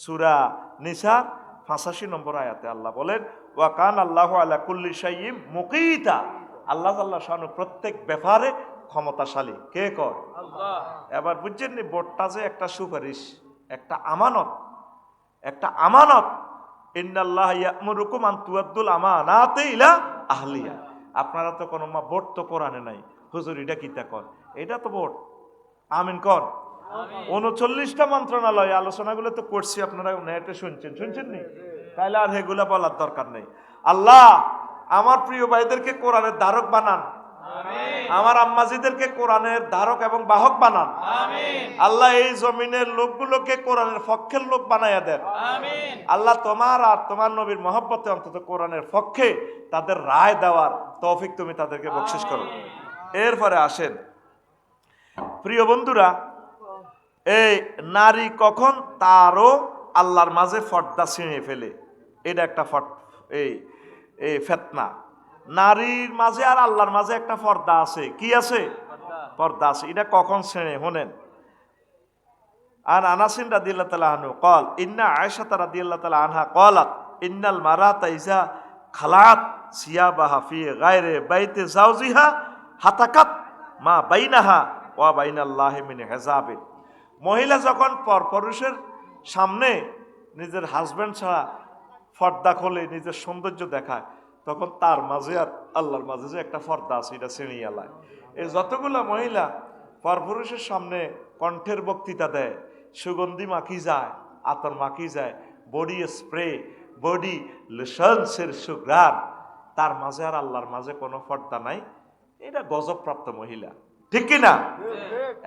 [SPEAKER 1] সূরা নিসার 85 নম্বর আয়াতে আল্লাহ বলেন, ওয়া কান আল্লাহু আলা কুল্লি শাইইন মুকিতা, আল্লাহ শানু প্রত্যেক ব্যাপারে ক্ষমতাশালী। কে কয়? আল্লাহ। এবার বুঝছেন নি, ভোটটা যে একটা সুপারিশ, একটা আমানত, একটা আমানত। ইন্নাল্লাহ ইয়া'মুরুকুম আন তুআদ্দুল আমানাতি ইলা আহলিহা। আপনারা তো কোনো ভোট তো কোরআনে নাই, হুজুর এটা কিতা কর, এটা তো ভোট। আমিন কর। 39টা মন্ত্রণালয় আলোচনাগুলো তো করছি, আপনারা নেটে শুনছেন নি? তাইলে আর এগুলা বলার দরকার নেই। আল্লাহ আমার প্রিয় ভাইদেরকে কোরআনের ধারক বানান, আমার আম্মাজিদেরকে কোরআনের ধারক এবং বাহক বানান। আল্লাহ এই জমিনের লোকগুলোকে কোরআনের পক্ষের লোক বানাইয়া দেন। আল্লাহ তোমার আর তোমার নবীর মহব্বতে অন্তত কোরআনের পক্ষে তাদের রায় দেওয়ার তৌফিক তুমি তাদেরকে বকশিশ করো। এরপরে আসেন প্রিয় বন্ধুরা, এই নারী কখন তারও আল্লাহর মাঝে ফর্দা ছিঁড়ে ফেলে, এটা একটা এই ফিতনা। নারীর মাঝে আর আল্লাহর মাঝে একটা পর্দা আছে। কি আছে? পর্দা আছে। এটা কখন ছেড়ে? শোনেন। আর আনাসিন রাদিয়াল্লাহু তাআলা আনহু قال ইন্না আয়েশা রাদিয়াল্লাহু তাআলা আনহা قالت ইন্নাল মারাতা ইজা খালাত সিয়াবাহা ফি গায়রি বাইতি যাওজিহা হাতাকাত মা বাইনাহা ওয়া বাইনাল্লাহি মিন হিজাবিন। মহিলা যখন পরপুরুষের সামনে নিজের হাজবেন্ড ছাড়া পর্দা খোলে, নিজের সৌন্দর্য দেখায়, তখন তার মাঝে আর আল্লাহর মাঝে যে একটা পর্দা আছে, এটা ছিঁড়িয়া লায়। এই যতগুলা মহিলা পরপুরুষের সামনে কণ্ঠের বক্তৃতা দেয়, সুগন্ধি মাখি যায়, আতর মাখি যায়, বডি স্প্রে, বডি লোশনসের সুঘ্রাণ, তার মাঝে আর আল্লাহর মাঝে কোনো পর্দা নাই, এটা গজবপ্রাপ্ত মহিলা, ঠিক কিনা?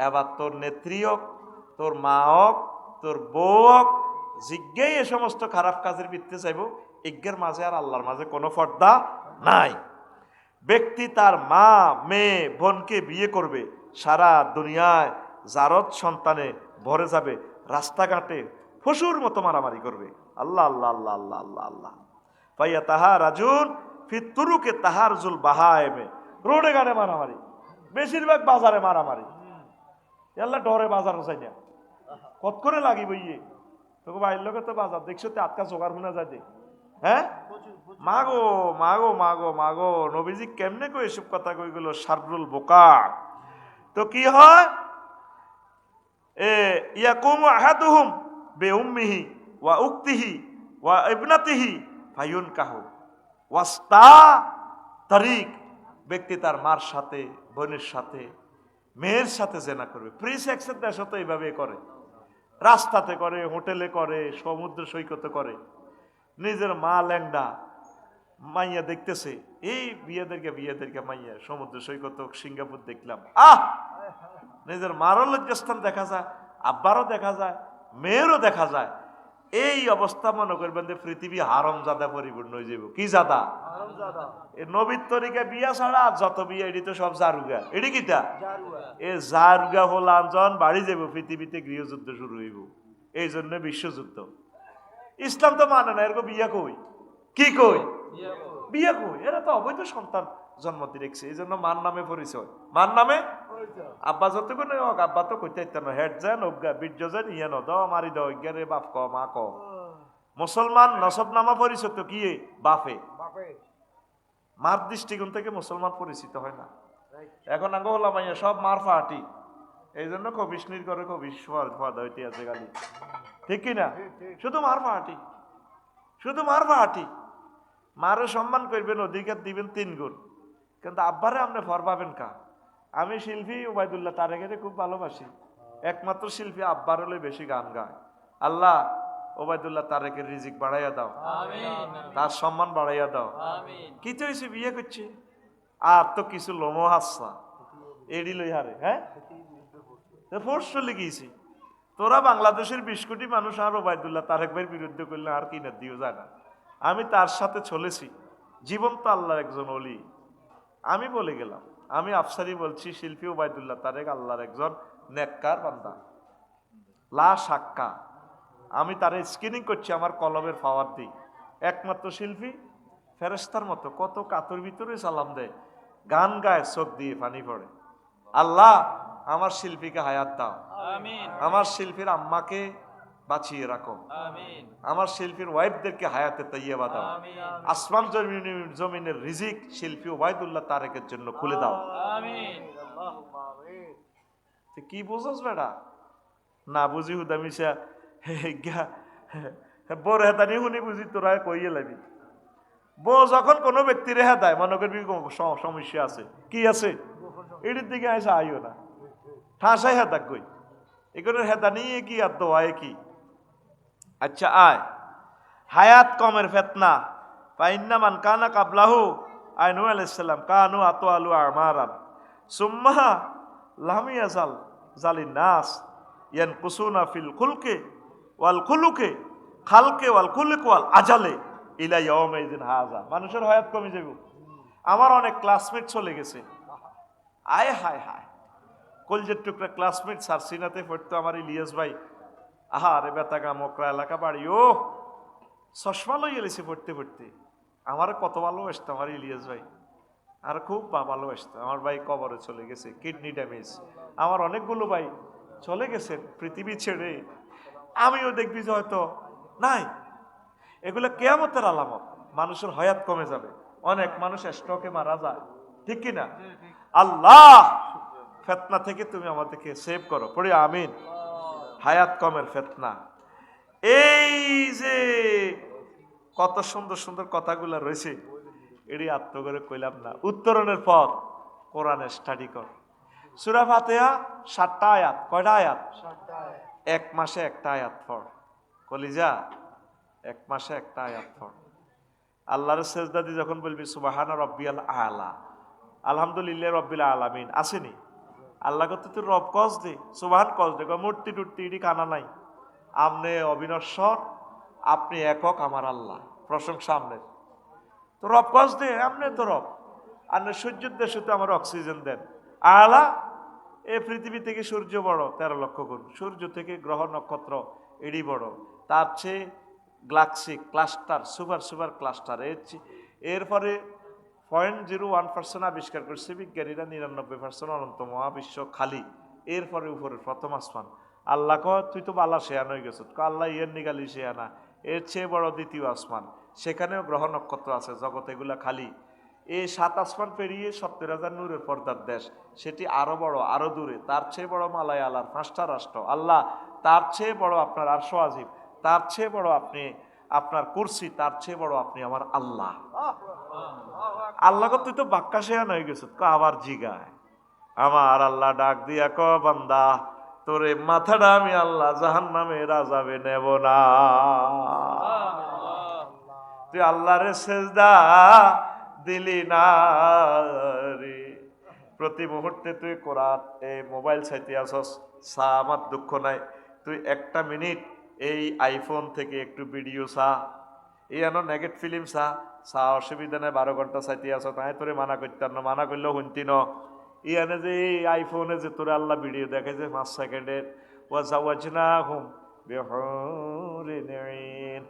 [SPEAKER 1] এবার তোর নেত্রী হোক, তোর মা হোক, তোর বউ হোক, জিজ্ঞেই এ সমস্ত খারাপ কাজের ভিত্তি চাইব, ইজ্ঞের মাঝে আর আল্লাহর মাঝে কোনো পর্দা নাই। ব্যক্তি তার মা, মেয়ে, বোনকে বিয়ে করবে, সারা দুনিয়ায় জারত সন্তানে ভরে যাবে, রাস্তাঘাটে পশুর মতো মারামারি করবে। আল্লাহ আল্লাহ আল্লাহ আল্লাহ আল্লাহ আল্লাহ। পাইয়া তাহা রাজুন ফিতুরুকে তাহার জুল বাহায়েমে, রোডে ঘাটে মারামারি, বেশিরভাগ বাজারে মারামারি। আল্লাহ ডরে বাজার চাই না, কত করে লাগি বইয়ে তোকে বাইর লোকে তো বাজার দেখছো তো আটকা জোগাড় শুনা যায় দে। হ্যাঁ, মাগো মাগো মাগো মাগো, নবীজি কেমনে কই এসব কথা কই গেল, শাররুল বোকা। তো কি হয়, ইয়াকুমু আহাদুহুম বিউম্মিহি ওয়া উক্তিহি ওয়া ইবনাতিহি ফায়ুনকাহু ওয়াস্তা তারিক, ব্যক্তি তার মার সাথে, বোনের সাথে, মেয়ের সাথে জেনা করবে। ফ্রি সেক্সের দেশ তো এইভাবে করে, রাস্তাতে করে, হোটেলে করে, সমুদ্র সৈকতে করে। নিজের মা ল্যাংডা, মাইয়া দেখতেছে, এই বিয়েদেরকে মাইয়া সমুদ্র সৈকত, সিঙ্গাপুর দেখলাম, নিজের মারও লজ্জাস্থান দেখা যায়, আব্বারও দেখা যায়, মেয়েরও দেখা যায়। এই অবস্থা মনে করবেন যে পৃথিবী হারম জাদা পরিপূর্ণ হয়ে যাব। কি জাদা? নবীর তরিকা বিয়া ছাড়া যত বিয়া এটি তো সব জারুগা। এটি কিটা? এ জারুগা হল আঞ্জন বাড়ি যাব, পৃথিবীতে গৃহযুদ্ধ শুরু হইব। এই জন্য বিশ্বযুদ্ধ। ইসলাম তো মানে না, এরকম বিয়া কই, কি কই, বিয়া কই, এরা তো অবৈধ সন্তান জন্ম দিয়ে রেখেছে। এই জন্য মার নামে পরিচয়, মার নামে। আব্বা যত করে হোক, আব্বা তো কইতে না, হেড যেন অজ্ঞা বীর্য যেন ইয়ে ন দাও মারি দাও অজ্ঞারে বাপ ক মা ক। মুসলমান নসব নামা পরিচয় তো কি বাপে, মার দৃষ্টিকোণ থেকে মুসলমান পরিচিত হয় না। এখন আগে হলাম সব মার ফাটি, এই জন্য কবিষ্ণীর করে কবিশ হইতে আছে গালি, ঠিক কিনা? শুধু মার ফাটি, শুধু মার ফাটি। মারে সম্মান করবেন, অধিকার দিবেন 3 গুণ, কিন্তু আব্বারে আপনি ফর পাবেন কা? আমি শিল্পী ওবায়দুল্লাহ তারেকের খুব ভালোবাসি, একমাত্র শিল্পী আব্বার হলে বেশি গান গায়। আল্লাহ ওবায়দুল্লাহ তারেকের রিজিক বাড়াইয়া দাও, তার সম্মান বাড়াইয়া দাও। কি তো হয়েছে, বিয়ে করছে আর তো কিছু লোমো হাসা এডি লই হারে। হ্যাঁ, ফোর্স চলে গিয়েছি। তোরা বাংলাদেশের 20 কোটি মানুষ আর ওবায়দুল্লাহ তারেক ভাইয়ের বিরুদ্ধে করলে আর কি না দিও যায় না। আমি তার সাথে চলেছি, জীবন্ত আল্লাহর একজন ওলি। আমি বলে গেলাম, আমি আফসারি বলছি, শিল্পী ওবায়দুল্লাহ তারেক আল্লাহর একজন নেককার বান্দা, লা সাক্কা। আমি তারে স্ক্রিনিং করছি আমার কলমের পাওয়ার দিই। একমাত্র শিল্পী, ফেরেশতার মতো কত কাতর ভিতরে সালাম দেয়, গান গায়, চোখ দিয়ে পানি পড়ে। আল্লাহ আমার শিল্পীকে হায়াত দাও, আমার শিল্পীর আম্মাকে বাঁচিয়ে রাখো, আমার শিল্পীর ওয়াইফদেরকে হায়াতে তাইয়্যিবা দাও, আসমান জমিনের রিজিক শিল্পী ওবায়দুল্লাহ তারেকের জন্য খুলে দাও। কি বুঝছ বেটা? না বুঝি হুদামিশা বড় হেতানি শুনি বুঝি তোরা কইয়ে লাগবি। বউ যখন কোনো ব্যক্তির হেদায় মনে করবি সমস্যা আছে, কি আছে, এটির দিকে আসা আইও না, ঠাসাই হেদাক কই, এগুলো হেদা নিয়ে কি আর দোয়ায় কি। আচ্ছা আয়, হায়াত কমের ফেতনা, পাইন্না মান কানা কাবলাহু আইনু আলাইহিস সালাম কানু আতওয়ালু আমারান সুম্মা লাম ইয়াজাল জালিন নাস ইয়ানকুসুনা ফিল খুলকে ওয়াল খুলুকে খালকে ওয়াল খুলুক ওয়াল আজালে ইলা ইয়াউমাইযিন হাযা। মানুষের হায়াত কমে যাবে। আমার অনেক ক্লাসমেট চলে গেছে, আয় হায় হায়, কলজের টুকরা ক্লাসমেট সারসিনাতে পড়তো আমার ইলিয়াস ভাই, আহারে বেতাগা মকরা এলাকা বাড়ি, ও চশমা লই এলেছে পড়তে পড়তে। আমার কত ভালোবাসতো আমার ইলিয়াস ভাই, আর খুব ভালোবাসতো। আমার ভাই কবরে চলে গেছে, কিডনি ড্যামেজ। আমার অনেকগুলো ভাই চলে গেছেন পৃথিবী ছেড়ে, আমিও দেখবি যে হয়তো নাই। এগুলো কিয়ামতের আলামত, মানুষের হায়াত কমে যাবে। অনেক মানুষ স্ট্রোকে মারা যায়, ঠিক কিনা? আল্লাহ ফেতনা থেকে তুমি আমাদেরকে সেভ করো, পড়ি আমিন। হায়াত কমের ফেতনা, এই যে কত সুন্দর সুন্দর কথাগুলো রয়েছে, এটি আত্ম করে কইলাম না। উত্তরণের পথ, কোরআনের স্টাডি কর। সূরা ফাতিহা 7টা আয়াত, কয়টা আয়াত? 1 মাসে একটা আয়াত পড়। কলিজা এক মাসে একটা আয়াত পড়। আল্লাহর সেজদা দিয়ে যখন বলবি সুবহান রব্বিয়াল আলা, আলহামদুলিল্লাহ রব্বিল আলামিন, আসেনি? আল্লাহ করতে তুই রব কস দে, সুবহান কস দে, মূর্তি টুর্তি ইডি কানা নাই, আমনে অবিনশ্বর, আপনি একক আমার আল্লাহ, প্রশংসা আমনের। তো রব কস দে, আমনে তো রব, আর সূর্যের দেশে তো আমার অক্সিজেন দেন। আলা, এই পৃথিবী থেকে সূর্য বড় 13 লক্ষ গুণ, সূর্য থেকে গ্রহ নক্ষত্র এডি বড়, তার চেয়ে Galaxy cluster, super super cluster, এরপরে 0.01% আবিষ্কার করছে বিজ্ঞানীরা, 99% অনন্ত মহাবিশ্ব খালি, এরপরে উপরের প্রথম আসমান। আল্লাহ ক তুই তো বালা শেয়ান হয়ে গেছ, আল্লাহ ইয়ের নিগালি শেয়ানা, এর চেয়ে বড় দ্বিতীয় আসমান, সেখানেও গ্রহ নক্ষত্র আছে, জগৎ এগুলা খালি। এই 7 আসমান পেরিয়ে 70,000 নূরের পর্দার দেশ, সেটি আরো বড়, আরো দূরে, তার চেয়ে বড় মালায়ালার 5টা রাষ্ট্র। আল্লাহ, তার চেয়ে বড় আপনার আরশ আজিম, তার চেয়ে বড় আপনি আপনার কুরসি, তার চেয়ে বড় আপনি আমার আল্লাহ। আল্লাহ তুই তো বাক্কা শেয়ান হয়ে গেছ, আবার জিগায়। আমার আল্লাহ ডাক দিয়া ক বান্দা, তোরে মাথাটা আমি আল্লাহ জাহান্নামের আযাবে নেব না। তুই আল্লাহরে সেজদা দিলি না রে, প্রতি মুহূর্তে তুই কোরআন এই মোবাইল চাইতে আসস, সা আমার দুঃখ নাই, তুই একটা মিনিট এই আইফোন থেকে একটু ভিডিও চা, এই আনো নেগেট ফিল্ম চা, অসুবিধা নেই, 12 ঘন্টা চাইতে আস, তাই তোরে মানা করতাম না, মানা করলেও শুনতি ন। ইয়ানে যে এই আইফোনে যে তোরে আল্লাহ ভিডিও দেখে যে 5 সেকেন্ডের, ওয়াজাওয়াজনাহুম বিহুরিন আইন,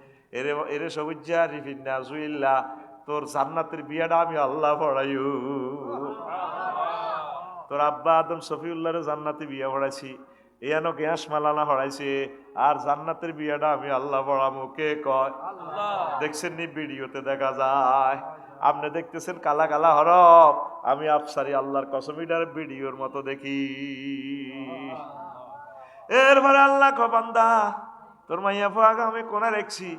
[SPEAKER 1] এরে সবুজা রিফিন্না জুইল্লা, তোর জান্নাতের বিয়াটা আমি আল্লাহ পড়াইও। তোর আব্বা আদম শফিউল্লাহরে জান্নাতে বিয়া পড়াইছি, এনো গ্যাস মালানা পড়াইছে, আর জান্নাতের বিয়াটা আমি আল্লাহ পড়ামো, কে কয়? দেখছেন নি ভিডিওতে দেখা যায়, আপনি দেখতেছেন কালা কালা হরফ, আমি আফসারি আল্লাহর কসম এটার ভিডিওর মতো দেখি। এরপরে আল্লাহ কয় বান্দা, তোর মাইয়া ফুয়াকে আমি কোনা রেখছি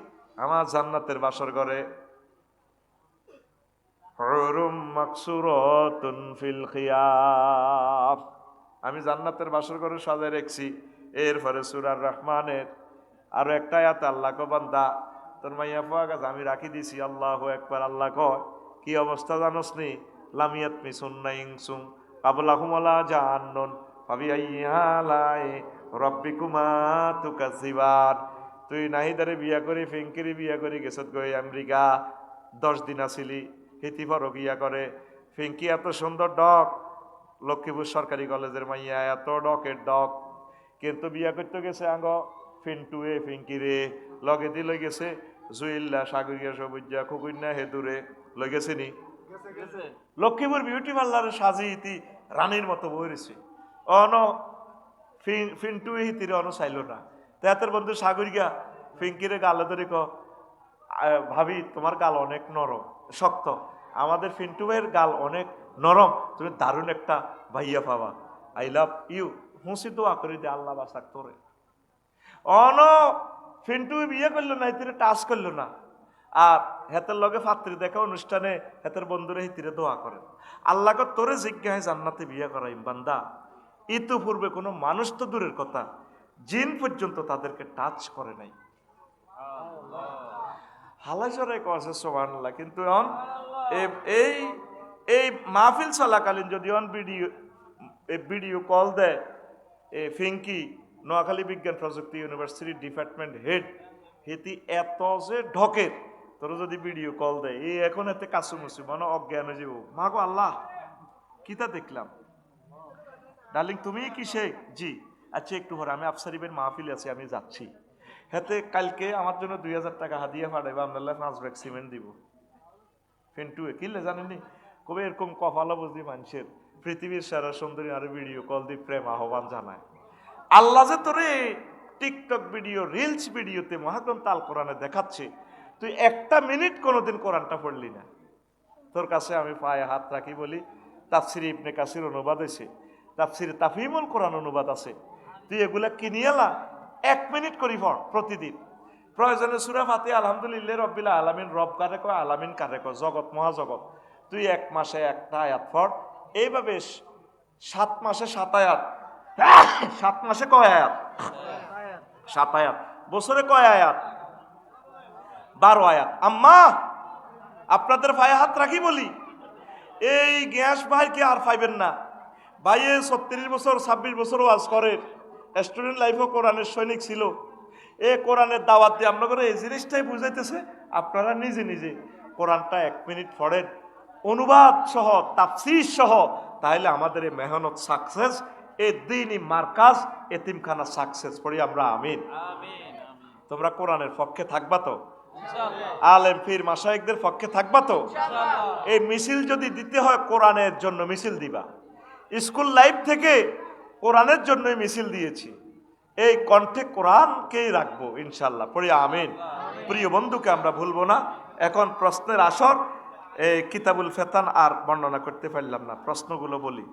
[SPEAKER 1] আমার জান্নাতের বাসর ঘরে, হুরুম মাকসুরাতুন ফিল খিয়াম, আমি জান্নাতের বাসর ঘরে সাজায় রেখছি। এরপরে সূরা রহমানের আরো একটা আয়াত আল্লাহ কয় বান্দা, তোর মাইয়া ফুয়াকে আমি রাখি দিছি। আল্লাহু আকবার। আল্লাহ কয় কি অবস্থা জানোস নি? লামিয়াত মিসুন্না ইনসুম কাবলাহুম ওয়ালা জান্নুন ফাবিআইয়ি আলাই রাব্বিকুমা তুকাযিবান। তুই নাহিদারে বিয়া করে, ফেঙ্কিরি বিয়া করে গেছত গই আমেরিকা, 10 দিন আসিলি, হিতি ফরক ইয়া করে, ফেঙ্কি এত সুন্দর ডক, লক্ষ্মীপুর সরকারি কলেজের মাইয়া, এত ডকের ডক, কিন্তু বিয়া করতে গেছে আঙ্গ ফিন্টুয়ে ফিঙ্কিরে, লগে দি লই গেছে জুইল্লা, সাগরিয়া, সবুজা, খুকুন্যা, হেতুরে লই গেছে নি। লক্ষ্মীপুর বিউটি পার্লারে সাজি ইতি রানীর মতো বইরেছে, অন ফিন্টুয়ে হিতিরে অন চাইল না। তেহাতের বন্ধু সাগরিয়া ফিঙ্কিরে গালে ধরে ক, ভাবি তোমার গাল অনেক নরম শক্ত, আমাদের ফিন্টু ভাইয়ের গাল অনেক নরম, তুমি দারুণ একটা ভাইয়া পাবা, আই লাভ ইউ, হুঁসি দোয়া করে দে আল্লাহ বাসাক তোরে। অন ফিন্টু বিয়ে করলো না, হিতিরে টাচ করলো না, আর হেতের লগে ফাত্রি দেখা অনুষ্ঠানে হেতের বন্ধুরা হিতিরে দোয়া করেন, আল্লাহকে তোরে জিজ্ঞাসা জান্নাতে বিয়ে করাইম বান্দা, ইতু পূর্বে কোনো মানুষ তো দূরের কথা, জিন পর্যন্ত তাদেরকে টাচ করে নাই। হালাসরে কছে সুবহানাল্লাহ। কিন্তু এখন এই এই মাহফিল চলাকালীন যদি অন ভিডিও কল দেয়, ফিঙ্কি নোয়াখালী বিজ্ঞান প্রযুক্তি ইউনিভার্সিটির ডিপার্টমেন্ট হেড, হেতি এত যে ঢকের, তোর যদি ভিডিও কল দেয়, এই এখন এতে কাছুমুছু মানে অজ্ঞান হয়ে যাব, মা গো আল্লাহ কিতা দেখলাম, ডার্লিং তুমি কি শেখ? জি, আচ্ছা একটু পরে আমি আফসারিবের মাহফিল আছে, আমি যাচ্ছি, হেতে কালকে আমার জন্য 2000 টাকা হাদিয়া পাঠাইবা, আপনার 5 ব্যাগ সিমেন্ট দিব। ফিন্টুয়ে কিনলে জানেননি, কবে এরকম কপালা বুঝি মানুষের, পৃথিবীর সেরা সুন্দরী আর ভিডিও কল দিয়ে প্রেম আহ্বান জানায়। আল্লাহ যে তোরে টিকটক ভিডিও, রিলস ভিডিওতে মহাগ্রন্থ আল কোরআনে দেখাচ্ছে, তুই একটা মিনিট কোনোদিন কোরআনটা পড়লি না। তোর কাছে আমি পায়ে হাত রাখি বলি, তাফসিরে ইবনে কাসির অনুবাদ হয়েছে, তাফসিরে তাফহিমুল কোরআন অনুবাদ আছে, তুই এগুলা কিনিয়ালা 1 মিনিট করি পড় প্রতিদিন। প্রয়োজনে সূরা ফাতিহা আলহামদুলিল্লাহ রাব্বিল আলামিন, রব কারে কয়, আলামিন কারে কয়, জগৎ মহাজগৎ, তুই 1 মাসে একটা আয়াত পড়, এইভাবে 7 মাসে 7 আয়াত, 7 মাসে কয় আয়াত? 7 আয়াত। বছরে কয় আয়াত? 12 আয়াত। আম্মা আপনাদের পায়ে হাত রাখি বলি, এই গ্যাস ভাইকে আর পাইবেন না। ভাইয়ে 36 বছর 26 বছর ওয়াজ করে, স্টুডেন্ট লাইফও কোরআনের সৈনিক ছিল। এ কোরআনের দাওয়াত দিয়ে আপনাদের এই জিনিসটাই বুঝাইতেছে, আপনারা নিজে নিজে কোরআনটা 1 মিনিট পড়েন, অনুবাদ সহ তাফসীর সহ, তাহলে আমাদের এই মেহনত সাকসেস, এই দ্বীনি মার্কাজ এতিমখানা সাকসেস। পড়ি আমরা আমিন। তোমরা কোরআনের পক্ষে থাকবা তো? আলেম পীর মাশায়েখদের পক্ষে থাকবা তো? এই মিছিল যদি দিতে হয় কোরআনের জন্য মিছিল দিবা। স্কুল লাইফ থেকে কোরআনের জন্যই মিছিল দিয়েছি, এই কণ্ঠে কোরআনকেই রাখবো ইনশাল্লাহ। পড়ি আমিন। প্রিয় বন্ধুকে আমরা ভুলবো না। এখন প্রশ্নের আসর। এই কিতাবুল ফেতান আর বর্ণনা করতে পারলাম না, প্রশ্নগুলো বলি।